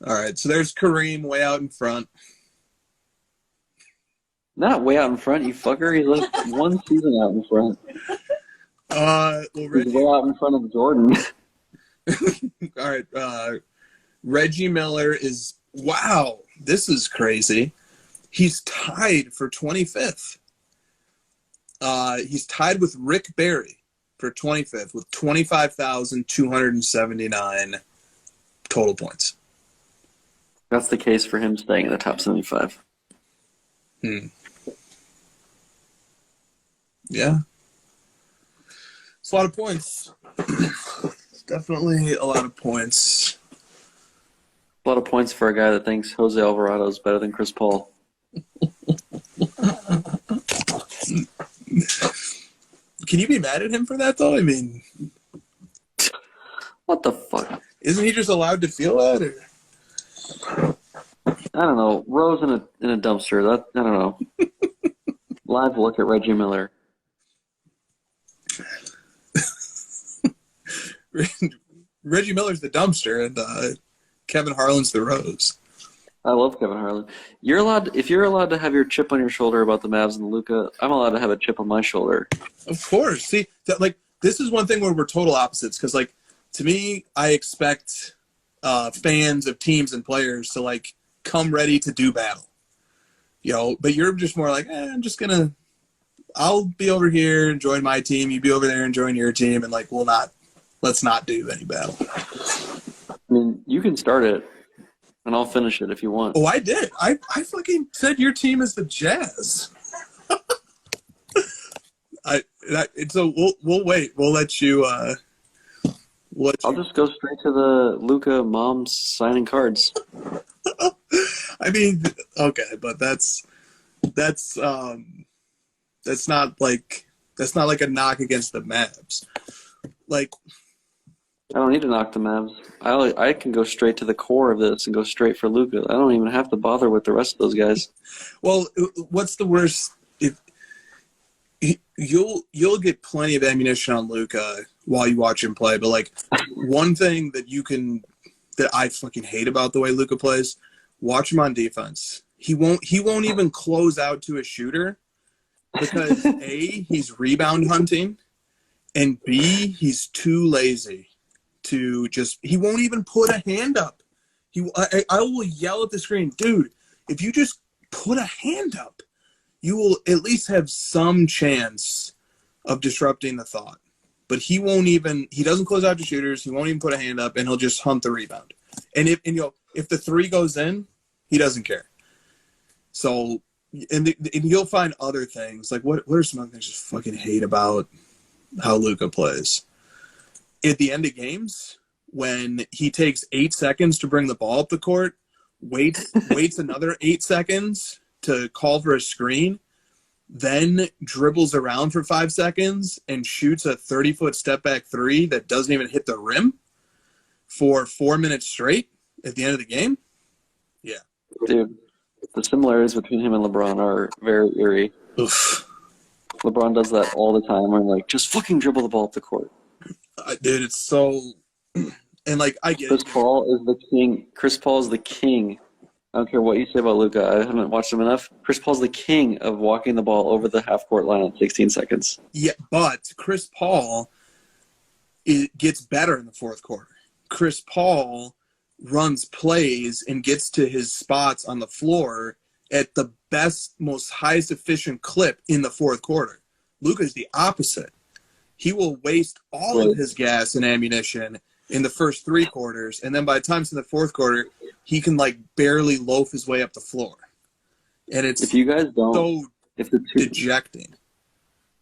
All right, so there's Kareem way out in front. Not way out in front, you fucker. He's one season out in front. He's way out in front of Jordan. All right, Reggie Miller is, wow, this is crazy. He's tied for 25th. He's tied with Rick Barry for 25th with 25,279 total points. That's the case for him staying in the top 75. Yeah. It's a lot of points. Definitely a lot of points. A lot of points for a guy that thinks Jose Alvarado is better than Chris Paul. Can you be mad at him for that, though? I mean, what the fuck? Isn't he just allowed to feel that? Or? I don't know. Rose in a dumpster. I don't know. Live look at Reggie Miller. Reggie Miller's the dumpster, and Kevin Harlan's the rose. I love Kevin Harlan. If you're allowed to have your chip on your shoulder about the Mavs and Luka, I'm allowed to have a chip on my shoulder. Of course. See, this is one thing where we're total opposites. Because, to me, I expect fans of teams and players to come ready to do battle. But you're just more I'm just gonna. I'll be over here enjoying my team. You be over there enjoying your team, and let's not do any battle. I mean, you can start it. And I'll finish it if you want. Oh, I did. I fucking said your team is the Jazz. So we'll wait. We'll let you. I'll just go straight to the Luka moms signing cards. I mean, okay, but that's not like a knock against the Mavs. I don't need to knock the Mavs. I can go straight to the core of this and go straight for Luka. I don't even have to bother with the rest of those guys. Well, what's the worst? If you'll get plenty of ammunition on Luka while you watch him play, but one thing that I fucking hate about the way Luka plays, watch him on defense. He won't even close out to a shooter because A, he's rebound hunting, and B, he's too lazy. He won't even put a hand up. I will yell at the screen, dude, if you just put a hand up, you will at least have some chance of disrupting the thought. But he doesn't close out to shooters, he won't even put a hand up, and he'll just hunt the rebound. And if the three goes in, he doesn't care. So, and you'll find other things. What are some other things I just fucking hate about how Luka plays? At the end of games, when he takes 8 seconds to bring the ball up the court, waits another 8 seconds to call for a screen, then dribbles around for 5 seconds and shoots a 30-foot step-back three that doesn't even hit the rim for 4 minutes straight at the end of the game? Yeah. Dude, the similarities between him and LeBron are very eerie. Oof. LeBron does that all the time. I'm like, just fucking dribble the ball up the court. Dude, it's so... And, like, I get Chris it. Paul is the king. Chris Paul is the king. I don't care what you say about Luka. I haven't watched him enough. Chris Paul's the king of walking the ball over the half-court line in 16 seconds. Yeah, but Chris Paul gets better in the fourth quarter. Chris Paul runs plays and gets to his spots on the floor at the best, most highest efficient clip in the fourth quarter. Luka's the opposite. He will waste all of his gas and ammunition in the first 3 quarters, and then by the time it's in the fourth quarter, he can like barely loaf his way up the floor. And it's if you guys don't, so dejecting.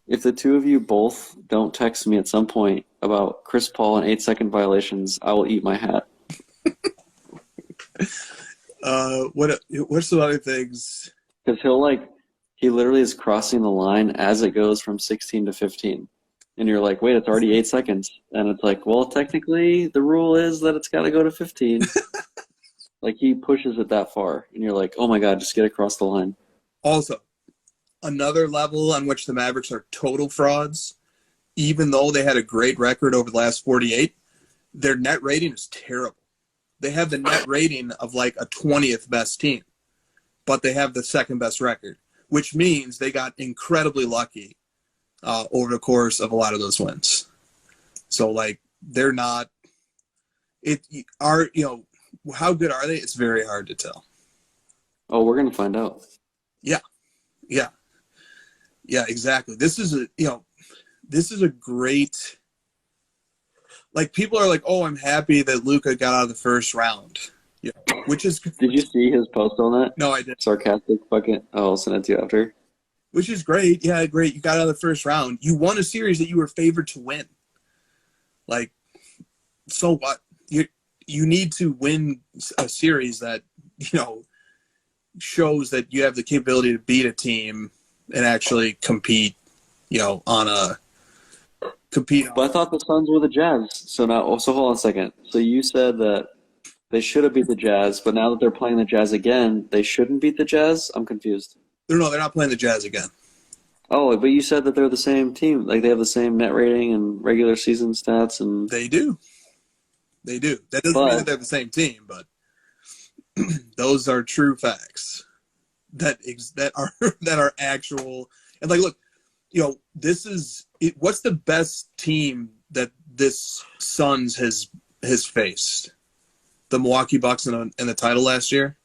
If the two of you both don't text me at some point about Chris Paul and 8-second violations, I will eat my hat. What's some other things? Because he literally is crossing the line as it goes from 16 to 15. And you're like, wait, it's already 8 seconds. And it's like, well, technically the rule is that it's got to go to 15. Like, he pushes it that far. And you're like, oh my God, just get across the line. Also, another level on which the Mavericks are total frauds, even though they had a great record over the last 48, their net rating is terrible. They have the net rating of like a 20th best team, but they have the second best record, which means they got incredibly lucky over the course of a lot of those wins. So, like, they're not – how good are they? It's very hard to tell. Oh, we're going to find out. Yeah, exactly. This is a great – like, people are like, oh, I'm happy that Luka got out of the first round. Yeah, which is – Did you see his post on that? No, I didn't. Sarcastic fucking – oh, I'll send it to you after. Which is great. Yeah, great. You got out of the first round. You won a series that you were favored to win. Like, so what? You need to win a series that, shows that you have the capability to beat a team and actually compete, on a compete. But I thought the Suns were the Jazz. So hold on a second. So you said that they should have beat the Jazz, but now that they're playing the Jazz again, they shouldn't beat the Jazz? I'm confused. No, they're not playing the Jazz again. Oh, but you said that they're the same team. Like, they have the same net rating and regular season stats. And They do. That doesn't mean that they're the same team, but those are true facts that are actual. And, like, look, this is – what's the best team that this Suns has faced? The Milwaukee Bucks in the title last year?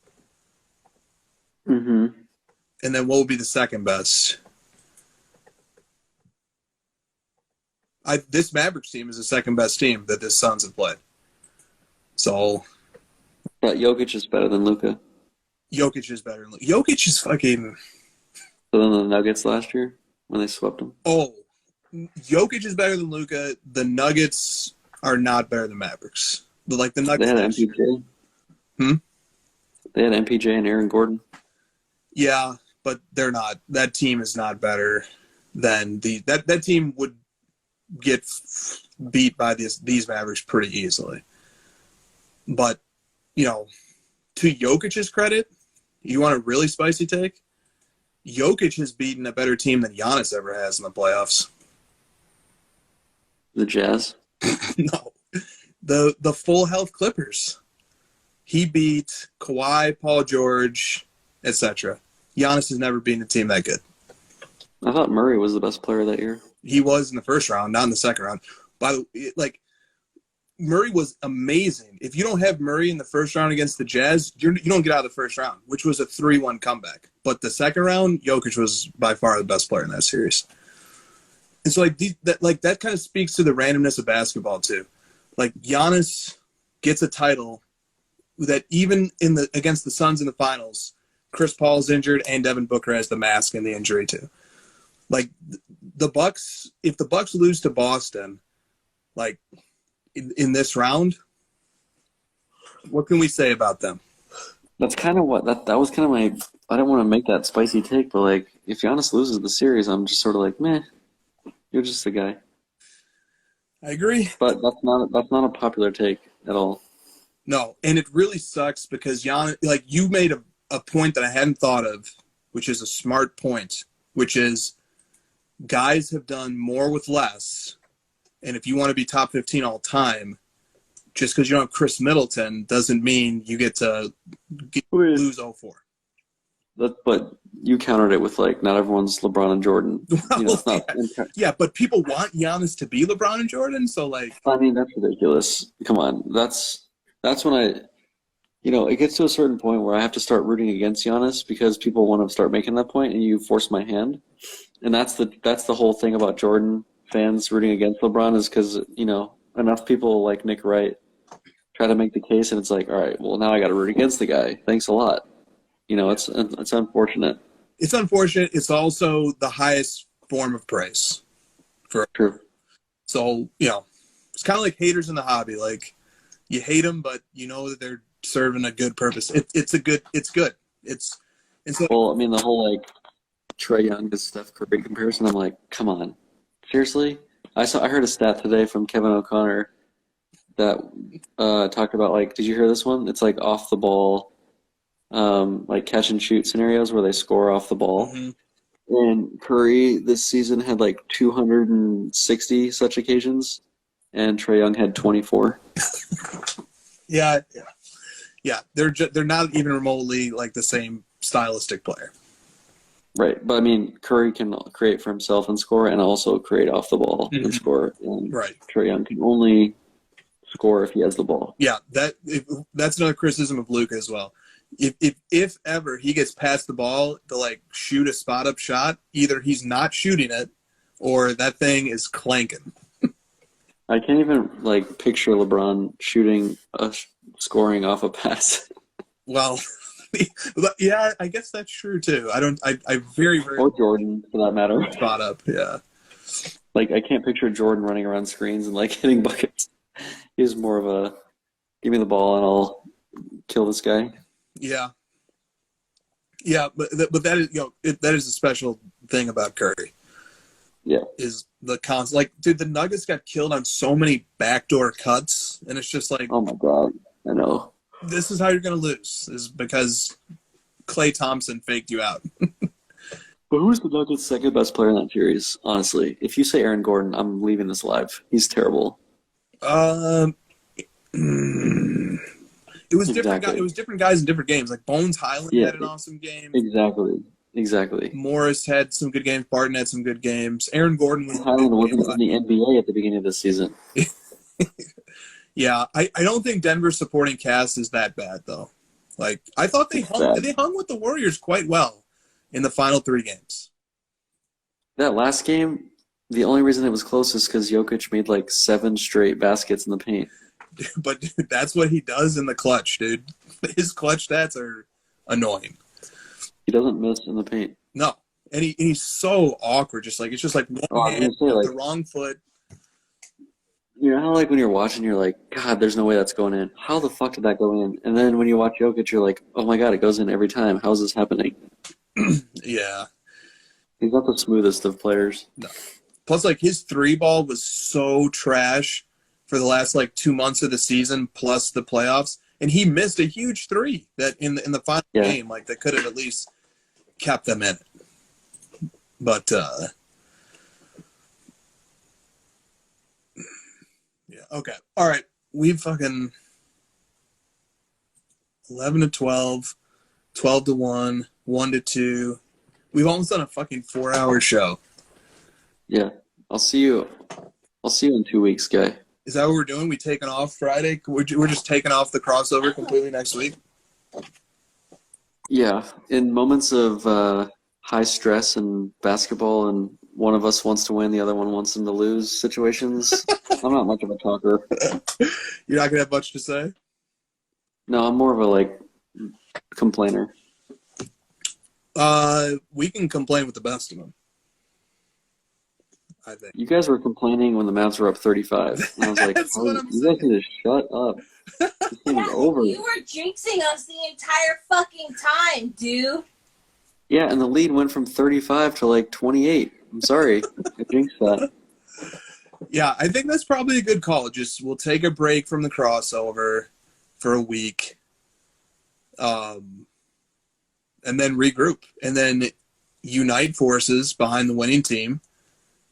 Mm-hmm. And then what would be the second best? This Mavericks team is the second best team that this Suns have played. So, but Jokic is better than Luka. Jokic is better than Luka. Jokic is fucking. So then the Nuggets last year when they swept them. Oh, Jokic is better than Luka. The Nuggets are not better than Mavericks. The Nuggets. They had MPJ. They had MPJ and Aaron Gordon. Yeah, but they're not. That team is not better than that team would get beat by these Mavericks pretty easily. But, to Jokic's credit, you want a really spicy take? Jokic has beaten a better team than Giannis ever has in the playoffs. The Jazz? No. The full health Clippers. He beat Kawhi, Paul George, etc. Giannis has never beaten a team that good. I thought Murray was the best player that year. He was in the first round, not in the second round. By the way, Murray was amazing. If you don't have Murray in the first round against the Jazz, you don't get out of the first round, which was a 3-1 comeback. But the second round, Jokic was by far the best player in that series. And so that kind of speaks to the randomness of basketball too. Like, Giannis gets a title that even against the Suns in the finals, Chris Paul's injured and Devin Booker has the mask and the injury too. Like, the Bucks, if the Bucks lose to Boston, like, in this round, What can we say about them? That's kind of what that was kind of my. I don't want to make that spicy take, but like if Giannis loses the series, I'm just sort of like, meh, you're just a guy. I agree. But that's not a popular take at all. No, and it really sucks because Giannis, like you made a point that I hadn't thought of, which is a smart point, which is guys have done more with less, and if you want to be top 15 all time, just because you don't have Chris Middleton doesn't mean you get to lose 0-4. But you countered it with like not everyone's LeBron and Jordan. Well, You know, it's not. yeah, but people want Giannis to be LeBron and Jordan, so like. I mean, that's ridiculous. Come on, that's when it gets to a certain point where I have to start rooting against Giannis because people want to start making that point, and you force my hand. And that's the whole thing about Jordan fans rooting against LeBron is because enough people like Nick Wright try to make the case, and it's like, all right, well now I got to root against the guy. Thanks a lot. It's unfortunate. It's unfortunate. It's also the highest form of praise. True. So, it's kind of like haters in the hobby. Like, you hate them, but you know that they're serving a good purpose. It's good. And so, Well, I mean, the whole, like, Trae Young to Steph Curry comparison, I'm like, come on. Seriously? I heard a stat today from Kevin O'Connor that talked about, like, did you hear this one? It's, like, off the ball, like, catch-and-shoot scenarios where they score off the ball. mm-hmm. And Curry this season had, like, 260 such occasions, and Trae Young had 24. Yeah. They're not even remotely like the same stylistic player. Right, but I mean, Curry can create for himself and score, and also create off the ball and score. And right. Trae Young can only score if he has the ball. Yeah, that's another criticism of Luka as well. If ever he gets past the ball to like shoot a spot up shot, either he's not shooting it, or that thing is clanking. I can't even like picture LeBron scoring off a pass. Well, yeah, I guess that's true too. I very or Jordan for that matter. Spot up, yeah. Like I can't picture Jordan running around screens and like hitting buckets. He's more of a give me the ball and I'll kill this guy. Yeah, but that is that is a special thing about Curry. Yeah, is the constant like, dude, the Nuggets got killed on so many backdoor cuts, and it's just like, oh my god, I know. This is how you're gonna lose, is because Klay Thompson faked you out. But who's the Nuggets' second best player in that series? Honestly, if you say Aaron Gordon, I'm leaving this alive. He's terrible. It was different. It was different guys in different games. Like Bones Highland had an awesome game. Exactly. Morris had some good games. Barton had some good games. Aaron Gordon was. Highland wasn't in the NBA at the beginning of the season. Yeah, I don't think Denver's supporting cast is that bad though. Like I thought they hung with the Warriors quite well in the final 3 games. That last game, the only reason it was close is because Jokic made like 7 straight baskets in the paint. But dude, that's what he does in the clutch, dude. His clutch stats are annoying. He doesn't miss in the paint. No, and he's so awkward. It's just like one hand, the wrong foot. You know how like when you're watching, you're like, God, there's no way that's going in. How the fuck did that go in? And then when you watch Jokic, you're like, oh my God, it goes in every time. How is this happening? Yeah. He's not the smoothest of players. No. Plus, like, his 3-ball was so trash for the last, like, 2 months of the season plus the playoffs. And he missed a huge 3 that in the final game, like, that could have at least kept them in it. But, yeah, okay. All right. We've fucking 11-12, 12-1, 1-2. We've almost done a fucking 4-hour show. Yeah. I'll see you in 2 weeks, guy. Is that what we're doing? We taking off Friday? We're just taking off the crossover completely next week? Yeah. In moments of high stress and basketball and one of us wants to win, the other one wants them to lose situations, I'm not much of a talker. You're not going to have much to say? No, I'm more of a, like, complainer. We can complain with the best of them. I think. You guys were complaining when the Mavs were up 35. And I was like, That's what I'm you guys need to shut up. This thing is over. You were jinxing us the entire fucking time, dude. Yeah, and the lead went from 35 to like 28. I'm sorry. I jinxed that. Yeah, I think that's probably a good call. Just we'll take a break from the crossover for a week, and then regroup, and then unite forces behind the winning team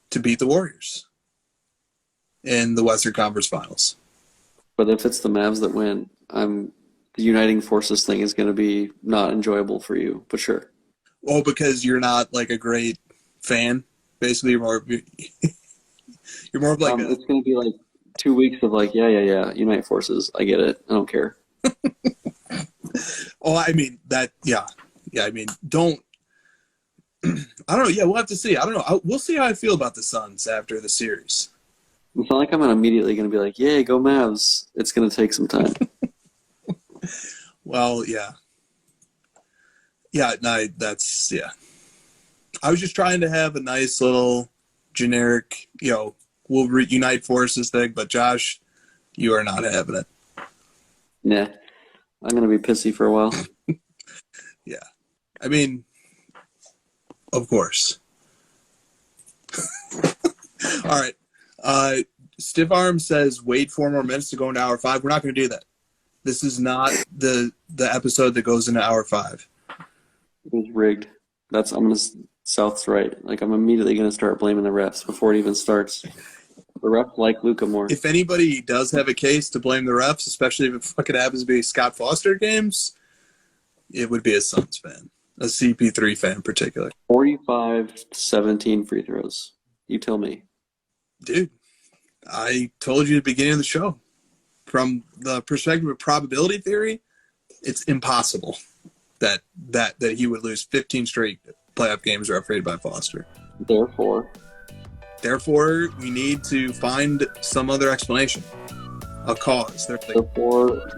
to beat the Warriors in the Western Conference Finals. But if it's the Mavs that win, the uniting forces thing is going to be not enjoyable for you, but sure. Oh, because you're not like a great fan. Basically, you're more of like it's going to be like 2 weeks of like, yeah, unite forces. I get it. I don't care. Oh, I mean that. Yeah. I mean, don't. I don't know. Yeah, we'll have to see. I don't know. We'll see how I feel about the Suns after the series. It's not like I'm immediately going to be like, yay, go Mavs. It's going to take some time. Well, yeah. Yeah, no, that's, yeah. I was just trying to have a nice little generic, we'll reunite forces thing, but Josh, you are not having it. Nah. I'm going to be pissy for a while. Yeah. I mean, of course. All right. Stiff Arm says, wait 4 more minutes to go into hour 5. We're not going to do that. This is not the episode that goes into hour 5. It was rigged. South's right. Like, I'm immediately going to start blaming the refs before it even starts. The refs like Luka more. If anybody does have a case to blame the refs, especially if it fucking happens to be Scott Foster games, it would be a Suns fan. A CP3 fan in particular. 45-17 free throws. You tell me. Dude, I told you at the beginning of the show. From the perspective of probability theory, it's impossible that he would lose 15 straight playoff games refereed by Foster. Therefore, we need to find some other explanation. A cause. Therefore,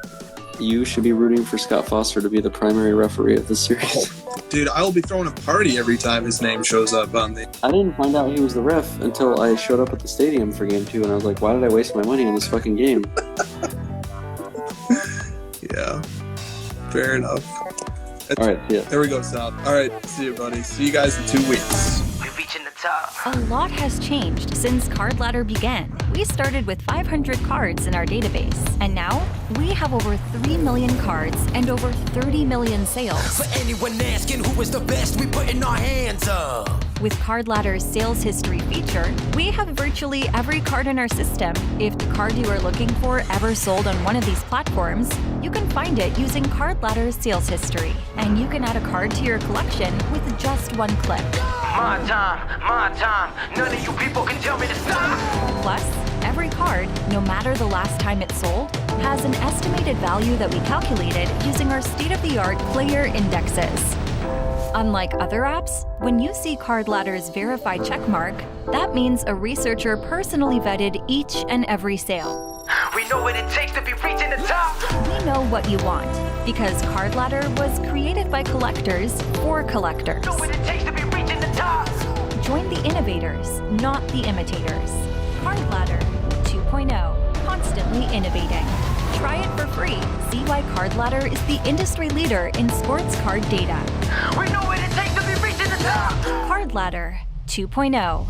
you should be rooting for Scott Foster to be the primary referee of this series. Oh, dude, I will be throwing a party every time his name shows up on the... I didn't find out he was the ref until I showed up at the stadium for game 2, and I was like, why did I waste my money on this fucking game? Yeah. Fair enough. All right, see ya. There we go, Sal. All right, see you, buddy. See you guys in 2 weeks. We're reaching the top. A lot has changed since Card Ladder began. We started with 500 cards in our database, and now we have over 3 million cards and over 30 million sales. For anyone asking who is the best, we putting our hands up. With Card Ladder's sales history feature, we have virtually every card in our system. If the card you are looking for ever sold on one of these platforms, you can find it using Card Ladder's sales history, and you can add a card to your collection with just one click. My time, none of you people can tell me to stop. Plus, every card, no matter the last time it sold, has an estimated value that we calculated using our state-of-the-art player indexes. Unlike other apps, when you see Card Ladder's verified checkmark, that means a researcher personally vetted each and every sale. We know what it takes to be reaching the top. We know what you want, because Card Ladder was created by collectors for collectors. Know what it takes to be reaching the top. Join the innovators, not the imitators. Card Ladder 2.0, constantly innovating. Try it for free. See why Card Ladder is the industry leader in sports card data. We know what it takes to be reaching the top. Card Ladder 2.0.